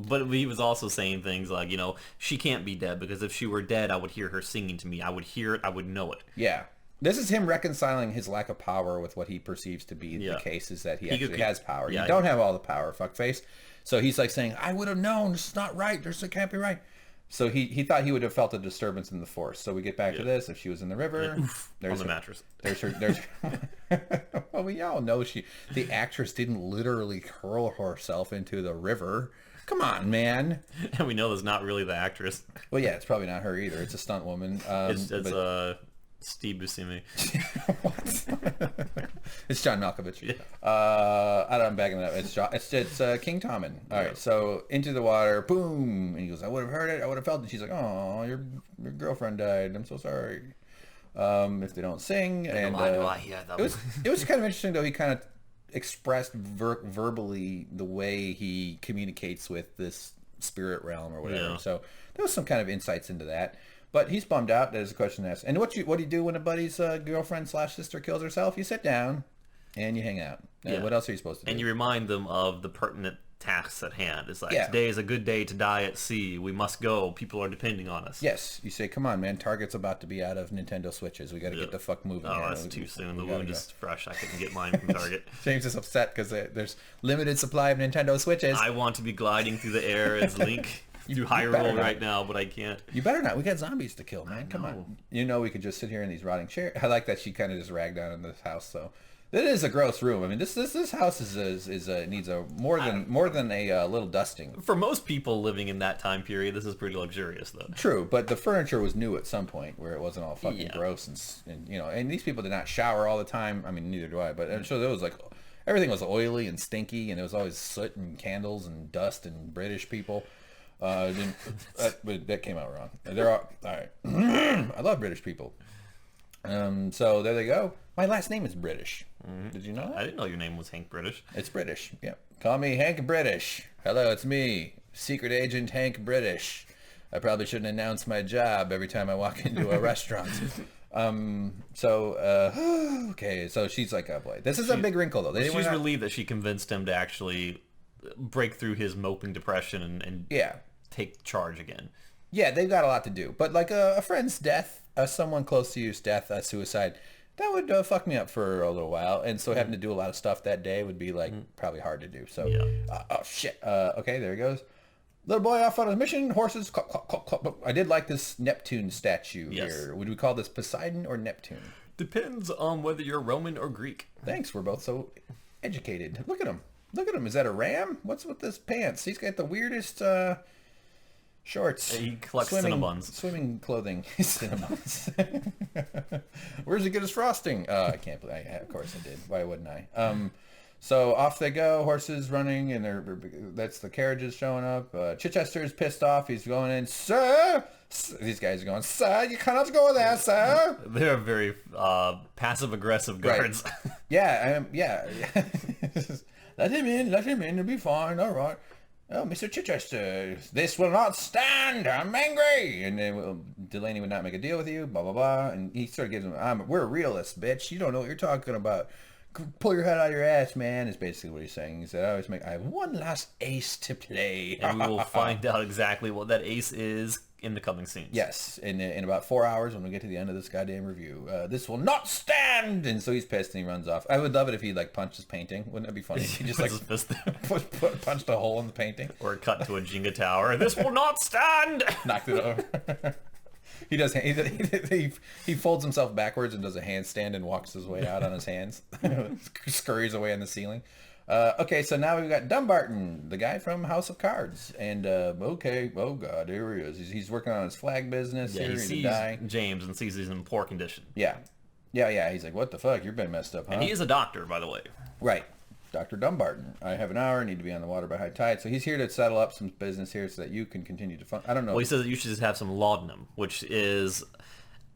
But he was also saying things like, she can't be dead, because if she were dead, I would hear her singing to me. I would hear it. I would know it.
Yeah. This is him reconciling his lack of power with what he perceives to be the case, is that he actually has power. You don't have all the power, fuckface. So he's like saying, I would have known. This is not right. This can't be right. So he thought he would have felt a disturbance in the force. So we get back to this. If she was in the river,
there's on the mattress.
There's well, we all know the actress didn't literally hurl herself into the river. Come on, man.
And we know that's not really the actress.
Well, yeah, it's probably not her either. It's a stunt woman.
Steve Buscemi.
What? It's John Malkovich.
Yeah.
I'm backing it up. It's King Tommen. All right, so into the water, boom, and he goes, I would have heard it, I would have felt it. She's like, oh, your girlfriend died. I'm so sorry. If they don't sing, and
why do I hear them?
It was kind of interesting though. He kind of expressed verbally the way he communicates with this spirit realm or whatever.
Yeah.
So there was some kind of insights into that. But he's bummed out. That is a question to ask. And what do you do when a buddy's girlfriend / sister kills herself? You sit down and you hang out. What else are you supposed to do?
And you remind them of the pertinent tasks at hand. It's like, today is a good day to die at sea. We must go. People are depending on us.
Yes. You say, come on, man. Target's about to be out of Nintendo Switches. We got to get the fuck moving.
Oh, that's too soon. The wound is fresh. I couldn't get mine from Target.
James is upset because there's limited supply of Nintendo Switches.
I want to be gliding through the air as Link through Hyrule right now, but I can't.
You better not. We got zombies to kill, man. Come on. You know we could just sit here in these rotting chairs. I like that she kind of just ragged down in this house, so... It is a gross room. I mean, this house needs more than a little dusting.
For most people living in that time period, this is pretty luxurious, though.
True, but the furniture was new at some point, where it wasn't all fucking gross and you know. And these people did not shower all the time. I mean, neither do I. But I'm sure there was like everything was oily and stinky, and there was always soot and candles and dust and British people. That came out wrong. They're all right. I love British people. So there they go. My last name is British. Did you know that?
I didn't know your name was Hank British.
It's British. Yeah. Call me Hank British. Hello, it's me, Secret Agent Hank British. I probably shouldn't announce my job every time I walk into a restaurant. Okay. So she's like, oh boy, this is a big wrinkle though.
She's relieved that she convinced him to actually break through his moping depression and take charge again.
Yeah, they've got a lot to do. But like a friend's death, someone close to you's death, suicide, that would fuck me up for a little while. And so having to do a lot of stuff that day would be like probably hard to do. So, oh shit. Okay, there he goes. Little boy off on his mission. Horses. Clop, clop, clop, clop. I did like this Neptune statue here. Would we call this Poseidon or Neptune?
Depends on whether you're Roman or Greek.
Thanks. We're both so educated. Look at him. Look at him. Is that a ram? What's with this pants? He's got the weirdest... shorts.
He collects Cinnabons.
Swimming clothing. Cinnabons. Where's he get his frosting? I can't believe. Of course I did. Why wouldn't I? So off they go. Horses running, and that's the carriages showing up. Chichester's pissed off. He's going in, sir. These guys are going, sir. You cannot go there, sir.
They're very passive aggressive guards.
Right. Yeah. Let him in. Let him in. It'll be fine. All right. Oh, Mr. Chichester, this will not stand. I'm angry. And then Delaney would not make a deal with you, blah, blah, blah. And he sort of gives him, we're realists, bitch. You don't know what you're talking about. Pull your head out of your ass, man, is basically what he's saying. He said, I have one last ace to play.
And we will find out exactly what that ace is in the coming scenes.
Yes, in about 4 hours when we get to the end of this goddamn review. This will not stand! And so he's pissed and he runs off. I would love it if he like punched his painting. Wouldn't that be funny? He just like punched a hole in the painting.
Or cut to a Jenga tower. This will not stand!
Knocked it over. He folds himself backwards and does a handstand and walks his way out on his hands. Scurries away on the ceiling. Okay, so now we've got Dumbarton, the guy from House of Cards. And, okay, oh God, here he is. He's working on his flag business.
Yeah, he sees James and sees he's in poor condition.
Yeah. He's like, what the fuck? You've been messed up, huh?
And he is a doctor, by the way.
Right. Dr. Dumbarton. I have an hour. I need to be on the water by high tide. So he's here to settle up some business here so that you can continue to fund. I don't know.
Well, he says that you should just have some laudanum, which is...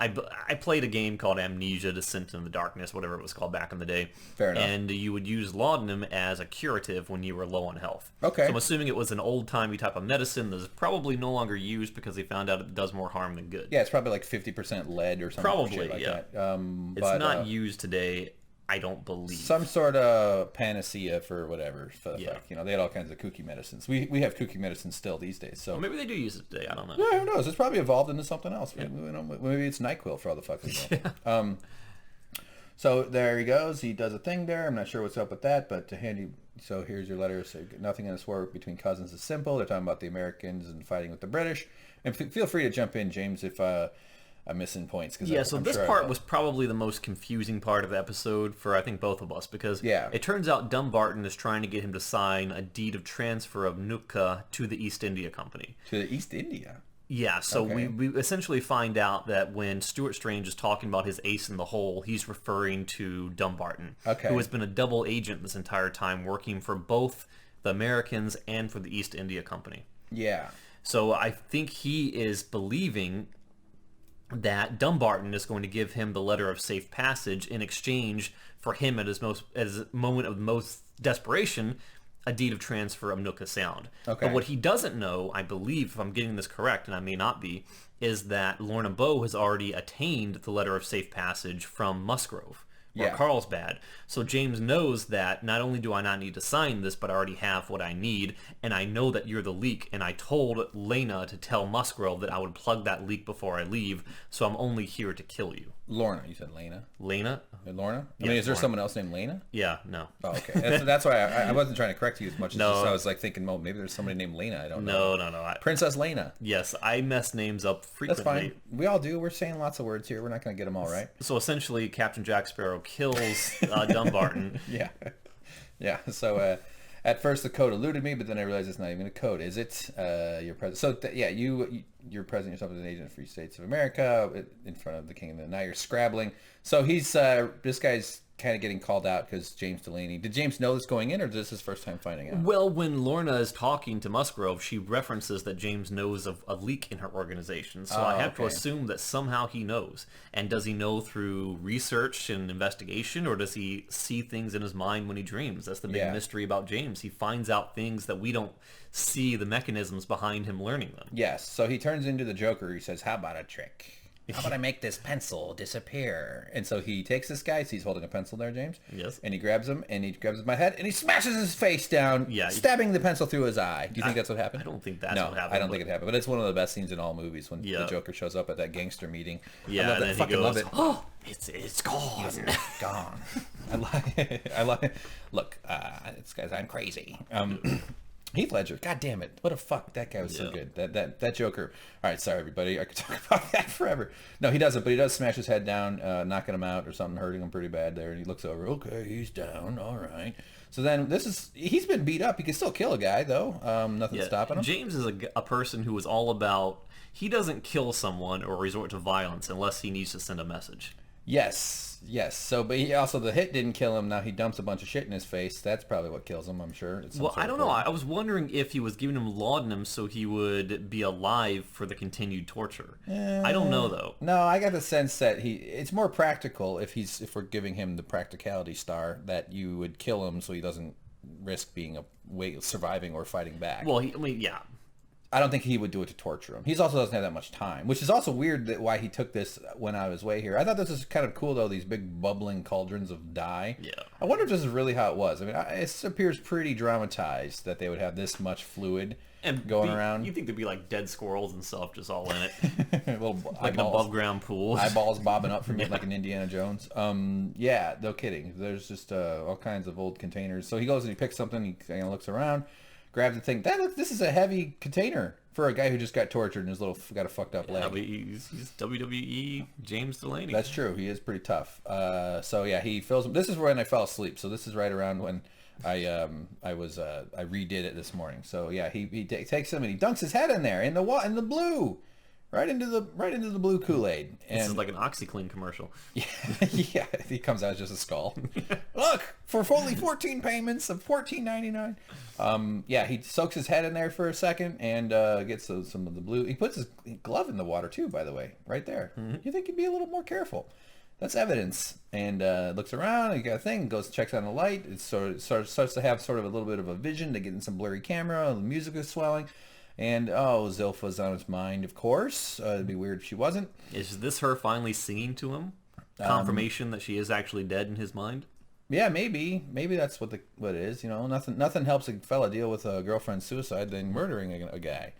I played a game called Amnesia, Descent into the Darkness, whatever it was called back in the day.
Fair enough.
And you would use laudanum as a curative when you were low on health.
Okay.
So I'm assuming it was an old-timey type of medicine that's probably no longer used because they found out it does more harm than good.
Yeah, it's probably like 50% lead or something.
Probably,
like
yeah.
That.
It's not used today, I don't believe.
Some sort of panacea for whatever.
Yeah.
You know, they had all kinds of kooky medicines. We have kooky medicines still these days. So
well, maybe they do use it today. I don't know.
Yeah, who knows? It's probably evolved into something else. Yeah. Maybe it's NyQuil for all the fuck we know.
Yeah.
So there he goes. He does a thing there. I'm not sure what's up with that, but to hand you. So here's your letter. So nothing in this war between cousins is simple. They're talking about the Americans and fighting with the British. And feel free to jump in, James, if I'm missing points.
So this part was probably the most confusing part of the episode for, I think, both of us. Because it turns out Dumbarton is trying to get him to sign a deed of transfer of Nootka to the East India Company.
To the East India?
Yeah, so we essentially find out that when Stuart Strange is talking about his ace in the hole, he's referring to Dumbarton, who has been a double agent this entire time, working for both the Americans and for the East India Company.
Yeah.
So I think he is believing that Dumbarton is going to give him the letter of safe passage in exchange for him at his moment of most desperation, a deed of transfer of Nootka Sound.
Okay.
But what he doesn't know, I believe, if I'm getting this correct, and I may not be, is that Lorna Bowe has already attained the letter of safe passage from Musgrove, or
Yeah.
Carlsbad. So James knows that not only do I not need to sign this, but I already have what I need, and I know that you're the leak, and I told Lena to tell Musgrove that I would plug that leak before I leave, so I'm only here to kill you.
Lorna, you said Lena?
Lena?
Lorna? I
Yeah,
mean, is there
Lorna.
someone else named Lena?
Yeah, no.
Oh, okay. That's why I wasn't trying to correct you as much as
No.
just, I was like thinking, well, maybe there's somebody named Lena. I don't know.
No.
Princess Lena.
Yes, I mess names up frequently.
That's fine. We all do. We're saying lots of words here. We're not going to get them all right.
So essentially, Captain Jack Sparrow kills Dumbarton.
Yeah. Yeah. So at first the code eluded me, but then I realized it's not even a code, is it? You're president. So yeah, you're president yourself as an agent of the Free States of America in front of the king, and now you're scrabbling. So he's this guy's kind of getting called out because James Delaney. Did James know this going in, or is this his first time finding out?
Well, when Lorna is talking to Musgrove, she references that James knows of a leak in her organization. So I have to assume that somehow he knows. And does he know through research and investigation, or does he see things in his mind when he dreams? That's the big mystery about James. He finds out things that we don't see the mechanisms behind him learning them.
Yes. So he turns into the Joker. He says, "How about a trick? How about I make this pencil disappear?" And so he takes this guy. So he's holding a pencil there, James.
Yes.
And he grabs him, and he grabs my head, and he smashes his face down, stabbing the pencil through his eye. Do you think that's what happened?
I don't think that's what happened.
I don't think it happened. But it's one of the best scenes in all movies when the Joker shows up at that gangster meeting.
Yeah,
I love that.
and then
Fucking
he goes,
love it.
"Oh, it's gone.
It's gone." I love it. Look, this guy's, I'm crazy. Heath Ledger, god damn it, what a fuck, that guy was so good. That Joker. All right, sorry everybody, I could talk about that forever. No, he doesn't, but he does smash his head down, knocking him out or something, hurting him pretty bad there, and he looks over. Okay, he's down. All right. So then he's been beat up. He can still kill a guy though. Nothing's stopping him.
James is a person who is all about. He doesn't kill someone or resort to violence unless he needs to send a message.
Yes. So, but he also, the hit didn't kill him. Now he dumps a bunch of shit in his face. That's probably what kills him, I'm sure.
Well, I don't know. I was wondering if he was giving him laudanum so he would be alive for the continued torture. I don't know though.
No, I got the sense that it's more practical if we're giving him the practicality star, that you would kill him so he doesn't risk being surviving or fighting back.
Well, yeah.
I don't think he would do it to torture him. He also doesn't have that much time, which is also weird why he took this when I was way here. I thought this was kind of cool, though, these big bubbling cauldrons of dye.
Yeah.
I wonder if this is really how it was. I mean, it appears pretty dramatized that they would have this much fluid going around.
You think there'd be like dead squirrels and stuff just all in it.
Little
like an above ground pool.
Eyeballs bobbing up from it like an Indiana Jones. Yeah, no kidding. There's just all kinds of old containers. So he goes and he picks something, he kind of looks around, grabs the thing. This is a heavy container for a guy who just got tortured and his got a fucked up leg.
He's WWE James Delaney.
That's true. He is pretty tough. So yeah, he fills them. This is when I fell asleep. So this is right around when I redid it this morning. So yeah, he takes him and he dunks his head in there in the blue. Right into the blue Kool-Aid.
This is like an OxyClean commercial.
Yeah, he comes out as just a skull. Look, for fully 14 payments of $14.99. Yeah, he soaks his head in there for a second and gets some of the blue. He puts his glove in the water too, by the way, right there. Mm-hmm. You think he'd be a little more careful? That's evidence. And looks around. He got a thing. Goes checks on the light. It starts to have sort of a little bit of a vision. They get in some blurry camera. The music is swelling. And, Zilpha's on his mind, of course. It'd be weird if she wasn't.
Is this her finally singing to him? Confirmation that she is actually dead in his mind?
Yeah, maybe. Maybe that's what it is. You know, nothing helps a fella deal with a girlfriend's suicide than murdering a guy.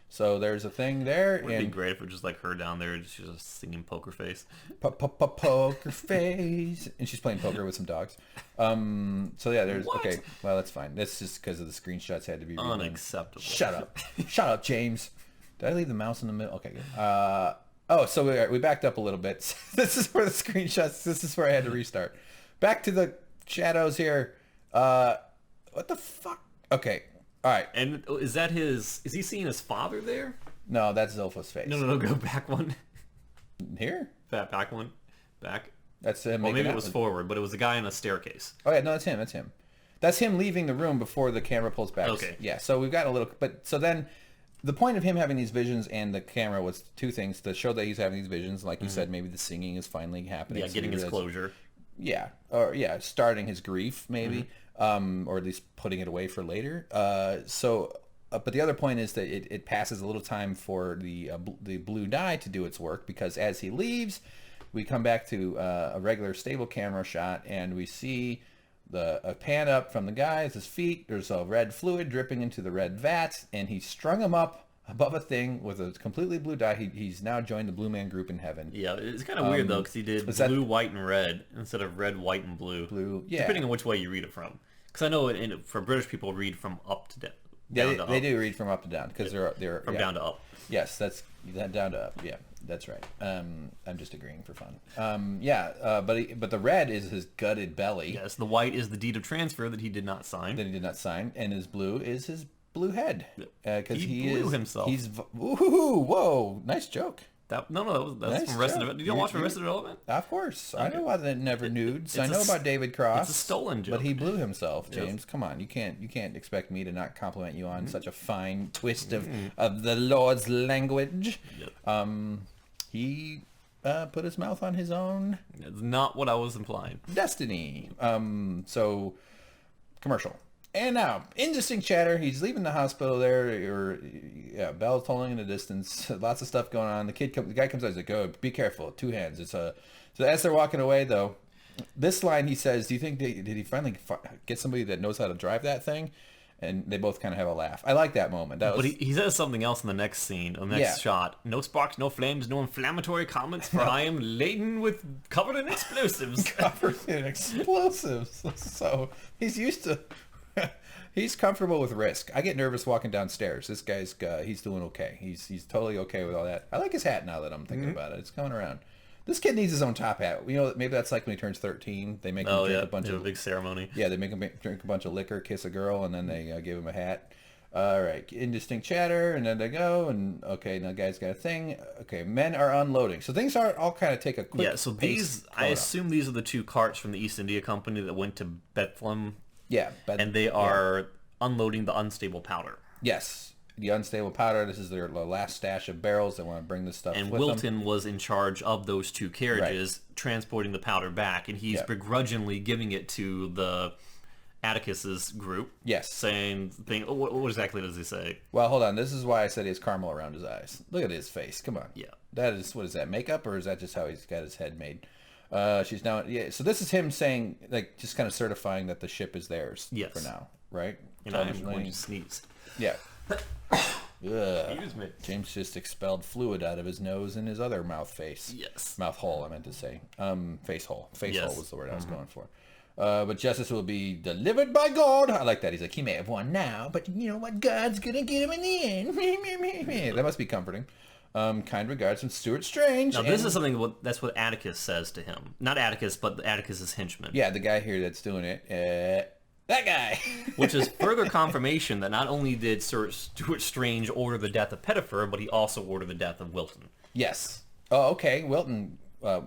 So there's a thing there.
It would be great if it was just like her down there, she's just singing Poker Face.
Poker Face. And she's playing poker with some dogs. So yeah, there's...
What?
Okay, well, that's fine. That's just because of the screenshots had to be...
Unacceptable.
Shut up. Shut up, James. Did I leave the mouse in the middle? Okay, good. So we backed up a little bit. This is where the screenshots... This is where I had to restart. Back to the shadows here. What the fuck? Okay. All right.
And is he seeing his father there?
No, that's Zilpha's face.
No, go back one.
Here?
Back one. Back.
That's him.
Well, maybe it was forward, but it was the guy on a staircase.
Oh, yeah, no, that's him. That's him leaving the room before the camera pulls back.
Okay.
Yeah, so we've got a little... But so then the point of him having these visions and the camera was two things. To show that he's having these visions. Like you said, maybe the singing is finally happening.
Yeah,
so
getting his closure.
Yeah, or starting his grief maybe, or at least putting it away for later. But the other point is that it passes a little time for the blue dye to do its work, because as he leaves, we come back to a regular stable camera shot, and we see a pan up from the guy at his feet. There's a red fluid dripping into the red vat, and he strung him up above a thing with a completely blue dye. He's now joined the Blue Man Group in heaven.
Yeah, it's kind of weird though, because he did blue, white, and red instead of red, white, and blue.
Blue, yeah.
Depending on which way you read it from. Because I know for British people read from up to down.
Yeah, they do read from up to down because they're
from down to up.
Yes, that's down to up. Yeah, that's right. I'm just agreeing for fun. But the red is his gutted belly.
Yes, the white is the deed of transfer that he did not sign.
And his blue is his blue head. Because
he blew himself.
Whoa, nice joke.
That's nice from Arrested Development. Did you don't watch Arrested Development?
Of course. Okay. I know about Never Nudes. I know about David Cross.
It's a stolen joke.
But he blew himself, James. Yes. Come on. You can't expect me to not compliment you on such a fine twist of the Lord's language. Yep. He put his mouth on his own.
That's not what I was implying.
Destiny. So, commercial. And now, Indistinct Chatter. He's leaving the hospital there. Bell's tolling in the distance. Lots of stuff going on. The guy comes out. He's like, "Go, be careful. 2 hands." So as they're walking away, though, this line he says, "Do you think did he finally get somebody that knows how to drive that thing?" And they both kind of have a laugh. I like that moment.
But he says something else in the next scene, the next shot. "No sparks, no flames, no inflammatory comments, for I am laden with covered in explosives."
Covered in explosives. So he's used to. He's comfortable with risk. I get nervous walking downstairs. This guy's he's doing okay. He's totally okay with all that. I like his hat now that I'm thinking about it. It's coming around. This kid needs his own top hat. You know, maybe that's like when he turns 13. They make him drink a bunch of
a big ceremony.
Yeah, they make him drink a bunch of liquor, kiss a girl, and then they give him a hat. All right, Indistinct Chatter, and then they go, and okay, now guy's got a thing. Okay, men are unloading. So things are all kind of take a quick
so I assume these are the 2 carts from the East India Company that went to Bethlehem.
Yeah.
And they are unloading the unstable powder.
Yes. The unstable powder. This is their last stash of barrels. They want to bring this stuff with them.
And Wilton was in charge of those 2 carriages, transporting the powder back. And he's begrudgingly giving it to the Atticus's group.
Yes.
Saying, what exactly does he say?
Well, hold on. This is why I said he has caramel around his eyes. Look at his face. Come on.
Yeah.
That is, what is that, makeup? Or is that just how he's got his head made? She's now, so this is him saying, like, just kind of certifying that the ship is theirs for now, right?
And I'm going to sneeze.
Yeah.
Excuse me.
James just expelled fluid out of his nose and his other mouth hole, I meant to say. Face hole. Face hole was the word I was going for. But justice will be delivered by God. I like that. He's like, he may have won now, but you know what? God's going to get him in the end. That must be comforting. Kind regards from Stuart Strange.
Now, this is something that's what Atticus says to him. Not Atticus, but Atticus's henchman.
Yeah, the guy here that's doing it. That guy.
Which is further confirmation that not only did Sir Stuart Strange order the death of Pettifer, but he also ordered the death of Wilton.
Yes. Oh, okay. Wilton.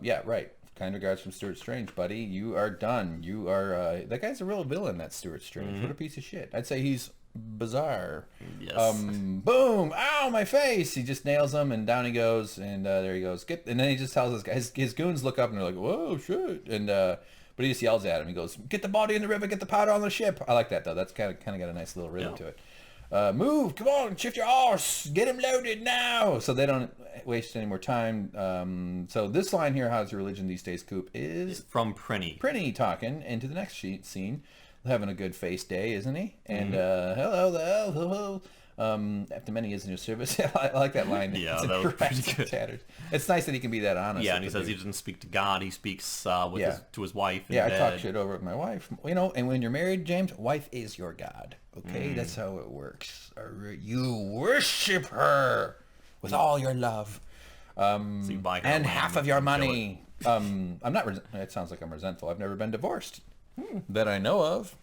Yeah, right. Kind regards from Stuart Strange, buddy. You are done. You are... that guy's a real villain, that Stuart Strange. What a piece of shit. I'd say he's bizarre.
Yes.
Boom! Ow, my face! He just nails him, and down he goes, and there he goes. And then he just tells his goons look up, and they're like, "Whoa, shit!" And but he just yells at him. He goes, "Get the body in the river. Get the powder on the ship." I like that though. That's kind of got a nice little rhythm to it. Move! Come on! Shift your arse! Get him loaded now! So they don't waste any more time. So this line here, "How's your religion these days, Coop?" is
from Prenny.
Prenny talking into the next scene. Having a good face day, isn't he? And hello. After many years in your service, I like that line.
Yeah, that was pretty good.
Tatters. It's nice that he can be that honest.
Yeah, and he says he doesn't speak to God; he speaks to his wife.
Yeah, I talk shit over with my wife. You know, and when you're married, James, wife is your God. Okay, that's how it works. You worship her with all your love,
so you buy her
and half of your money. I'm not. It sounds like I'm resentful. I've never been divorced. That I know of.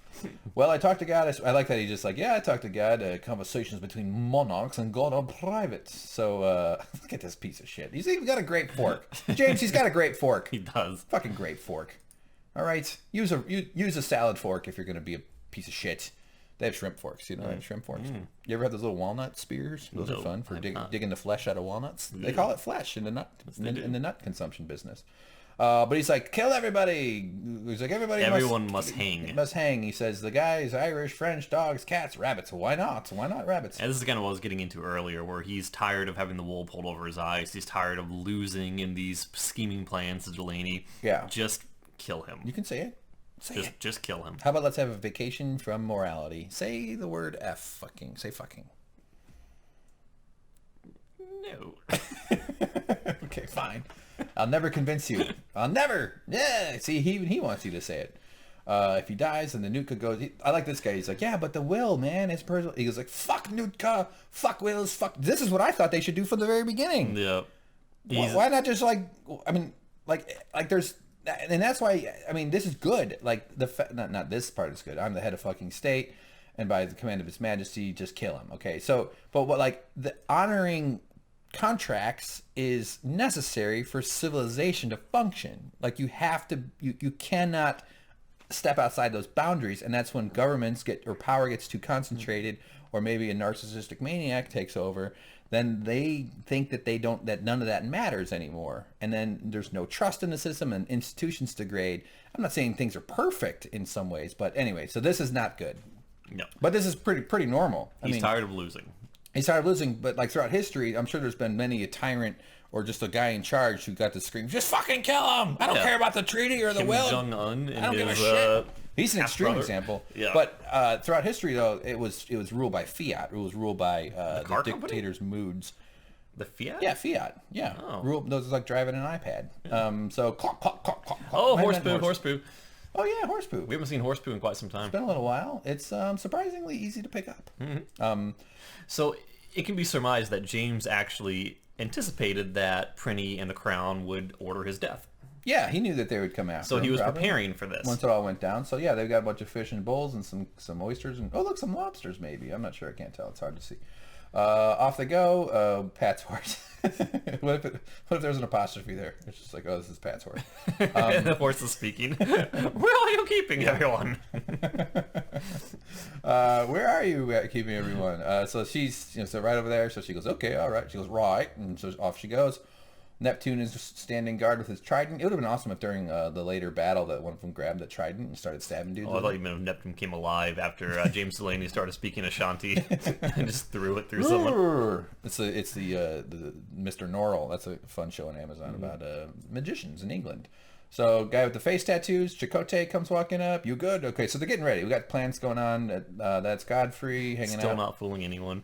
Well, I talked to God. I like that he's just like, I talked to God. Conversations between monarchs and God are private. So, look at this piece of shit. He's even got a great fork. James, he's got a great fork.
He does.
Fucking great fork. All right. Use a salad fork if you're going to be a piece of shit. They have shrimp forks. You know, they have shrimp forks. You ever have those little walnut spears? Those are fun for digging the flesh out of walnuts. They call it flesh in the nut consumption business. But he's like, kill everybody. He's like,
everyone must hang.
Must hang. He says, the guys, Irish, French, dogs, cats, rabbits. Why not? Why not rabbits?
And this is kind of what I was getting into earlier, where he's tired of having the wool pulled over his eyes. He's tired of losing in these scheming plans to Delaney.
Yeah.
Just kill him.
You can say it.
Just kill him.
How about let's have a vacation from morality? Say the word F. Fucking. Say fucking.
No.
Okay, fine. I'll never convince you. I'll never. Yeah. See, he wants you to say it. If he dies and the Nutka goes, I like this guy. He's like, yeah, but the will, man, is personal. He goes like, fuck Nutka, fuck wills, fuck. This is what I thought they should do from the very beginning.
Yeah.
Why not just like, I mean, like there's, and that's why, I mean, this is good. Like not this part is good. I'm the head of fucking state, and by the command of His Majesty, just kill him. Okay, so, but what like the honoring contracts is necessary for civilization to function. Like you have to, you cannot step outside those boundaries, and that's when governments power gets too concentrated, or maybe a narcissistic maniac takes over. Then they think that none of that matters anymore, and then there's no trust in the system, and institutions degrade. I'm not saying things are perfect in some ways, but anyway, so this is not good.
No,
but this is pretty normal.
He's tired of losing.
He's tired of losing, but like throughout history, I'm sure there's been many a tyrant or just a guy in charge who got to scream, just fucking kill him! I don't care about the treaty or the will.
Jong-un
I don't give a shit. He's an extreme
brother.
example.
Yeah.
But throughout history, though, it was ruled by fiat. It was ruled by the dictator's moods.
The fiat?
Yeah, fiat. Yeah.
Oh.
Those are like driving an iPad. Yeah. So, clock, clock, clock, clock.
Oh, horse poo.
Oh, yeah, horse poo.
We haven't seen horse poo in quite some time.
It's been a little while. It's surprisingly easy to pick up.
Mm-hmm. So it can be surmised that James actually anticipated that Prinny and the Crown would order his death.
Yeah, he knew that they would come after
So
him,
he was
probably,
preparing for this.
once it all went down. So yeah, they've got a bunch of fish and bowls and some oysters and some lobsters maybe. I'm not sure. I can't tell. It's hard to see. Off they go. Pat's horse. What if there's an apostrophe there? It's just like, oh, this is Pat's horse.
The horse is speaking. Where are you keeping everyone?
Where are you keeping everyone? So she's so right over there. So she goes, okay, all right. She goes, right, and so off she goes. Neptune is just standing guard with his trident. It would have been awesome if during the later battle that one of them grabbed the trident and started stabbing dudes.
Oh, I thought you meant if Neptune came alive after James Delaney started speaking Ashanti and just threw it through someone.
It's the Mr. Norrell. That's a fun show on Amazon about magicians in England. So guy with the face tattoos, Chakotay, comes walking up. You good? Okay, so they're getting ready. We got plans going on. That's Godfrey hanging out.
Still not fooling anyone.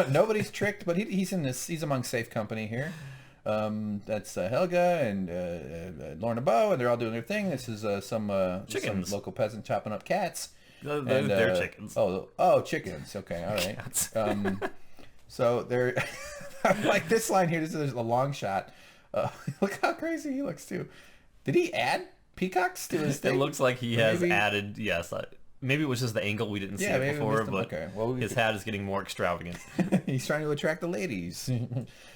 Nobody's tricked, but he's among safe company here. That's Helga and Lorna Bow, and they're all doing their thing. This is some local peasant chopping up cats.
They're chickens.
Oh, chickens. Okay, all right.
Cats.
So they're like this line here. This is a long shot. Look how crazy he looks too. Did he add peacocks to his thing?
It looks like he has added. Yes. Maybe it was just the angle we didn't see it before, but his hat is getting more extravagant.
He's trying to attract the ladies.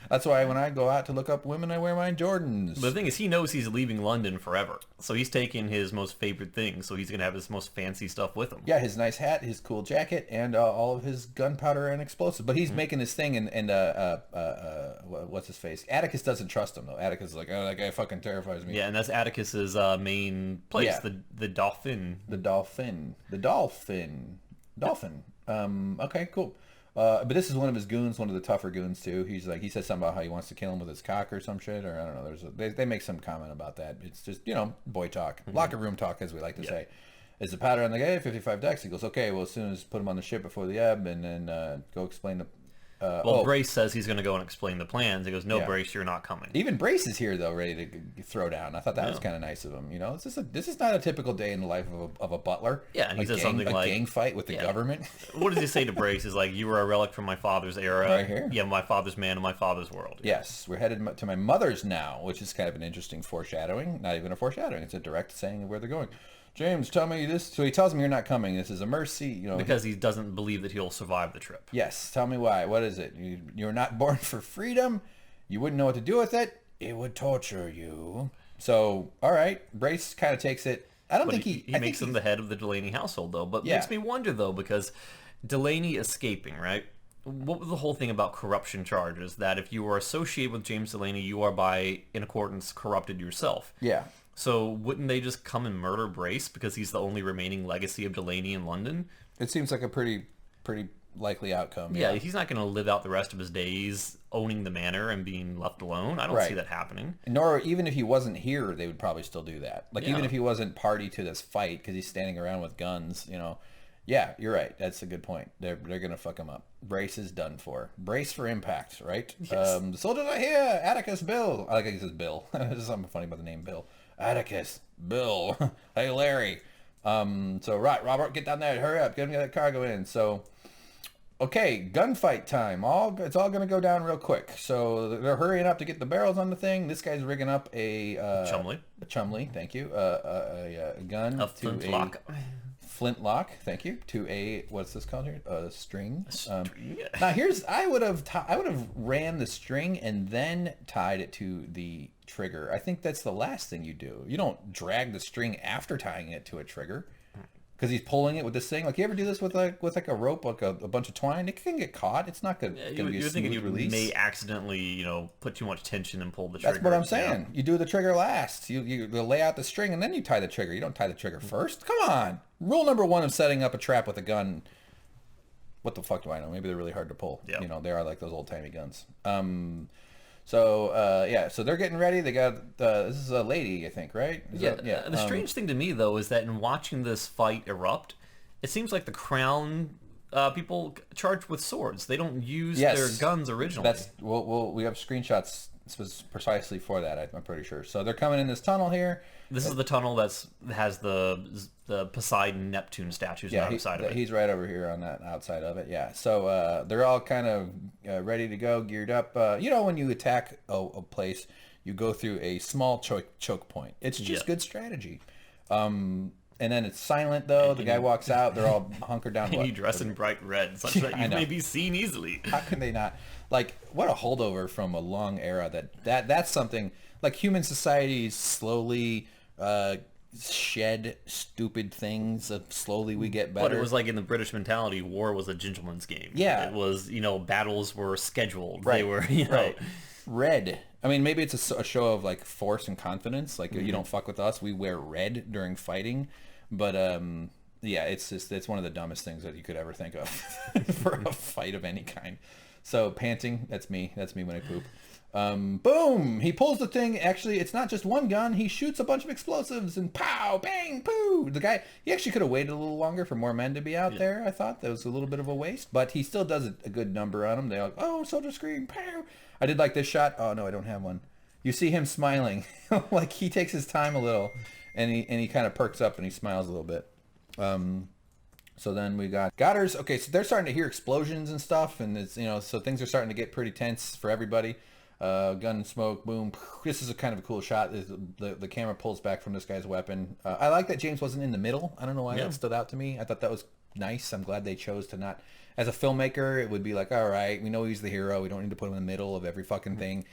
That's why when I go out to look up women, I wear my Jordans.
But the thing is, he knows he's leaving London forever. So he's taking his most favorite things. So he's going to have his most fancy stuff with him.
Yeah, his nice hat, his cool jacket, and all of his gunpowder and explosives. But he's making this thing, and what's his face? Atticus doesn't trust him, though. Atticus is like, oh, that guy fucking terrifies me.
Yeah, and that's Atticus's main place,
yeah.
the Dolphin.
The Dolphin. Okay, cool. But this is one of his goons, one of the tougher goons too. He says something about how he wants to kill him with his cock or some shit, or I don't know. They make some comment about that. It's just boy talk, locker room talk, as we like to say. Is the powder on the guy? 55 decks. He goes, okay. Well, as soon as put him on the ship before the ebb, and then go explain the.
Brace says he's going to go and explain the plans. He goes, no, Brace, you're not coming.
Even Brace is here, though, ready to throw down. I thought that was kind of nice of him. This is not a typical day in the life of a butler.
Yeah, and he says something like...
a gang fight with the government.
What does he say to Brace? Is like, you were a relic from my father's era.
Right here.
Yeah, my father's man and my father's world.
Yes, we're headed to my mother's now, which is kind of an interesting foreshadowing. Not even a foreshadowing. It's a direct saying of where they're going. James, tell me this. So he tells him you're not coming. This is a mercy.
Because he doesn't believe that he'll survive the trip.
Yes. Tell me why. What is it? You're not born for freedom. You wouldn't know what to do with it. It would torture you. So, all right. Brace kind of takes it. I don't think he
makes him the head of the Delaney household, though. But makes me wonder, though, because Delaney escaping, right? what was the whole thing about corruption charges? That if you were associated with James Delaney, you are in accordance corrupted yourself.
Yeah.
So wouldn't they just come and murder Brace because he's the only remaining legacy of Delaney in London?
It seems like a pretty likely outcome.
Yeah, he's not going to live out the rest of his days owning the manor and being left alone. I don't see that happening.
Nor even if he wasn't here, they would probably still do that. Like even if he wasn't party to this fight because he's standing around with guns, you know. Yeah, you're right. That's a good point. They're going to fuck him up. Brace is done for. Brace for impact, right? Yes. The soldiers are here. Atticus, Bill. I like how he says Bill. There's something funny about the name Bill. Atticus, Bill. Hey, Larry. So, right, Robert, get down there. Hurry up. Get him that cargo in. So, okay, gunfight time. It's all going to go down real quick. So, they're hurrying up to get the barrels on the thing. This guy's rigging up a Chumley, thank you. A gun.
A flintlock.
Flintlock, thank you. To a, what's this called here? A string. Now I would have ran the string and then tied it to the trigger. I think that's the last thing you do. You don't drag the string after tying it to a trigger, because he's pulling it with this thing. Like, you ever do this with like a rope, like a bunch of twine? It can get caught. It's not going to be a smooth release.
May accidentally, put too much tension and pull the trigger.
That's what I'm saying. Yeah. You do the trigger last. You lay out the string and then you tie the trigger. You don't tie the trigger first. Come on. Rule number 1 of setting up a trap with a gun. What the fuck do I know? Maybe they're really hard to pull. Yep. They are like those old-timey guns. So they're getting ready. They got this is a lady, I think, right?
The strange thing to me, though, is that in watching this fight erupt, it seems like the Crown people charged with swords. They don't use their guns originally.
We have screenshots precisely for that. I'm pretty sure. So they're coming in this tunnel here.
This is the tunnel that has the Poseidon Neptune statues on the side of it.
He's right over here on that outside of it. Yeah. So they're all kind of ready to go, geared up. When you attack a place, you go through a small choke point. It's just good strategy. And then it's silent, though. The guy walks out. They're all hunkered down.
And you dress in bright red, such that you may be seen easily.
How can they not? Like, what a holdover from a long era. That's something. Like, human societies slowly shed stupid things. Slowly we get better.
But it was like in the British mentality, war was a gentleman's game.
Yeah.
It was, battles were scheduled.
Right.
They were,
Right. Red. I mean, maybe it's a show of, like, force and confidence. Like, you don't fuck with us. We wear red during fighting. But, it's one of the dumbest things that you could ever think of for a fight of any kind. So, panting, that's me. That's me when I poop. Boom! He pulls the thing. Actually, it's not just one gun. He shoots a bunch of explosives and pow, bang, poo. The guy, he actually could have waited a little longer for more men to be out there. I thought that was a little bit of a waste, but he still does a good number on them. They're like, oh, soldier scream, pow. I did like this shot. Oh, no, I don't have one. You see him smiling. Like, he takes his time a little, and he kind of perks up and he smiles a little bit. So then we got Goddard's. Okay, so they're starting to hear explosions and stuff, and it's, so things are starting to get pretty tense for everybody. Gun smoke, boom. This is a kind of a cool shot. The camera pulls back from this guy's weapon. I like that James wasn't in the middle. I don't know why that stood out to me. I thought that was nice. I'm glad they chose to not. As a filmmaker, it would be like, all right, we know he's the hero. We don't need to put him in the middle of every fucking thing.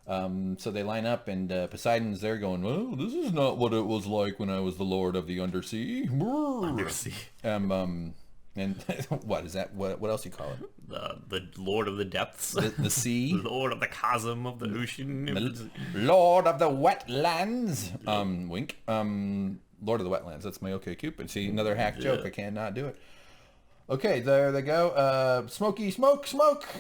So they line up, and Poseidon's there going, well, this is not what it was like when I was the Lord of the Undersea.
Undersea.
And what is that? What else do you call it?
The Lord of the Depths.
The sea.
Lord of the Chasm of the Ocean.
Lord of the Wetlands. Wink. Lord of the Wetlands. That's my OK Cupid. See, another hack joke. I cannot do it. Okay, there they go. Smokey, smoke.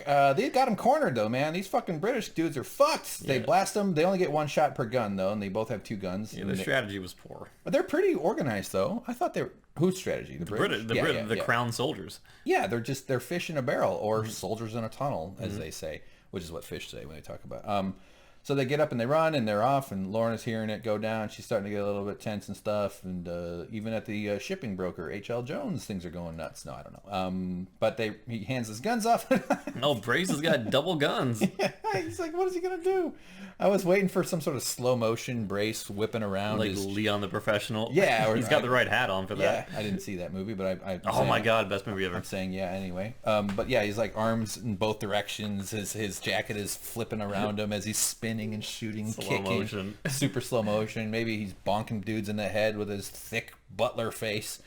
They got him cornered, though, man. These fucking British dudes are fucked. They blast them. They only get one shot per gun, though, and they both have two guns.
Yeah, the strategy was poor.
But they're pretty organized, though. I thought they were... Whose strategy? The British?
The Crown soldiers.
Yeah, they're fish in a barrel, or soldiers in a tunnel, as they say, which is what fish say when they talk about. So they get up and they run and they're off, and Lorna's hearing it go down. She's starting to get a little bit tense and stuff. And even at the shipping broker, H.L. Jones, things are going nuts. No, I don't know. But he hands his guns off.
No, Brace has got double guns.
Yeah, he's like, what is he going to do? I was waiting for some sort of slow motion Brace whipping around.
Like Leon the Professional.
Yeah.
He's got the right hat on for that.
Yeah, I didn't see that movie, but
oh my God, best movie ever.
I'm saying yeah anyway. But yeah, he's like arms in both directions. His jacket is flipping around him as he's spinning and shooting, kicking.
Motion.
Super slow motion. Maybe he's bonking dudes in the head with his thick butler face.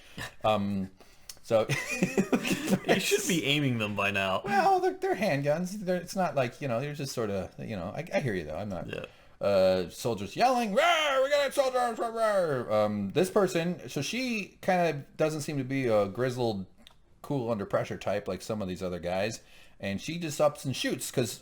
So
he should be aiming them by now.
Well, they're handguns. It's not like, you're just sort of, I hear you though. I'm not. Yeah. Soldiers yelling, "Rawr, we got soldiers!" Rawr. This person, so she kind of doesn't seem to be a grizzled, cool under pressure type like some of these other guys. And she just ups and shoots because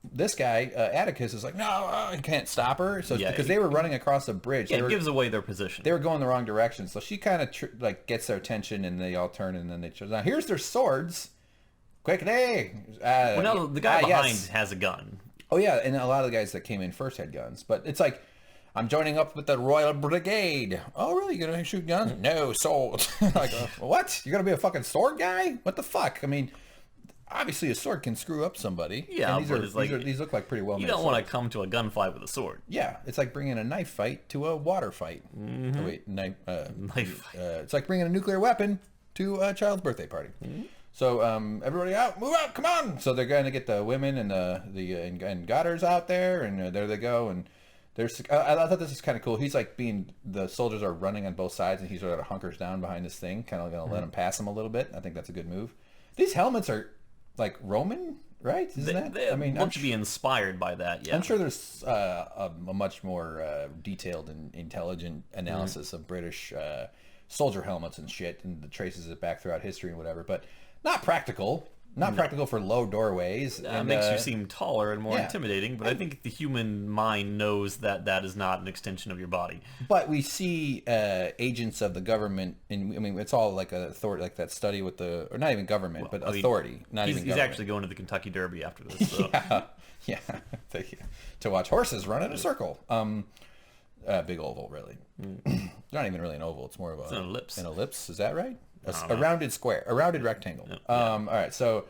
this guy, Atticus, is like, no, he can't stop her. So because they were running across a bridge.
Yeah, it gives away their position.
They were going the wrong direction. So she kind of gets their attention and they all turn and then they choose. Now, here's their swords. Quickly.
Well, no, the guy behind has a gun.
Oh, yeah. And a lot of the guys that came in first had guns. But it's like, I'm joining up with the Royal Brigade. Oh, really? You're going to shoot guns? No, swords. Like, what? You're going to be a fucking sword guy? What the fuck? I mean... Obviously, a sword can screw up somebody.
Yeah,
and these look like pretty well made.
You don't want to come to a gunfight with a sword.
Yeah, it's like bringing a knife fight to a water fight. Mm-hmm. Oh, wait, knife fight. It's like bringing a nuclear weapon to a child's birthday party. Mm-hmm. So everybody out, move out, come on! So they're going to get the women and and Godders out there, and there they go. And there's I thought this was kind of cool. He's like the soldiers are running on both sides, and he sort of hunkers down behind this thing, kind of going to let them pass him a little bit. I think that's a good move. These helmets are like Roman, right? Isn't that?
I mean, I'm to be inspired by that. Yeah,
I'm sure there's a much more detailed and intelligent analysis of British soldier helmets and shit, and the traces it back throughout history and whatever. But not practical. Not practical for low doorways.
It makes you seem taller and more intimidating, but I think the human mind knows that that is not an extension of your body.
But we see agents of the government, and I mean, it's all like a authority, like that study with the, or not even government, but authority.
He's actually going to the Kentucky Derby after this. So.
yeah, to watch horses run in a circle. Big oval, really. Not even really an oval. It's more of
an ellipse.
An ellipse, is that right? A rounded square, a rounded rectangle. All right, so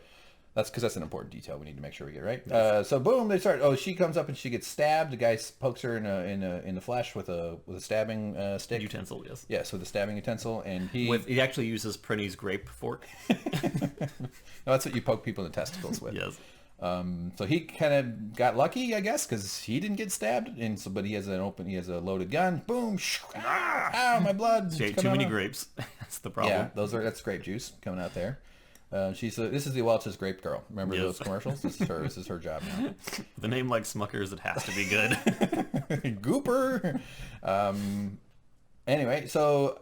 that's because that's an important detail. We need to make sure we get right. So boom, they start. Oh, she comes up and she gets stabbed. The guy pokes her in the flesh with a stabbing stick.
Utensil, yes.
Yes, with a stabbing utensil, and
he actually uses Prinny's grape fork.
No, that's what you poke people in the testicles with.
Yes.
So he kind of got lucky, I guess, because he didn't get stabbed, and so but he has a loaded gun. Boom! Ow, my blood!
Too many grapes. That's the problem.
Yeah, that's grape juice coming out there. This is the Welch's grape girl. Remember those commercials? This is her job now.
With a name like Smucker's, it has to be good.
Gooper. Anyway, so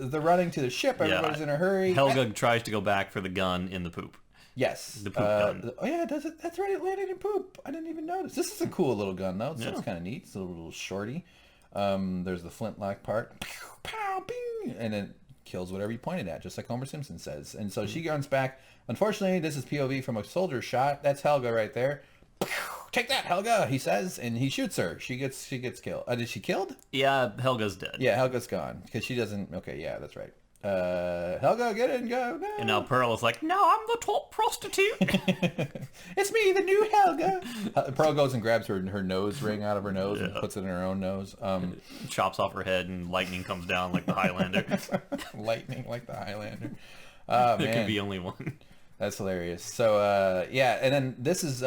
they're running to the ship. Everybody's in a hurry.
Helga tries to go back for the gun in the poop.
Yes.
The poop gun.
Oh yeah, does it? That's right. It landed in poop. I didn't even notice. This is a cool little gun though. It's kind of neat. It's a little shorty. There's the flintlock part. Pew, pow, bing, and it kills whatever you pointed at, just like Homer Simpson says. And so she runs back. Unfortunately, this is POV from a soldier shot. That's Helga right there. Take that, Helga, he says, and he shoots her. She gets killed. Is she killed?
Yeah, Helga's dead.
Yeah, Helga's gone because she doesn't. Okay, yeah, that's right. Helga, get in, go. No.
And now Pearl is like, no, I'm the top prostitute.
It's me, the new Helga. Pearl goes and grabs her nose ring out of her nose and puts it in her own nose.
Chops off her head and lightning comes down like the Highlander.
Lightning like the Highlander.
There can be only one.
That's hilarious. So, and then this is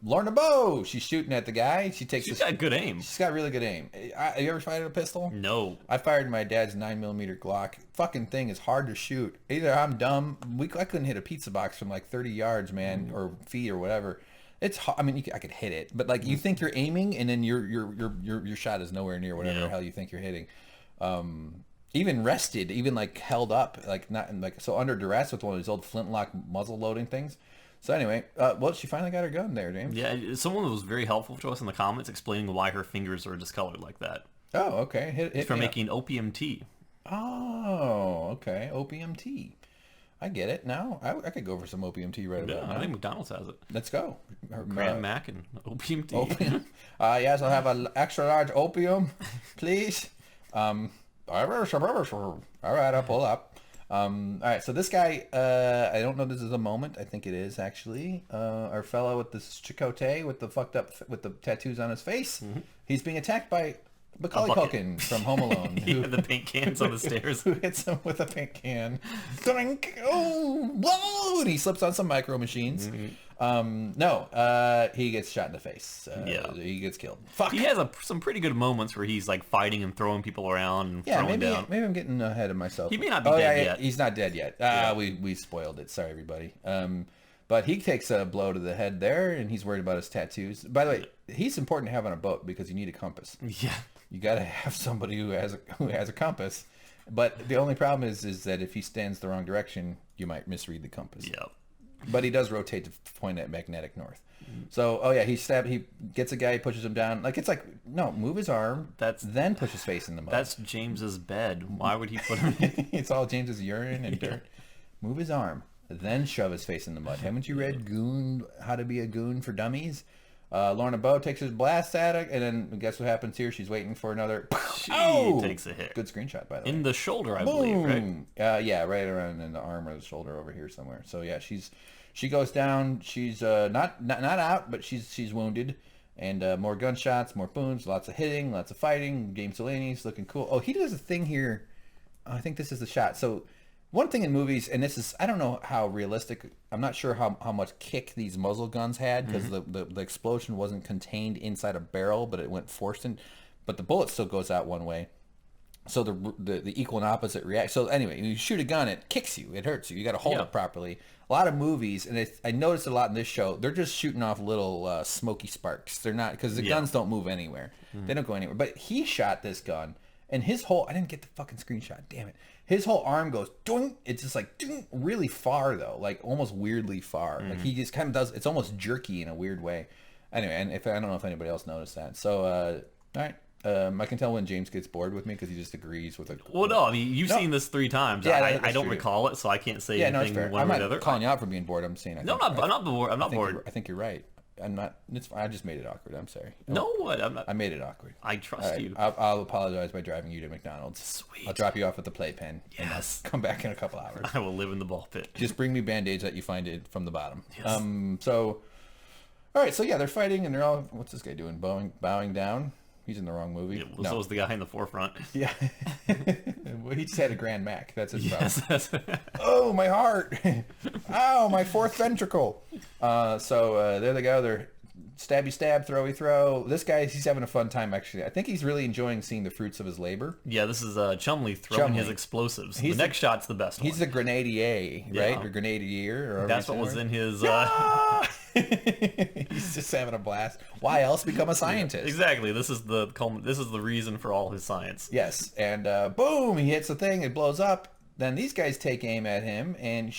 Lorna Bowe. She's shooting at the guy. She's
got good aim.
She's got really good aim. Have you ever fired a pistol?
No.
I fired my dad's 9mm Glock. Fucking thing is hard to shoot. Either I'm dumb. I couldn't hit a pizza box from like 30 yards, man, or feet or whatever. It's I mean, I could hit it, but like you think you're aiming, and then your shot is nowhere near whatever the hell you think you're hitting. Even rested, even like held up, like not like so under duress with one of these old flintlock muzzle loading things. So anyway, well, she finally got her gun there, James.
Yeah, someone was very helpful to us in the comments explaining why her fingers are discolored like that.
Oh, okay. Hit
from making opium tea.
Oh, okay. Opium tea. I get it now. I could go for some opium tea right about now.
I think McDonald's has it.
Let's go.
Cran Mac and opium tea.
Opium. Yes, I'll have an extra large opium, please. All right, I'll pull up. All right, so this guy, I don't know if this is a moment. I think it is, actually. Our fellow with the chicote, with the tattoos on his face. Mm-hmm. He's being attacked by Macaulay Culkin from Home Alone.
Who the paint cans on the stairs.
Who hits him with a paint can. Oh, whoa! And he slips on some micro machines. Mm-hmm. No, he gets shot in the face. He gets killed. Fuck.
He has some pretty good moments where he's like fighting and throwing people around and throwing down.
Maybe I'm getting ahead of myself.
He may not be dead yet.
He's not dead yet. We spoiled it. Sorry, everybody. But he takes a blow to the head there, and he's worried about his tattoos. By the way, he's important to have on a boat because you need a compass.
Yeah.
You got to have somebody who has a compass. But the only problem is that if he stands the wrong direction, you might misread the compass.
Yeah.
But he does rotate to point at magnetic north. So, he gets a guy, he pushes him down. Like, it's like, no, move his arm, then push his face in the mud.
That's James's bed. Why would he put him in?
It's all James's urine and dirt. Move his arm, then shove his face in the mud. Haven't you read Goon, How to Be a Goon for Dummies? Lorna Bowe takes his blast at it, and then guess what happens here? She's waiting for another.
She takes a hit.
Good screenshot, by the way.
In the shoulder, I believe, right?
Yeah, right around in the arm or the shoulder over here somewhere. So yeah, she goes down. She's not out, but she's wounded. And more gunshots, more booms, lots of hitting, lots of fighting. James Delaney's looking cool. Oh, he does a thing here. I think this is the shot. So one thing in movies, and this is, I don't know how realistic, I'm not sure how much kick these muzzle guns had, because the explosion wasn't contained inside a barrel, but it went forced in. But the bullet still goes out one way. So the equal and opposite react. So anyway, you shoot a gun, it kicks you, it hurts you. You got to hold it properly. A lot of movies, and I noticed a lot in this show, they're just shooting off little smoky sparks. They're not, because the guns don't move anywhere. They don't go anywhere. But he shot this gun, and his whole, I didn't get the fucking screenshot, damn it. His whole arm goes, doing. It's just like, doing, really far though, like almost weirdly far. Like he just kind of does, it's almost jerky in a weird way. Anyway, and I don't know if anybody else noticed that. So, all right. I can tell when James gets bored with me because he just agrees with it.
Well, no, I mean, you've seen this 3 times.
Yeah,
I don't recall it, so I can't say anything
no,
one way or the other.
I'm not calling you out for being bored. I'm saying
I'm not bored. I'm not bored.
I think you're right. I'm not. I just made it awkward. I'm sorry.
No, what? I'm not.
I made it awkward.
I trust you.
I'll apologize by driving you to McDonald's.
Sweet.
I'll drop you off at the playpen.
Yes.
And come back in a couple hours.
I will live in the ball pit.
Just bring me Band-Aids that you find it from the bottom.
Yes.
So, all right. So yeah, they're fighting and they're all. What's this guy doing? Bowing down. He's in the wrong movie.
Yeah, well, so was the guy in the forefront.
Yeah. Well, he just had a Grand Mac. That's his problem.
Yes.
Oh, my heart. Ow, my fourth ventricle. So there they go. They're stabby stab, throwy throw. This guy, he's having a fun time, actually. I think he's really enjoying seeing the fruits of his labor.
Yeah, this is Chumley throwing his explosives. The next shot's the best one.
He's the grenadier, right? Or grenadier. Or
that's what was in his...
He's just having a blast. Why else become a scientist?
Exactly. This is the reason for all his science.
Yes. And boom, he hits the thing. It blows up. Then these guys take aim at him and...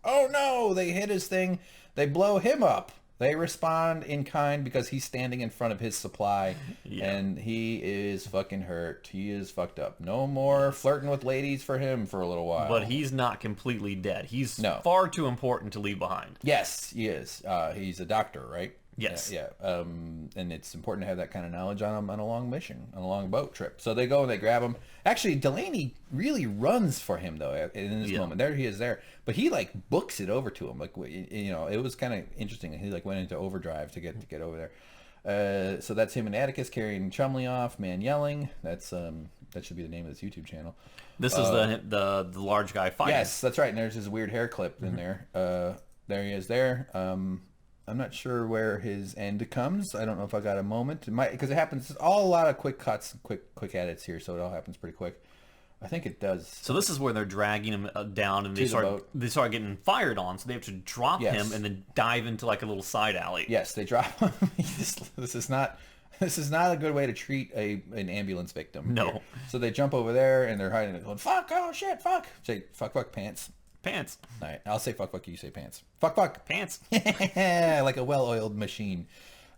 Oh, no. They hit his thing. They blow him up. They respond in kind because he's standing in front of his supply, and he is fucking hurt. He is fucked up. No more flirting with ladies for him for a little while.
But he's not completely dead. He's far too important to leave behind.
Yes, he is. He's a doctor, right?
Yes.
Yeah. And it's important to have that kind of knowledge on a long mission, on a long boat trip. So they go and they grab him. Actually, Delaney really runs for him, though, in this moment. There he is there. But he, like, books it over to him. Like, you know, it was kind of interesting. He, like, went into overdrive to get over there. So that's him and Atticus carrying Chumley off, man yelling. That should be the name of this YouTube channel.
This is the large guy fighting.
Yes, that's right. And there's his weird hair clip in there. There he is there. I'm not sure where his end comes. I don't know if I got a moment. It might, because it happens a lot of quick cuts, quick edits here, so it all happens pretty quick. I think it does.
So this is where they're dragging him down, and they start getting fired on. So they have to drop him and then dive into like a little side alley.
Yes, they drop him. This is not a good way to treat an ambulance victim.
No.
Here. So they jump over there and they're hiding it, going fuck, oh shit, fuck. Say fuck pants.
Pants.
All right, I'll say fuck, you say pants. Fuck.
Pants.
Like a well-oiled machine.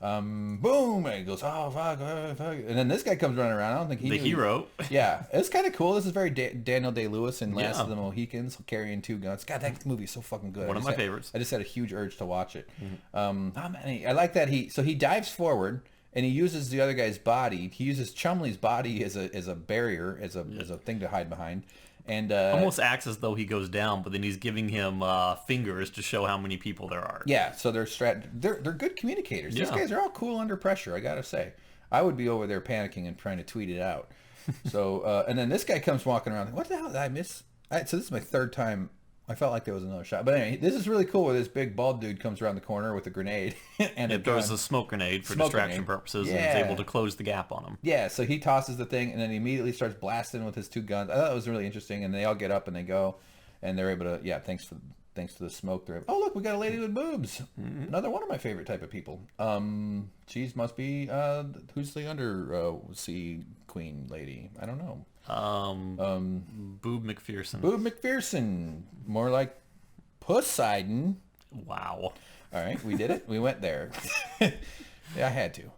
Boom, and it goes, oh, fuck. And then this guy comes running around. I don't think he knew.
The hero.
Yeah, it's kind of cool. This is very Daniel Day-Lewis in Last of the Mohicans, carrying 2 guns. God, that movie is so fucking good.
One of my favorites.
I just had a huge urge to watch it. I like that he dives forward, and he uses the other guy's body. He uses Chumley's body as a barrier, as a thing to hide behind. And
almost acts as though he goes down, but then he's giving him fingers to show how many people there are.
Yeah, so they're good communicators. These guys are all cool under pressure, I gotta say. I would be over there panicking and trying to tweet it out. So and then this guy comes walking around. What the hell did I miss? So this is my 3rd time I felt like there was another shot. But anyway, this is really cool where this big bald dude comes around the corner with a grenade. And
it throws a smoke grenade for distraction purposes and is able to close the gap on him.
Yeah, so he tosses the thing and then he immediately starts blasting with his 2 guns. I thought it was really interesting. And they all get up and they go. And they're able to, thanks to the smoke. Oh, look, we got a lady with boobs. Another one of my favorite type of people. She must be, who's the undersea queen lady? I don't know.
Boob McPherson.
Boob McPherson. More like Poseidon.
Wow.
All right, we did it. We went there. Yeah, I had to.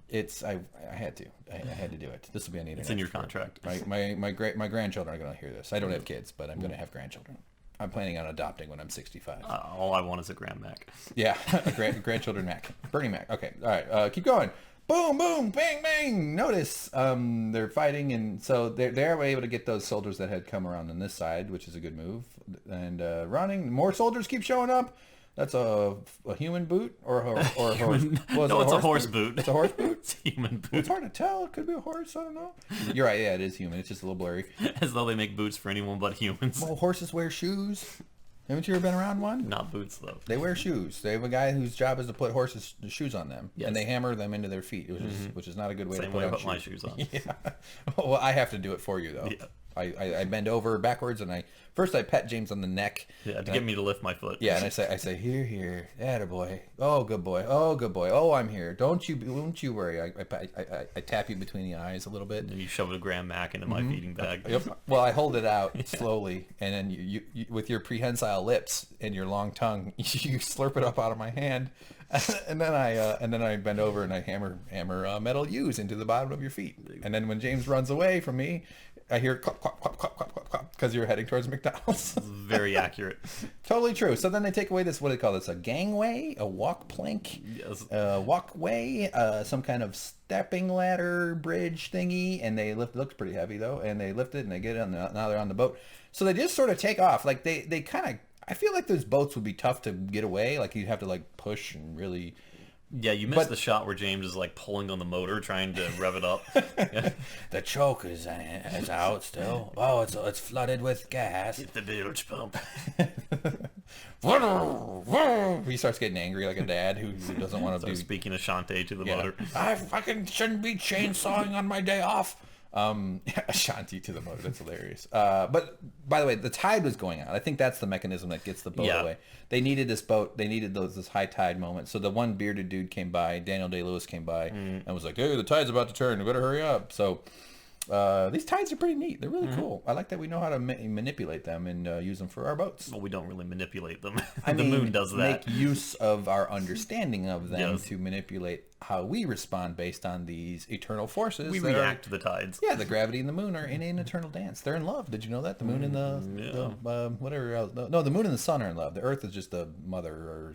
I had to. I had to do it. This will be on the internet.
It's in your contract.
My grandchildren are going to hear this. I don't have kids, but I'm going to have grandchildren. I'm planning on adopting when I'm 65.
All I want is a Grand Mac.
Yeah, a grandchildren Mac. Bernie Mac. Okay, all right, keep going. Boom, boom, bang, bang. Notice they're fighting, and so they're able to get those soldiers that had come around on this side, which is a good move. And running, more soldiers keep showing up. That's a human boot or a horse? Well,
no, it's a horse boot.
It's a horse boot?
It's a human boot.
Well, it's hard to tell. It could be a horse. I don't know. You're right. Yeah, it is human. It's just a little blurry.
As though they make boots for anyone but humans.
Well, horses wear shoes. Haven't you ever been around one?
Not boots, though.
They wear shoes. They have a guy whose job is to put horses' shoes on them.
Yes.
And they hammer them into their feet, which is not a good way
Same
to
way
put
I put my shoes on.
Yeah. Well, I have to do it for you, though.
Yeah.
I bend over backwards, and I pet James on the neck.
Yeah, to get me to lift my foot.
Yeah, and I say, here, attaboy. Oh, good boy. Oh, good boy. Oh, I'm here. Don't you worry. I tap you between the eyes a little bit.
And you shove a Grand Mac into my feeding bag.
Yep. Well, I hold it out slowly, and then you with your prehensile lips and your long tongue, you slurp it up out of my hand, and then I bend over and I hammer metal U's into the bottom of your feet. And then when James runs away from me, I hear clop, clop, clop, clop, clop, clop, clop, because you're heading towards McDonald's.
Very accurate.
Totally true. So then they take away this, what do they call this? A gangway? A walk plank?
Yes.
Walkway? Some kind of stepping ladder bridge thingy. And they lift, it looks pretty heavy though. And they lift it and they get it and now they're on the boat. So they just sort of take off. Like they kind of, I feel like those boats would be tough to get away. Like you'd have to like push and really...
Yeah, you missed the shot where James is like pulling on the motor, trying to rev it up. Yeah.
The choke is out still. Oh, it's flooded with gas.
Hit the bilge pump.
He starts getting angry like a dad who doesn't want to do.
Speaking ASHANTI to the motor.
I fucking shouldn't be chainsawing on my day off. ASHANTI to the motor. That's hilarious. But by the way, the tide was going out. I think that's the mechanism that gets the boat away. They needed this boat. They needed this high tide moment. So the one bearded dude came by, Daniel Day-Lewis came by, and was like, "Hey, the tide's about to turn. We better hurry up." So these tides are pretty neat. They're really cool. I like that we know how to manipulate them and use them for our boats.
Well, we don't really manipulate them.
The
moon does that.
Make use of our understanding of them to manipulate how we respond based on these eternal forces.
We react to the tides.
Yeah, the gravity and the moon are in an eternal dance. They're in love. Did you know that? The moon and the whatever else. No, the moon and the sun are in love. The earth is just the mother. Or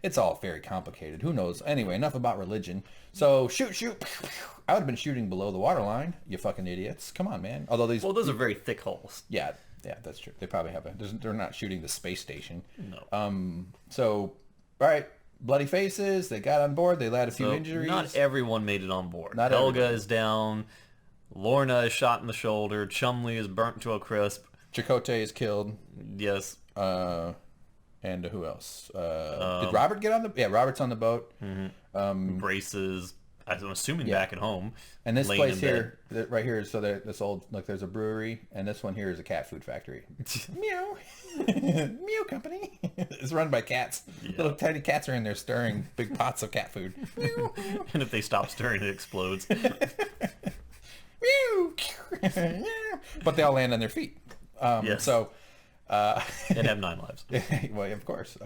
it's all very complicated. Who knows? Anyway, enough about religion. So shoot. I would have been shooting below the waterline, you fucking idiots. Come on, man. Although
those are very thick holes.
Yeah, that's true. They probably have they're not shooting the space station.
No.
So, all right. Bloody faces. They got on board. They had a few injuries.
Not everyone made it on board.
Not
Helga
everybody.
is down. Lorna is shot in the shoulder. Chumley is burnt to a crisp.
Chakotay is killed.
Yes.
And who else? Did Robert get on the... Yeah, Robert's on the boat.
Braces, I'm assuming back at home.
And this place here, right here, so this old... Like, there's a brewery, and this one here is a cat food factory. Meow. Meow Company. It's run by cats. Yeah. Little tiny cats are in there stirring big pots of cat food. Meow.
And if they stop stirring, it explodes.
But they all land on their feet.
Yes.
So...
and have 9 lives.
Well, of course.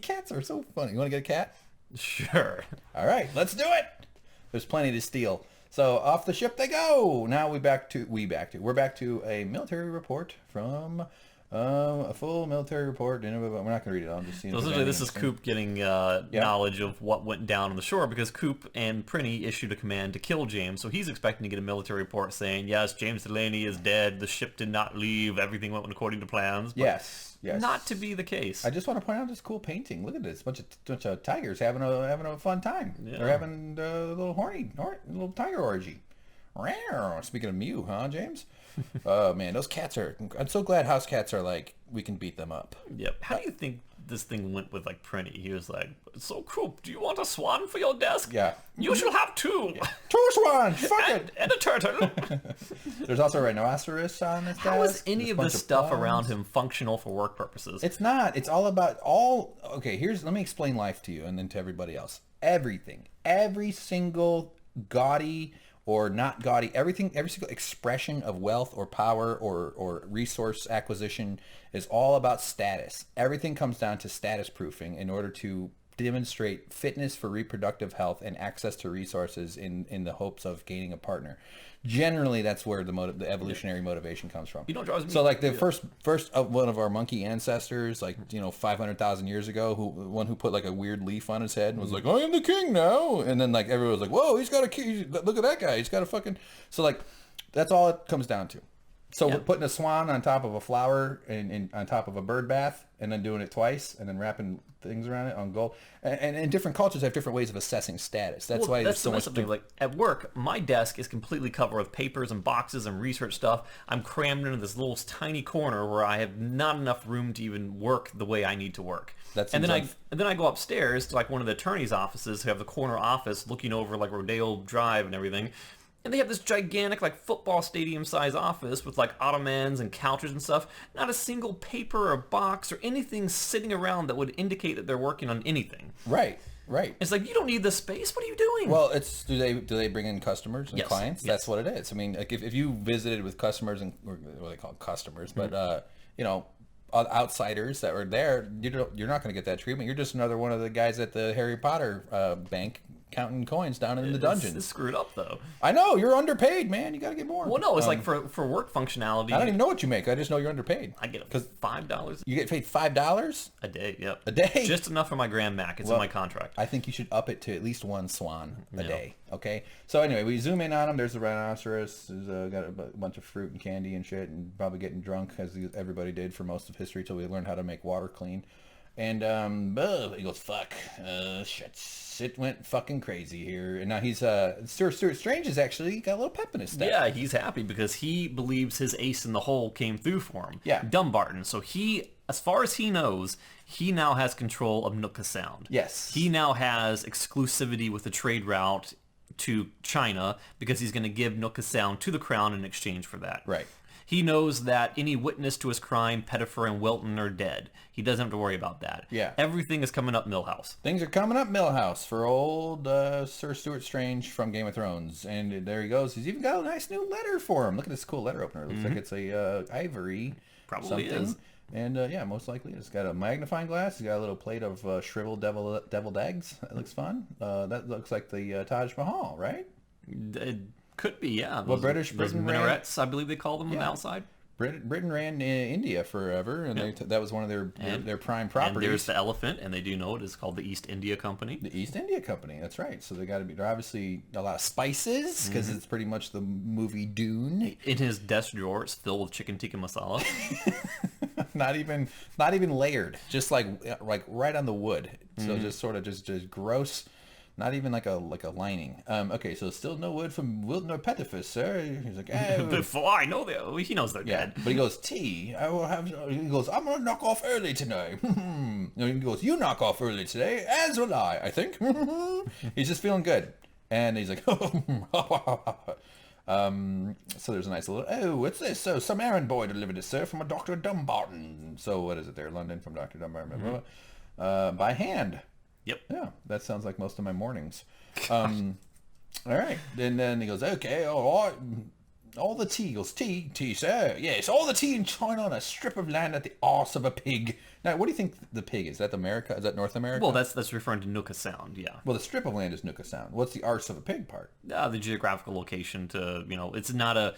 Cats are so funny. You want to get a cat?
Sure.
All right, let's do it. There's plenty to steal. So off the ship they go. Now we're back to a military report from a full military report. We're not going to read it all. I'm just seeing.
So essentially, this is Coop getting knowledge of what went down on the shore because Coop and Prinny issued a command to kill James. So he's expecting to get a military report saying, yes, James Delaney is dead. The ship did not leave. Everything went according to plans. But
yes.
Not to be the case.
I just want to point out this cool painting. Look at this. Bunch of tigers having a fun time. Yeah. They're having a little tiger orgy. Speaking of Mew, huh, James? Oh man, those cats are... I'm so glad house cats are like we can beat them up.
Yep. How do you think this thing went with like Prinny? He was like, "So Croup, do you want a swan for your desk?
Yeah.
You shall have 2.
Yeah. 2 swans. Fuck it.
And a turtle."
There's also a rhinoceros on this desk.
How is any of this stuff around him functional for work purposes?
It's not. It's all about Okay, let me explain life to you and then to everybody else. Everything, every single gaudy or not gaudy, every single expression of wealth or power or resource acquisition is all about status. Everything comes down to status proofing in order to demonstrate fitness for reproductive health and access to resources in the hopes of gaining a partner. Generally, that's where the evolutionary motivation comes from.
You know what drives me?
So like the first of one of our monkey ancestors, like 500,000 years ago, one who put like a weird leaf on his head and was like, "I am the king now," and then like everyone was like, "Whoa, he's got a king! Look at that guy! He's got a fucking..." So like, that's all it comes down to. So we're putting a swan on top of a flower and on top of a bird bath, and then doing it twice, and then wrapping things around it on gold. And different cultures have different ways of assessing status. That's why there's so much.
Like at work, my desk is completely covered with papers and boxes and research stuff. I'm crammed into this little tiny corner where I have not enough room to even work the way I need to work. And then I go upstairs to like one of the attorney's offices who have the corner office looking over like Rodeo Drive and everything. And they have this gigantic, like, football stadium-size office with, like, ottomans and couches and stuff. Not a single paper or box or anything sitting around that would indicate that they're working on anything.
Right. It's like, you don't need this space. What are you doing? Well, do they bring in customers and clients? Yes. That's what it is. I mean, like, if you visited with customers, or what they call customers, but, outsiders that were there, you're not going to get that treatment. You're just another one of the guys at the Harry Potter bank counting coins down in the dungeons.
It's screwed up, though.
I know, you're underpaid, man. You got to get more.
Well, no, it's like for work functionality.
I don't even know what you make. I just know you're underpaid.
I get $5.
You get paid $5
a day. Yep,
a day.
Just enough for my Grand Mac. It's in my contract.
I think you should up it to at least 1 swan a day. Okay. So anyway, we zoom in on him. There's the rhinoceros. There's got a bunch of fruit and candy and shit, and probably getting drunk as everybody did for most of history till we learned how to make water clean. And he goes, "Fuck, shit went fucking crazy here." And now he's Stuart Strange is actually got a little pep in his step.
Yeah, he's happy because he believes his ace in the hole came through for him.
Yeah,
Dumbarton. So he, as far as he knows, he now has control of Nooka Sound.
Yes,
he now has exclusivity with the trade route to China because he's going to give Nooka Sound to the crown in exchange for that.
Right.
He knows that any witness to his crime, Pettifer and Wilton, are dead. He doesn't have to worry about that.
Yeah.
Everything is coming up Millhouse.
Things are coming up Millhouse for old Sir Stuart Strange from Game of Thrones. And there he goes. He's even got a nice new letter for him. Look at this cool letter opener. It looks like it's a ivory.
Probably
something.
is.
And most likely it's got a magnifying glass. It's got a little plate of shriveled deviled eggs. That looks fun. That looks like the Taj Mahal, right?
It could be, yeah.
Well, Britain
minarets, I believe they call them on the outside.
Britain ran India forever, and that was one of their prime properties.
And there's the elephant, and they do know it is called the East India Company.
The East India Company, that's right. So they're obviously a lot of spices, because it's pretty much the movie Dune.
In his desk drawer, it's filled with chicken tikka masala.
not even layered, just like right on the wood. So just sort of just gross. Not even like a lining. Okay, so still no word from Wilton or Pettifer, sir. He's like, oh.
Before I know that, he knows they're dead.
But he goes, tea. I will have. He goes, I'm gonna knock off early tonight. He goes, you knock off early today, as will I think. He's just feeling good, and he's like, so there's a nice little. Oh, what's this? So some errand boy delivered it, sir, from a Dr. Dumbarton. So what is it there? London from Dr. Dumbarton. By hand.
Yep.
Yeah, that sounds like most of my mornings. All right. And then he goes, okay, all right. All the tea. He goes, tea, sir. Yes, all the tea in China on a strip of land at the arse of a pig. Now, what do you think the pig is? Is that America? Is that North America?
Well, that's referring to Nooka Sound, yeah.
Well, the strip of land is Nooka Sound. What's the arse of a pig part?
The geographical location to, it's not a...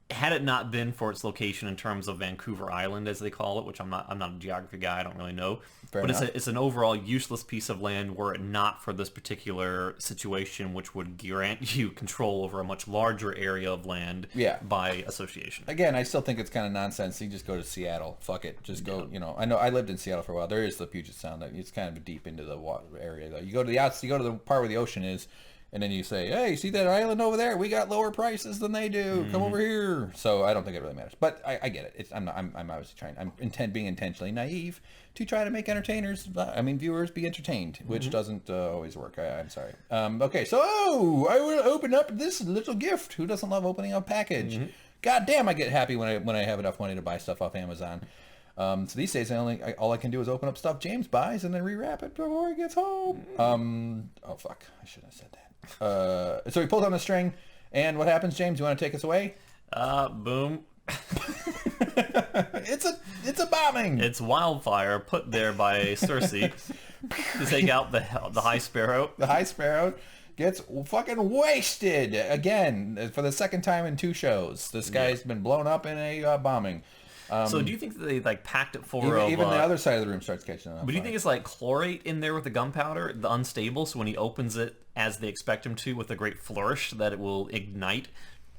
Had it not been for its location in terms of Vancouver Island, as they call it, which I'm not a geography guy, I don't really know.
Fair
but
enough.
It's an overall useless piece of land were it not for this particular situation, which would grant you control over a much larger area of land by association.
Again, I still think it's kind of nonsense. You just go to Seattle. Fuck it. Just go, I know I lived in Seattle for a while. There is the Puget Sound. It's kind of deep into the water area, though. You go to the part where the ocean is, And then you say, hey, see that island over there? We got lower prices than they do. Come over here. So I don't think it really matters. But I get it. I'm obviously trying. I'm being intentionally naive to try to make viewers be entertained, which doesn't always work. I'm sorry. Okay, so I will open up this little gift. Who doesn't love opening a package? God damn, I get happy when I have enough money to buy stuff off Amazon. So these days, all I can do is open up stuff James buys and then rewrap it before he gets home. Oh fuck, I shouldn't have said that. So he pulls on the string, and what happens, James? You want to take us away?
Boom.
It's a bombing.
It's wildfire put there by Circe to take out the High Sparrow.
The High Sparrow gets fucking wasted again for the second time in 2 shows. This guy's been blown up in a bombing.
So do you think that they packed it full
even the other side of the room starts catching on fire?
But do you think it's like chlorate in there with the gunpowder, the unstable, so when he opens it as they expect him to with a great flourish that it will ignite?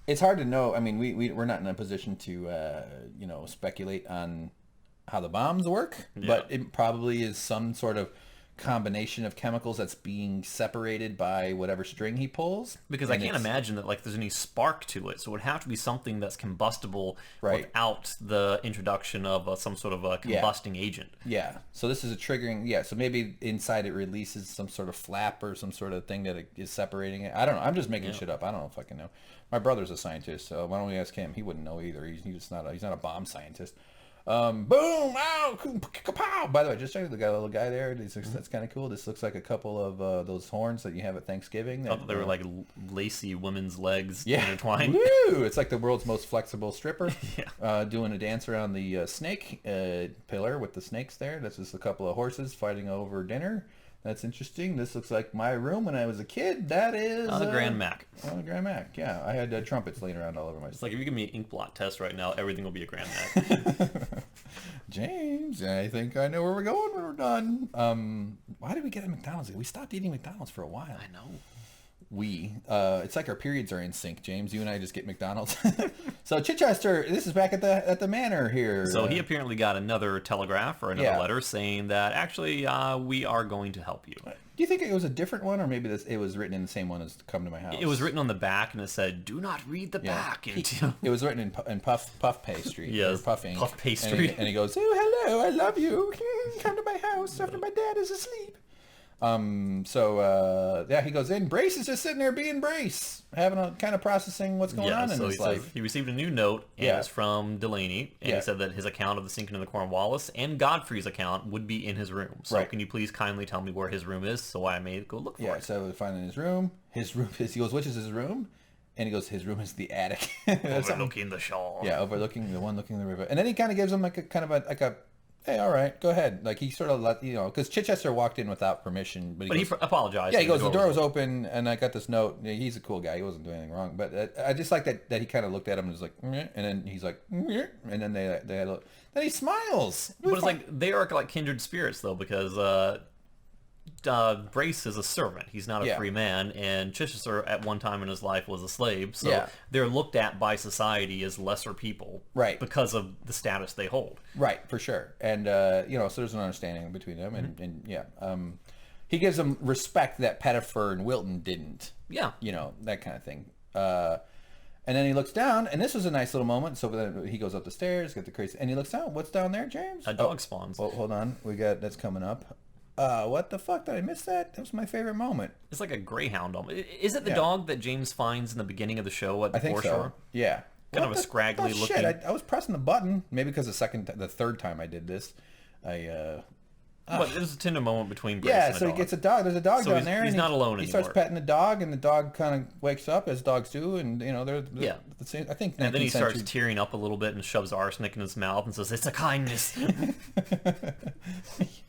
It's hard to know. I mean, we're not in a position to speculate on how the bombs work, but it probably is some sort of combination of chemicals that's being separated by whatever string he pulls.
Because I can't imagine that there's any spark to it, so it would have to be something that's combustible without the introduction of some sort of a combusting agent.
Yeah. So this is a triggering. Yeah. So maybe inside it releases some sort of flap or some sort of thing that is separating it. I don't know. I'm just making shit up. I don't know if I can know. My brother's a scientist, so why don't we ask him? He wouldn't know either. He's not a bomb scientist. Boom! Ow! Kapow! By the way, just check the little guy there. That's kind of cool. This looks like a couple of those horns that you have at Thanksgiving.
They were like lacy women's legs intertwined.
Woo! It's like the world's most flexible stripper doing a dance around the snake pillar with the snakes there. That's just a couple of horses fighting over dinner. That's interesting. This looks like my room when I was a kid. That is...
On the Grand Mac.
On the Grand Mac, yeah. I had trumpets laying around all over my...
It's like if you give me an ink blot test right now, everything will be a Grand Mac.
James, I think I know where we're going when we're done. Why did we get at McDonald's? We stopped eating McDonald's for a while.
I know.
It's like our periods are in sync, James. You and I just get McDonald's. So Chichester, this is back at the manor here.
So he apparently got another telegraph or another letter saying that actually we are going to help you.
Do you think it was a different one, or maybe it was written in the same one as "Come to my house"?
It was written on the back, and it said, "Do not read the back."
It was written in puff pastry.
Yes,
puff ink.
Puff pastry.
And he goes, "Oh, hello, I love you. Come to my house after my dad is asleep." He goes in. Brace is just sitting there being Brace, having a kind of processing what's going on in his life.
He received a new note, and it's from Delaney, and he said that his account of the sinking of the Cornwallis and Godfrey's account would be in his room. So can you please kindly tell me where his room is, so I may go look for it?
Yeah, so we find in his room. He goes, which is his room? And he goes, his room is the attic.
Overlooking the shore.
Yeah, overlooking the river. And then he kind of gives him like a hey, all right, go ahead. Like he sort of let, because Chichester walked in without permission. But he
apologized.
Yeah, he goes, the door was open, and I got this note. He's a cool guy. He wasn't doing anything wrong. But I just like that he kind of looked at him and was like, and then he's like, and then then he smiles.
But it's like, they are like kindred spirits, though, because Brace is a servant. He's not a free man, and Chichester at one time in his life was a slave, so they're looked at by society as lesser people,
right? Because
of the status they hold,
right? For sure. And so there's an understanding between them, and he gives them respect that Pettifer and Wilton didn't. Yeah, that kind of thing. And then he looks down, and this was a nice little moment. So then he goes up the stairs, get the crazy, and he looks down. What's down there, James?
A dog spawns.
Oh, hold on, that's coming up. What the fuck? Did I miss that? That was my favorite moment.
It's like a greyhound. Is it the dog that James finds in the beginning of the show at the foreshore?
So. Yeah.
Kind of a scraggly looking.
Shit, I was pressing the button. Maybe because the third time I did this,
But there's a tender moment between Brace and the dog.
He gets a dog. There's a dog down there.
He's not alone anymore.
He starts petting the dog, and the dog kind of wakes up, as dogs do, and they're the same. I think.
And then he starts tearing up a little bit and shoves arsenic in his mouth and says, "It's a kindness."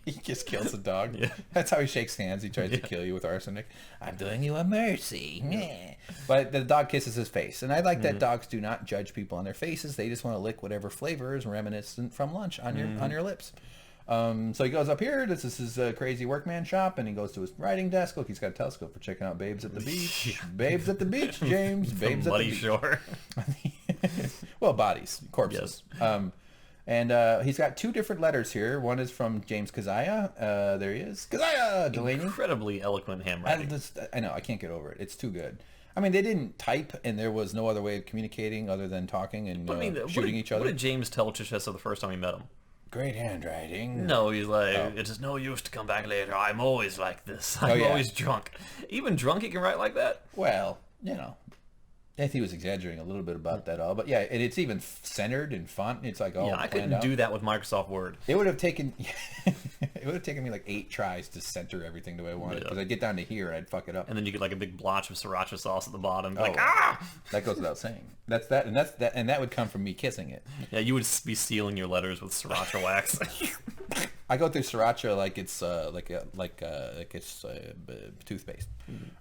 He just kills the dog. Yeah. That's how he shakes hands. He tries to kill you with arsenic. I'm doing you a mercy. Yeah. But the dog kisses his face, and I like that dogs do not judge people on their faces. They just want to lick whatever flavor is reminiscent from lunch on your lips. So he goes up here. This is his crazy workman shop, and he goes to his writing desk. Look, he's got a telescope for checking out babes at the beach. Babes at the beach, James. Babes at the beach.
Shore.
Well, bodies, corpses. Yes. And he's got 2 different letters here. One is from James Keziah. There he is. Keziah! Delaney.
Incredibly eloquent handwriting.
I know, I can't get over it. It's too good. I mean, they didn't type, and there was no other way of communicating other than talking and shooting each other.
What did James tell Chichester the first time he met him?
Great handwriting.
No, he's like, it is no use to come back later. I'm always like this. I'm always drunk. Even drunk he can write like that?
Well, you know. I think he was exaggerating a little bit about that all, but yeah, and it's even centered in font. It's like all
I couldn't do that with Microsoft Word.
It would have taken me like 8 tries to center everything the way I wanted, because I'd get down to here and I'd fuck it up.
And then you get like a big blotch of sriracha sauce at the bottom.
That goes without saying. That's that, and that would come from me kissing it.
Yeah, you would be sealing your letters with sriracha wax.
I go through sriracha like it's toothpaste.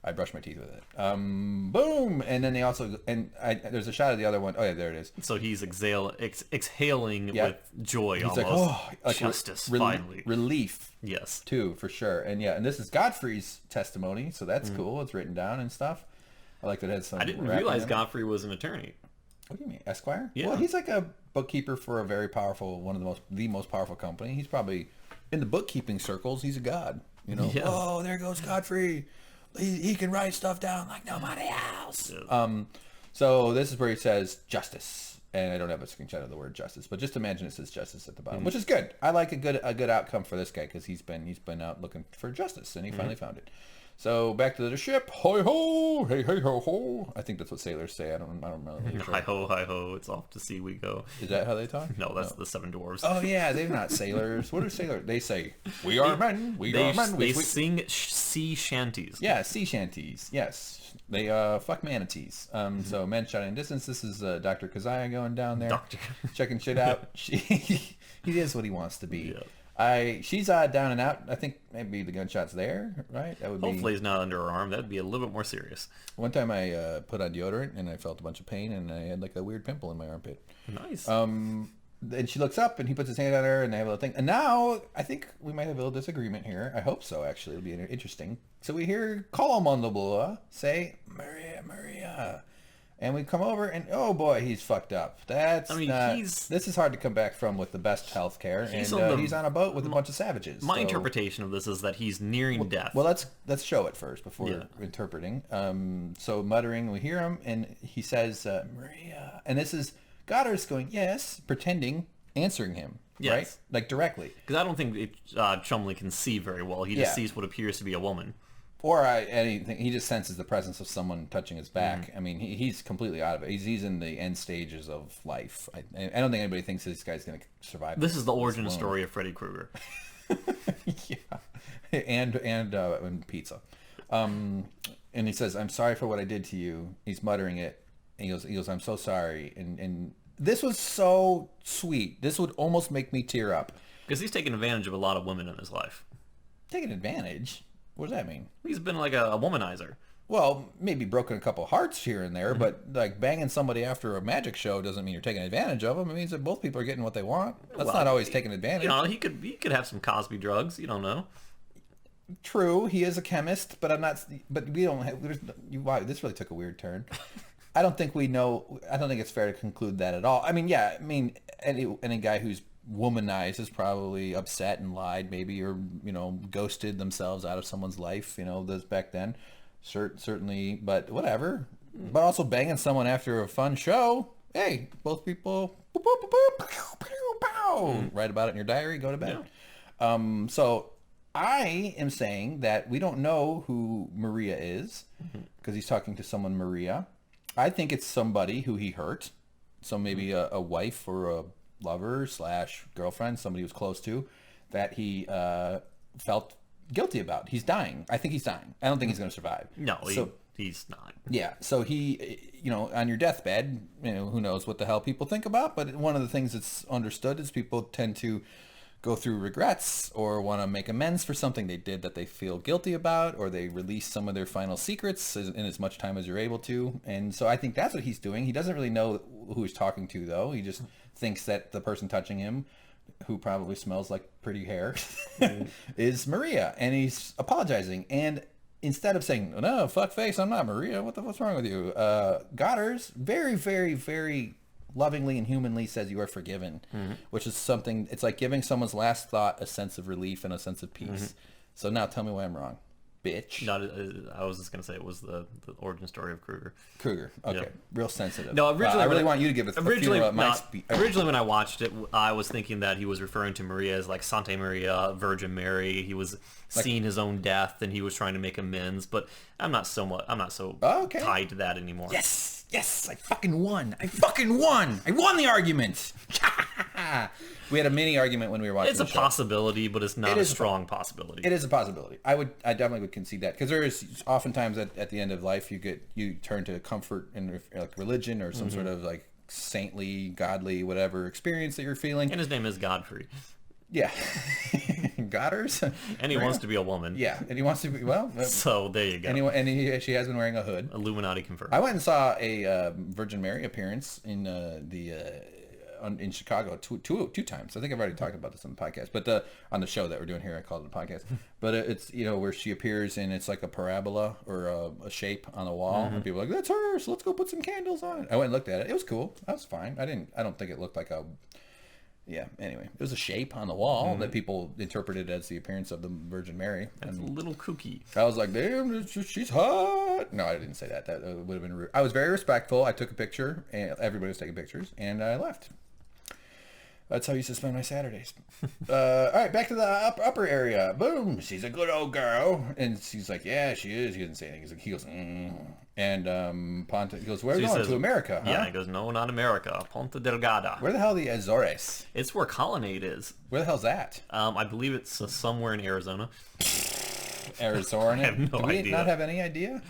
I brush my teeth with it. Boom, and then there's a shot of the other one. Oh yeah, there it is.
So he's exhaling with joy. He's almost. Like justice, finally,
relief.
Yes,
too, for sure. And and this is Godfrey's testimony, so that's cool. It's written down and stuff. I like that it has some.
I didn't realize Godfrey was an attorney.
What do you mean, Esquire?
Yeah.
Well, he's like a bookkeeper for a very powerful, the most powerful company. He's probably in the bookkeeping circles. He's a god. You know. Yeah. Oh, there goes Godfrey. He can write stuff down like nobody else. Yeah. So this is where he says justice, and I don't have a screenshot of the word justice, but just imagine it says justice at the bottom, which is good. I like a good outcome for this guy, because he's been out looking for justice, and he finally found it. So back to the ship. Hi ho, hey hey ho ho. I think that's what sailors say. I don't really sure.
Hi ho, it's off to sea we go.
Is that how they talk?
No, that's the Seven Dwarves.
Oh yeah, they're not sailors. What are sailors? They say, we are men. They
sing sea shanties.
Yeah, sea shanties. Yes, they fuck manatees. So men shouting distance. This is Dr. Keziah going down there, checking shit out. He is what he wants to be. Yeah. She's down and out. I think maybe the gunshot's there, right? That would
Hopefully it's not under her arm. That'd be a little bit more serious.
One time I put on deodorant and I felt a bunch of pain, and I had like a weird pimple in my armpit.
Nice.
And she looks up and he puts his hand on her and they have a little thing. And now I think we might have a little disagreement here. I hope so, actually. It'll be interesting. So we hear Colomondabula say, Maria. And we come over and, oh boy, he's fucked up. This is hard to come back from with the best health care. And he's on a boat with a bunch of savages.
My interpretation of this is that he's nearing death.
Well, let's show it first before interpreting. So muttering, we hear him, and he says, Maria. And this is Goddard's going, yes, pretending, answering him. Yes. Right? Like directly.
Because I don't think Chumley can see very well. He just sees what appears to be a woman.
Or anything, he just senses the presence of someone touching his back. I mean, he's completely out of it. He's in the end stages of life. I don't think anybody thinks this guy's going to survive.
This is the origin story of Freddy Krueger.
Yeah, and pizza. And he says, "I'm sorry for what I did to you." He's muttering it. And he goes, "I'm so sorry." And this was so sweet. This would almost make me tear up.
Because he's taken advantage of a lot of women in his life.
Taking advantage? What does that mean?
He's been like a womanizer.
Well, maybe broken a couple hearts here and there, but like banging somebody after a magic show doesn't mean you're taking advantage of them. It means that both people are getting what they want. That's not always taking advantage.
You know, he could have some Cosby drugs. You don't know.
True, he is a chemist, but I'm not. But we don't have. Wow, this really took a weird turn. I don't think we know. I don't think it's fair to conclude that at all. I mean, yeah. I mean, any guy who's womanized is probably upset and lied, maybe, or ghosted themselves out of someone's life. Those back then, certainly. But whatever. But also banging someone after a fun show. Hey, both people. Boop, boop, boop, boop, pow, pow. Write about it in your diary. Go to bed. Yeah. So I am saying that we don't know who Maria is because he's talking to someone Maria. I think it's somebody who he hurt. So maybe a wife or a lover / girlfriend, somebody he was close to, that he felt guilty about. He's dying. I think he's dying. I don't think he's going to survive.
No, he's not.
Yeah. So he, on your deathbed, who knows what the hell people think about, but one of the things that's understood is people tend to go through regrets or want to make amends for something they did that they feel guilty about, or they release some of their final secrets in as much time as you're able to. And so I think that's what he's doing. He doesn't really know who he's talking to, though. He just thinks that the person touching him, who probably smells like pretty hair, is Maria, and he's apologizing. And instead of saying, "No, fuck face, I'm not Maria. What's wrong with you?" Goddard's very, very, very lovingly and humanly says you are forgiven, which is something, it's like giving someone's last thought a sense of relief and a sense of peace. So now tell me why I'm wrong. Bitch.
I was just gonna say it was the origin story of Kruger.
Okay.
Yep.
Real sensitive.
No, originally
I really want you to give a funeral at my speech.
Originally, when I watched it, I was thinking that he was referring to Maria as like Santa Maria, Virgin Mary. He was seeing his own death, and he was trying to make amends. But I'm not so tied to that anymore.
Yes, I fucking won. I won the argument. We had a mini argument when we were watching
It's a possibility, but it's not a strong possibility.
It is a possibility. I definitely would concede that, because there is oftentimes at the end of life you turn to comfort in like religion or some sort of like saintly, godly, whatever experience that you're feeling.
And his name is Godfrey.
Yeah. Godders.
And he wants to be a woman.
Yeah, and he wants to be, well.
So there you go.
She has been wearing a hood.
Illuminati confirmed.
I went and saw a Virgin Mary appearance in in Chicago two times. I think I've already talked about this on the podcast, but on the show that we're doing here, I called it a podcast. But it's, where she appears and it's like a parabola or a shape on the wall, and people are like, that's her, so let's go put some candles on it. I went and looked at it. It was cool. That was fine. I don't think it looked like a... Yeah, anyway, it was a shape on the wall that people interpreted as the appearance of the Virgin Mary.
That's a little kooky.
I was like, damn, she's hot. No, I didn't say that. That would have been rude. I was very respectful. I took a picture, and everybody was taking pictures, and I left. That's how I used to spend my Saturdays. All right, back to the upper area. Boom, she's a good old girl. And she's like, yeah, she is. He didn't say anything. He goes, And Ponta goes, where are we going? To America, huh?
Yeah, he goes, no, not America. Ponta Delgada.
Where the hell are the Azores?
It's where Colonnade is.
Where the hell's that?
I believe it's somewhere in Arizona.
Arizona?
I have no idea.
Do we not have any idea?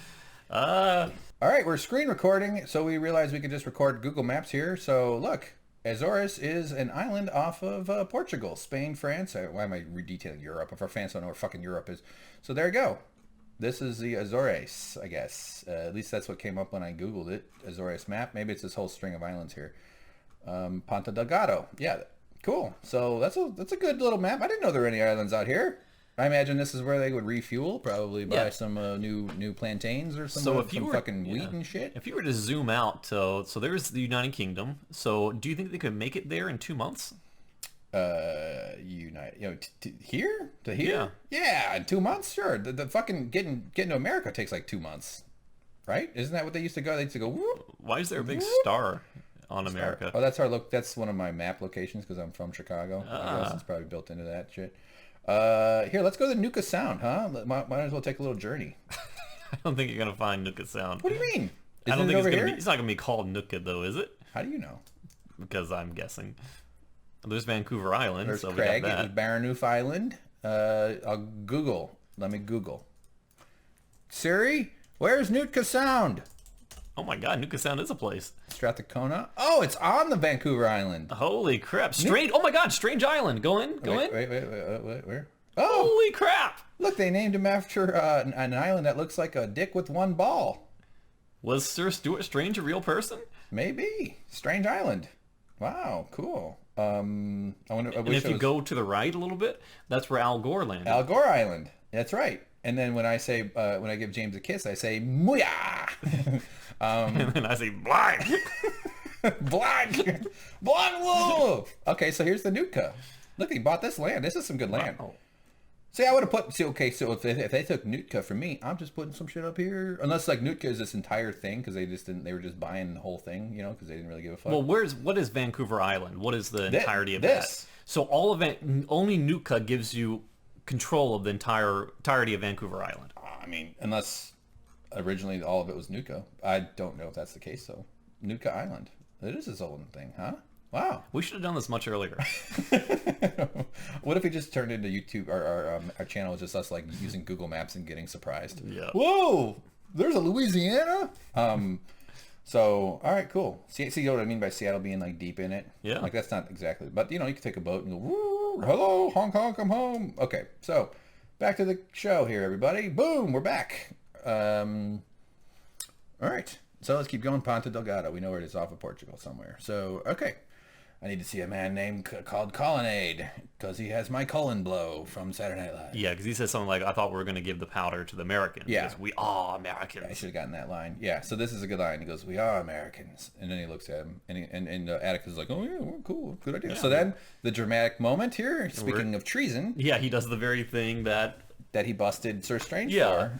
All right, we're screen recording, so we realized we could just record Google Maps here. So look, Azores is an island off of Portugal, Spain, France. Why am I redetailing Europe if our fans don't know where fucking Europe is? So there you go. This is the Azores, I guess. At least that's what came up when I Googled it. Azores map. Maybe it's this whole string of islands here. Ponta Delgado. Yeah, cool. So that's a good little map. I didn't know there were any islands out here. I imagine this is where they would refuel, probably buy some new plantains or some fucking wheat and shit.
If you were to zoom out, so there's the United Kingdom. So do you think they could make it there in 2 months?
Here to here? Yeah, in 2 months, sure. The fucking getting to America takes like 2 months, right? Isn't that what they used to go? They used to go. Whoop,
why is there a big star on America?
Oh, that's our look. That's one of my map locations because I'm from Chicago. I guess it's probably built into that shit. Here, let's go to Nuka Sound, huh? Might as well take a little journey.
I don't think you're gonna find Nuka Sound.
What do you mean?
I don't think it's not gonna be called Nuka though, is it?
How do you know?
Because I'm guessing. There's Vancouver Island.
There's
so
Craig.
We got that.
There's Baranouf Island. I'll Google. Let me Google. Siri, where's Nootka Sound?
Oh my God, Nuka Sound is a place.
Strathcona. Oh, it's on the Vancouver Island.
Holy crap! Oh my God, Strange Island. Go in.
Wait, where? Oh,
holy crap!
Look, they named him after an island that looks like a dick with one ball.
Was Sir Stuart Strange a real person?
Maybe. Strange Island. Wow, cool.
And if you go to the right a little bit, that's where Al Gore landed.
Al Gore Island. That's right. And then when I say when I give James a kiss, I say "Mooyah."
And then I say "Black."
Black. Whoa. Okay, so here's the Nootka. Look, he bought this land. This is some good land. Wow. See, I would have put. See, okay, so if they took Nootka from me, I'm just putting some shit up here. Unless like Nootka is this entire thing because they just didn't. They were just buying the whole thing, because they didn't really give a fuck.
Well, what is Vancouver Island? What is the entirety of that? So all of it, only Nootka gives you control of the entirety of Vancouver Island.
I mean, unless originally all of it was Nootka. I don't know if that's the case though. Nootka Island. It is its own thing, huh? Wow.
We should have done this much earlier.
What if we just turned into YouTube, our channel is just us like using Google Maps and getting surprised?
Yeah.
Whoa! There's a Louisiana? So, all right, cool. See what I mean by Seattle being like deep in it?
Yeah.
Like that's not exactly, but you can take a boat and go, woo, hello, Hong Kong, come home. Okay, so back to the show here, everybody. Boom, we're back. All right. So let's keep going. Ponta Delgado. We know where it is, off of Portugal somewhere. So, okay. I need to see a man named called Colonnade because he has my colon blow from Saturday Night Live.
Yeah, because he says something like, I thought we were going to give the powder to the Americans.
Yeah.
We are Americans.
I should have gotten that line. Yeah, so this is a good line. He goes, we are Americans. And then he looks at him, and Atticus is like, oh, yeah, well, cool, good idea. Yeah, so then the dramatic moment here, speaking of treason.
Yeah, he does the very thing that
he busted Sir Strange for.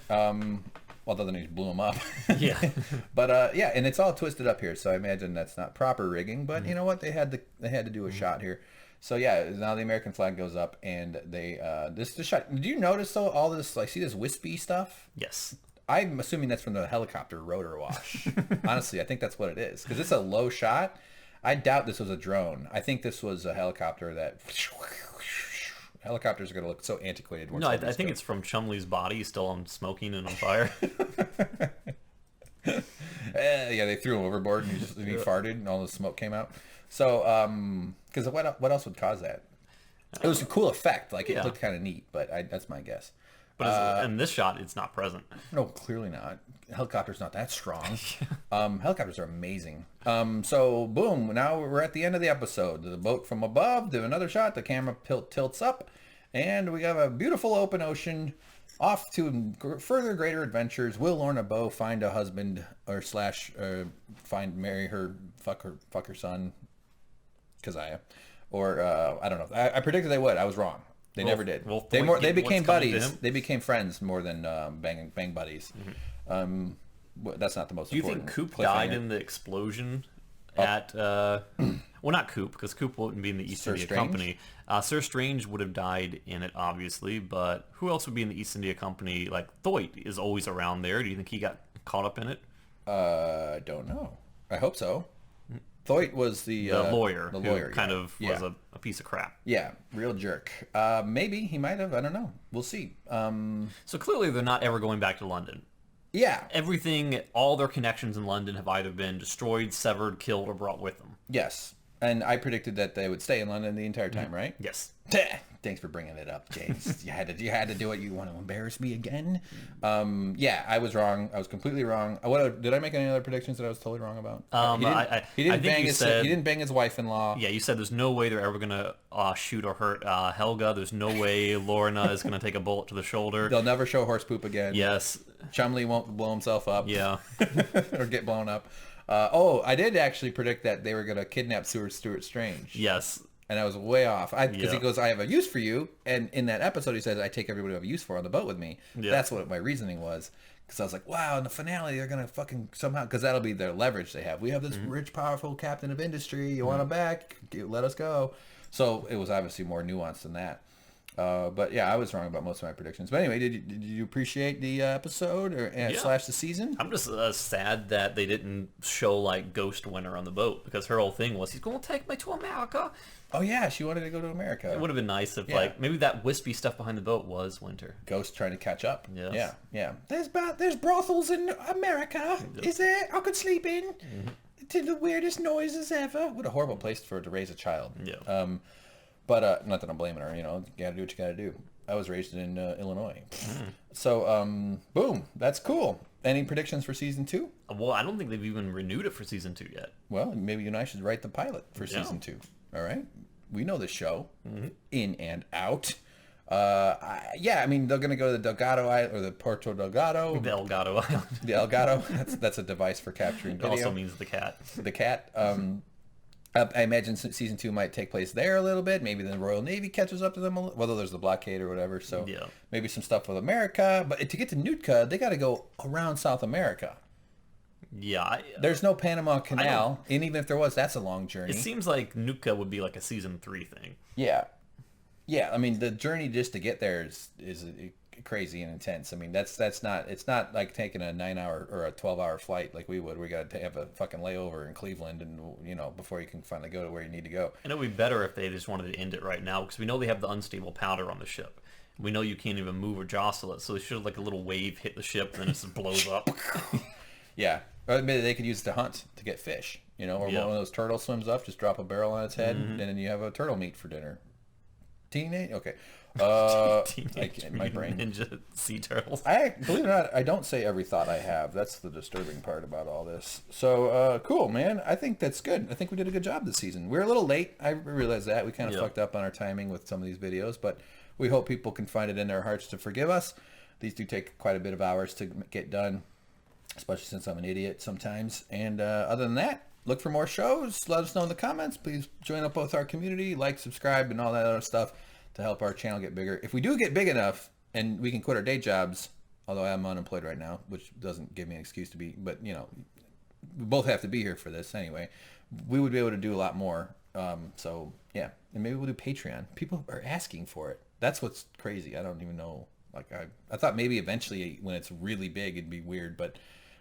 Other than he blew him up.
Yeah.
But yeah, and it's all twisted up here, so I imagine that's not proper rigging. But you know what? They had to do a shot here. So yeah, now the American flag goes up, and they this is the shot. Did you notice though all this? Like, see this wispy stuff?
Yes.
I'm assuming that's from the helicopter rotor wash. Honestly, I think that's what it is because it's a low shot. I doubt this was a drone. I think this was a helicopter that. Helicopters are going to look so antiquated.
No, I think it's from Chumley's body still on smoking and on fire.
Yeah, they threw him overboard and he farted and all the smoke came out. So, because what else would cause that? It was a cool effect. Like, it looked kind of neat, but that's my guess.
But in this shot, it's not present.
No, clearly not. Helicopter's not that strong. Helicopters are amazing. So, boom, now we're at the end of the episode. The boat from above, do another shot, the camera tilts up, and we have a beautiful open ocean. Off to further greater adventures. Will Lorna Bow find a husband or marry her, fuck her son, Keziah, or I don't know. I predicted they would. I was wrong. They never did. They became buddies. They became friends more than bang buddies. Mm-hmm. That's not the most.
Do you think Coop died in the explosion at? Well, not Coop, because Coop wouldn't be in the East India Company. Sir Strange would have died in it, obviously, but who else would be in the East India Company? Like, Thoit is always around there. Do you think he got caught up in it?
I don't know. I hope so. Thoit was the
lawyer.
The lawyer
who kind of was a piece of crap.
Yeah, real jerk. Maybe he might have. I don't know. We'll see.
So clearly they're not ever going back to London.
Yeah.
Everything, all their connections in London have either been destroyed, severed, killed, or brought with them.
Yes. And I predicted that they would stay in London the entire time, right?
Yes.
Thanks for bringing it up, James. you had to do it. You want to embarrass me again? Yeah, I was wrong. I was completely wrong. Did I make any other predictions that I was totally wrong about? He didn't bang his wife-in-law.
Yeah, you said there's no way they're ever gonna shoot or hurt Helga. There's no way Lorna is gonna take a bullet to the shoulder.
They'll never show horse poop again.
Yes.
Chumley won't blow himself up.
Yeah.
Or get blown up. I did actually predict that they were gonna kidnap Stuart Strange.
Yes.
And I was way off. Because he goes, I have a use for you. And in that episode, he says, I take everybody I have a use for on the boat with me. Yeah. That's what my reasoning was. Because I was like, wow, in the finale, they're going to fucking somehow... Because that'll be their leverage they have. We have this rich, powerful captain of industry. You want him back? Let us go. So it was obviously more nuanced than that. But yeah, I was wrong about most of my predictions. But anyway, did you appreciate the episode / the season?
I'm just sad that they didn't show like Ghost Winter on the boat, because her whole thing was, he's going to take me to America.
Oh yeah, she wanted to go to America.
It would have been nice if like maybe that wispy stuff behind the boat was Winter.
Ghost trying to catch up.
Yes.
Yeah. There's brothels in America. Yep. Is there? I could sleep in to the weirdest noises ever. What a horrible place to raise a child.
Yeah.
But not that I'm blaming her. You know, you gotta do what you gotta do. I was raised in Illinois. So boom, that's cool. Any predictions for season 2?
Well, I don't think they've even renewed it for season 2 yet.
Well, maybe you and I should write the pilot for season 2. All right, we know the show in and out. I mean, they're gonna go to the Delgado Island or the Puerto Delgado.
The Elgato Island.
The Elgato. That's a device for capturing video.
It also means the cat.
The cat. I imagine season 2 might take place there a little bit. Maybe the Royal Navy catches up to them, whether there's the blockade or whatever. So maybe some stuff with America. But to get to Nootka, they got to go around South America.
Yeah.
There's no Panama Canal, and even if there was, that's a long journey.
It seems like Nootka would be like a season 3 thing.
Yeah. I mean, the journey just to get there is crazy and intense. I mean, it's not like taking a 9-hour or a 12-hour flight like we would. We got to have a fucking layover in Cleveland, and before you can finally go to where you need to go.
And it would be better if they just wanted to end it right now, because we know they have the unstable powder on the ship. We know you can't even move or jostle it, so they should have like a little wave hit the ship, and then it just blows up.
Yeah. Or maybe they could use it to hunt, to get fish, or one of those turtles swims up, just drop a barrel on its head, and then you have a turtle meat for dinner. Teenage? Okay.
Teenage
my brain.
Ninja Sea Turtles.
Believe it or not, I don't say every thought I have. That's the disturbing part about all this. So, cool, man. I think that's good. I think we did a good job this season. We're a little late. I realize that. We kind of fucked up on our timing with some of these videos, but we hope people can find it in their hearts to forgive us. These do take quite a bit of hours to get done, especially since I'm an idiot sometimes. And other than that, look for more shows. Let us know in the comments. Please join up with our community, like, subscribe, and all that other stuff to help our channel get bigger. If we do get big enough and we can quit our day jobs, although I'm unemployed right now, which doesn't give me an excuse to be, but you know, we both have to be here for this anyway, we would be able to do a lot more. So yeah, and maybe we'll do Patreon. People are asking for it. That's what's crazy. I don't even know. Like I thought maybe eventually when it's really big it'd be weird,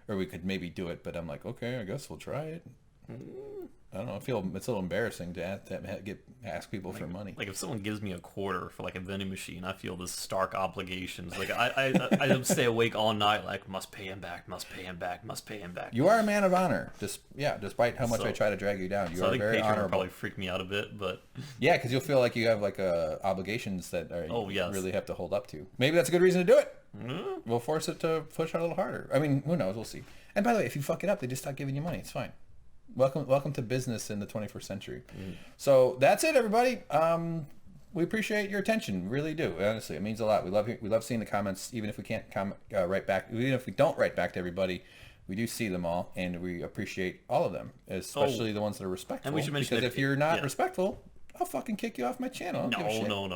or we could maybe do it, but I'm like, okay, I guess we'll try it. I don't know. I feel it's a little embarrassing to ask people for money.
Like if someone gives me a quarter for like a vending machine, I feel this stark obligations. Like I stay awake all night. Like must pay him back. Must pay him back. Must pay him back.
You are a man of honor. Despite how much I try to drag you down, you are very
Patreon
honorable.
Will probably freak me out a bit, but
yeah, because you'll feel like you have like obligations that you really have to hold up to. Maybe that's a good reason to do it. We'll force it to push out a little harder. I mean, who knows? We'll see. And by the way, if you fuck it up, they just stop giving you money. It's fine. Welcome to business in the 21st century. So that's it, everybody. We appreciate your attention. We really do. Honestly, it means a lot. We love seeing the comments, even if we can't write back. Even if we don't write back to everybody, we do see them all, and we appreciate all of them, especially the ones that are respectful.
And we should mention
because if you're not respectful, I'll fucking kick you off my channel.
No,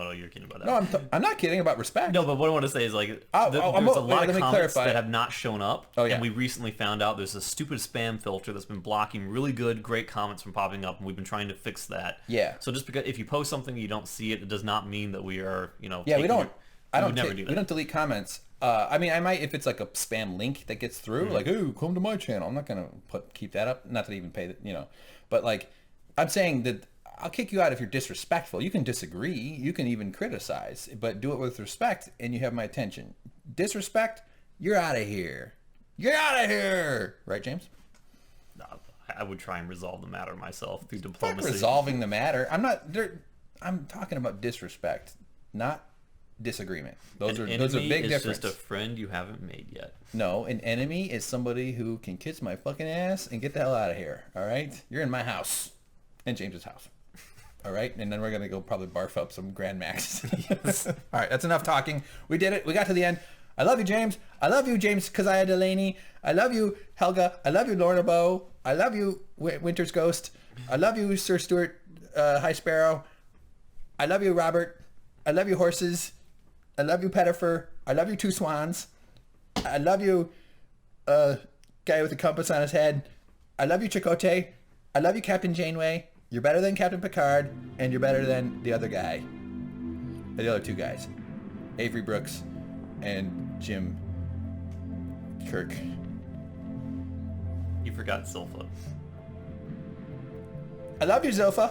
you're kidding about that.
No, I'm not kidding about respect.
No, but what I want to say is like there's a lot of comments that have not shown up.
Oh, yeah.
And we recently found out there's a stupid spam filter that's been blocking really good, great comments from popping up, and we've been trying to fix that.
Yeah.
So just because if you post something you don't see it, it does not mean that we are,
Yeah, we
don't
never do that. We don't delete comments. I mean, I might if it's like a spam link that gets through, like, "Ooh, come to my channel." I'm not gonna keep that up. Not to even pay that, But like, I'm saying that I'll kick you out if you're disrespectful. You can disagree. You can even criticize, but do it with respect, and you have my attention. Disrespect, you're out of here. You're out of here. Right, James?
I would try and resolve the matter myself through diplomacy.
Fuck resolving the matter. I'm talking about disrespect, not disagreement. Those are big differences.
It's just a friend you haven't made yet.
No, an enemy is somebody who can kiss my fucking ass and get the hell out of here. All right? You're in my house. And James's house. All right? And then we're going to go probably barf up some Grand Max. Yes. All right, that's enough talking. We did it. We got to the end. I love you, James. I love you, James Keziah Delaney. I love you, Helga. I love you, Lorna Bow. I love you, Winter's Ghost. I love you, Sir Stuart High Sparrow. I love you, Robert. I love you, Horses. I love you, Pettifer. I love you, Two Swans. I love you, guy with a compass on his head. I love you, Chakotay. I love you, Captain Janeway. You're better than Captain Picard, and you're better than the other guy. The other two guys. Avery Brooks and Jim Kirk.
You forgot Zilpha.
I love you, Zilpha.